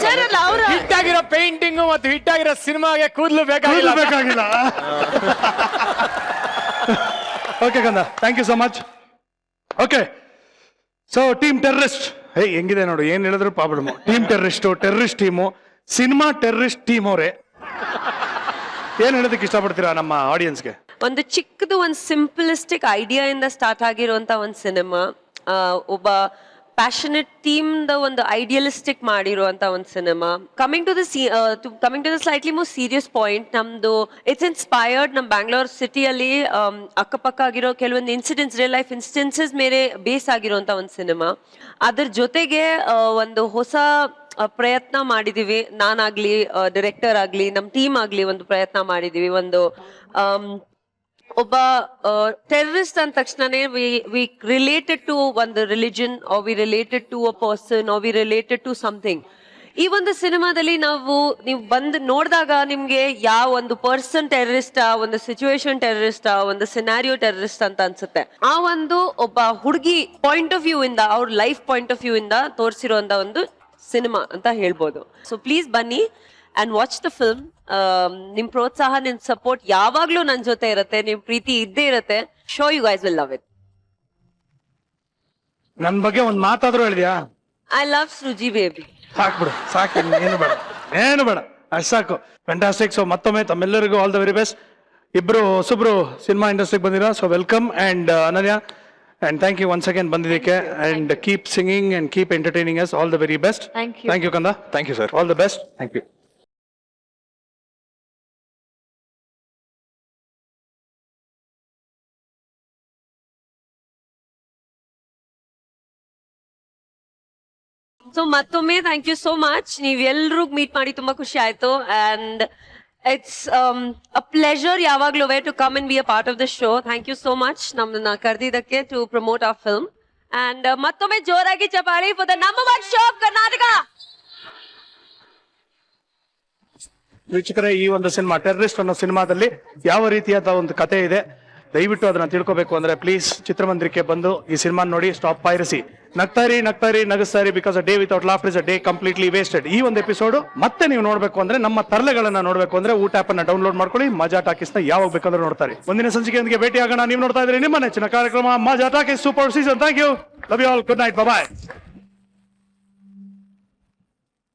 ಸರ್ ಅಲ್ಲ ಅವ್ರ ಹಿಟ್ ಆಗಿರೋ ಪೇಂಟಿಂಗ್ ಮತ್ತು ಹಿಟ್ ಆಗಿರೋ ಸಿನಿಮಾಗೆ ಕೂದಲು ಬೇಕಾಗಿಲ್ಲ. ಬೇಕಾಗಿಲ್ಲ. ಓಕೆ ಕಂದ, thank you so much. Okay, so team terrorist, ಹೇ ಹೆಂಗಿದೆ ನೋಡು, ಏನ್ ಹೇಳಿದ್ರು problem. Team terrorist team, cinema terrorist team ಅವರೇ. ಏನ್ ಹೇಳೋದಕ್ಕೆ ಇಷ್ಟಪಡ್ತೀರಾ ನಮ್ಮ ಆಡಿಯನ್ಸ್ಗೆ? ಒಂದು ಚಿಕ್ಕದು ಒಂದು ಸಿಂಪಲಿಸ್ಟಿಕ್ ಐಡಿಯಾ ಇಂದ ಸ್ಟಾರ್ಟ್ ಆಗಿರುವಂತ ಒಂದು ಸಿನಿಮಾ, ಒಬ್ಬ ಪ್ಯಾಷನೆಟ್ ಟೀಮ್ ದ ಒಂದು ಐಡಿಯಲಿಸ್ಟಿಕ್ ಮಾಡಿರುವಂತ ಒಂದು cinema. Coming to the slightly more serious point, ನಮ್ದು ಇಟ್ಸ್ ಇನ್ಸ್ಪೈರ್ಡ್ ನಮ್ಮ ಬ್ಯಾಂಗ್ಳೂರ್ ಸಿಟಿಯಲ್ಲಿ ಅಕ್ಕಪಕ್ಕ ಆಗಿರೋ ಕೆಲವೊಂದು ಇನ್ಸಿಡೆಂಟ್ಸ್, ರಿಯಲ್ ಲೈಫ್ ಇನ್ಸ್ಟೆನ್ಸಸ್ ಮೇಲೆ ಬೇಸ್ ಆಗಿರುವಂತ ಒಂದು ಸಿನಿಮಾ. ಅದ್ರ ಜೊತೆಗೆ ಒಂದು ಹೊಸ ಪ್ರಯತ್ನ ಮಾಡಿದೀವಿ. ನಾನಾಗ್ಲಿ, ಡೈರೆಕ್ಟರ್ ಆಗ್ಲಿ, ನಮ್ಮ ಟೀಮ್ ಆಗ್ಲಿ ಒಂದು ಪ್ರಯತ್ನ ಮಾಡಿದೀವಿ. ಒಂದು ಒಬ್ಬ ಟೆರರಿಸ್ಟ್ ಅಂದ ತಕ್ಷಣನೇ ವಿ ರಿಲೇಟೆಡ್ ಟು ಒಂದು religion, or we related to a person, or we related to something. ಈ ಒಂದು ಸಿನಿಮಾದಲ್ಲಿ ನೀವು ಬಂದು ನೋಡಿದಾಗ ನಿಮ್ಗೆ ಯಾವ ಒಂದು ಪರ್ಸನ್ ಟೆರರಿಸ್ಟಾ, ಒಂದು ಸಿಚುವೇಶನ್ ಟೆರರಿಸ್ಟಾ, ಒಂದು ಸಿನಾರಿಯೋ ಟೆರರಿಸ್ಟ್ ಅಂತ ಅನ್ಸುತ್ತೆ. ಆ ಒಂದು ಒಬ್ಬ ಹುಡುಗಿ ಪಾಯಿಂಟ್ ಆಫ್ ವ್ಯೂ ಇಂದ, ಅವ್ರ ಲೈಫ್ ಪಾಯಿಂಟ್ ಆಫ್ ವ್ಯೂ ಇಂದ ತೋರಿಸಿರುವಂತ ಒಂದು ಸಿನಿಮಾ ಅಂತ ಹೇಳ್ಬೋದು. ಸೊ ಪ್ಲೀಸ್ ಬನ್ನಿ ಅಂಡ್ ವಾಚ್ ದ ಫಿಲ್ಮ್. ನಿಮ್ ಪ್ರೋತ್ಸಾಹ, ನಿಮ್ ಸಪೋರ್ಟ್ ಯಾವಾಗ್ಲೂ ನನ್ ಜೊತೆ ಇರುತ್ತೆ, ನಿಮ್ ಪ್ರೀತಿ ಇದ್ದೇ ಇರುತ್ತೆ. So you guys will love it. ನನ್ ಬಗ್ಗೆ ಒಂದ್ ಮಾತಾದ್ರೂ ಹೇಳಿದ್ಯಾ? I love Sruji baby. ಸಾಕ್ಬಿಡು, ಸಾಕು, ಏನು ಬೇಡ, ಅಷ್ಟು ಸಾಕು. ಫ್ಯಾಂಟಾಸ್ಟಿಕ್. ಸೊ ಮತ್ತೊಮ್ಮೆ ತಮ್ಮೆಲ್ಲರಿಗೂ ಆಲ್ ದ ವೆರಿ ಬೆಸ್ಟ್. ಇಬ್ರು ಹೊಸಬ್ರು ಸಿನಿಮಾ ಇಂಡಸ್ಟ್ರಿಗೆ ಬಂದಿರಾ, ಸೊ ವೆಲ್ಕಮ್. ಅಂಡ್ ಅನನ್ಯ, and thank you once again ಬಂದಿದ್ದಕ್ಕೆ. and keep singing and keep entertaining us. all the very best. Thank you Kanda. Thank you, sir. all the best. Thank you. So ಮತ್ತೊಮ್ಮೆ thank you so much. ನೀವೆಲ್ಲರೂ meet ಮಾಡಿ ತುಂಬಾ ಖುಷಿ ಆಯ್ತು. And it's a pleasure ಯಾವಾಗ್ಲೂ to come and be a part of the show. Thank you so much ನಮ್ಮನ್ನ ಕರೆದಿದ್ದಕ್ಕೆ to promote our film. And ಮತ್ತೊಮ್ಮೆ ಜೋರಾಗಿ ಚಪಾಳಿ for the number 1 show of Karnataka. ವೀಕ್ಷಕರೇ, ಈ ಒಂದು ಸಿನಿಮಾ ಟೆರರಿಸ್ಟ್ ಅನ್ನೋ ಸಿನಿಮಾದಲ್ಲಿ ಯಾವ ರೀತಿಯಾದ ಒಂದು ಕತೆ ಇದೆ, ದಯವಿಟ್ಟು ಅದನ್ನ ತಿಳ್ಕೊಬೇಕು ಅಂದ್ರೆ ಪ್ಲೀಸ್ ಚಿತ್ರಮಂದಿರಕ್ಕೆ ಬಂದು ಈ ಸಿನಿಮಾ ನೋಡಿ. Stop piracy. ನಗ್ತಾರಿ ನಗಿಸ್ತಾರಿ, because a day without laughter is a day completely wasted. ಈ ಒಂದು ಎಪಿಸೋಡ್ ಮತ್ತೆ ನೀವು ನೋಡ್ಬೇಕು ಅಂದ್ರೆ, ನಮ್ಮ ತರಲೆಗಳನ್ನ ನೋಡ್ಬೇಕು ಅಂದ್ರೆ ಊಟ ಆಪ್ ಅನ್ನ ಡೌನ್ಲೋಡ್ ಮಾಡ್ಕೊಳ್ಳಿ. ಮಜಾ ಟಾಕೀಸ್ ನ ಯಾವಾಗ ಬೇಕಾದ್ರೂ ನೋಡ್ತಾರೆ. ಮುಂದಿನ ಸಂಚಿಕೆಯೊಂದಿಗೆ ಭೇಟಿ ಆಗೋಣ. ನೀವು ನೋಡ್ತಾ ಇದ್ರಿ ನಿಮ್ಮ ನೆಚ್ಚಿನ ಕಾರ್ಯಕ್ರಮ Majaa talkies super season. Thank you, love you all, good night, bye.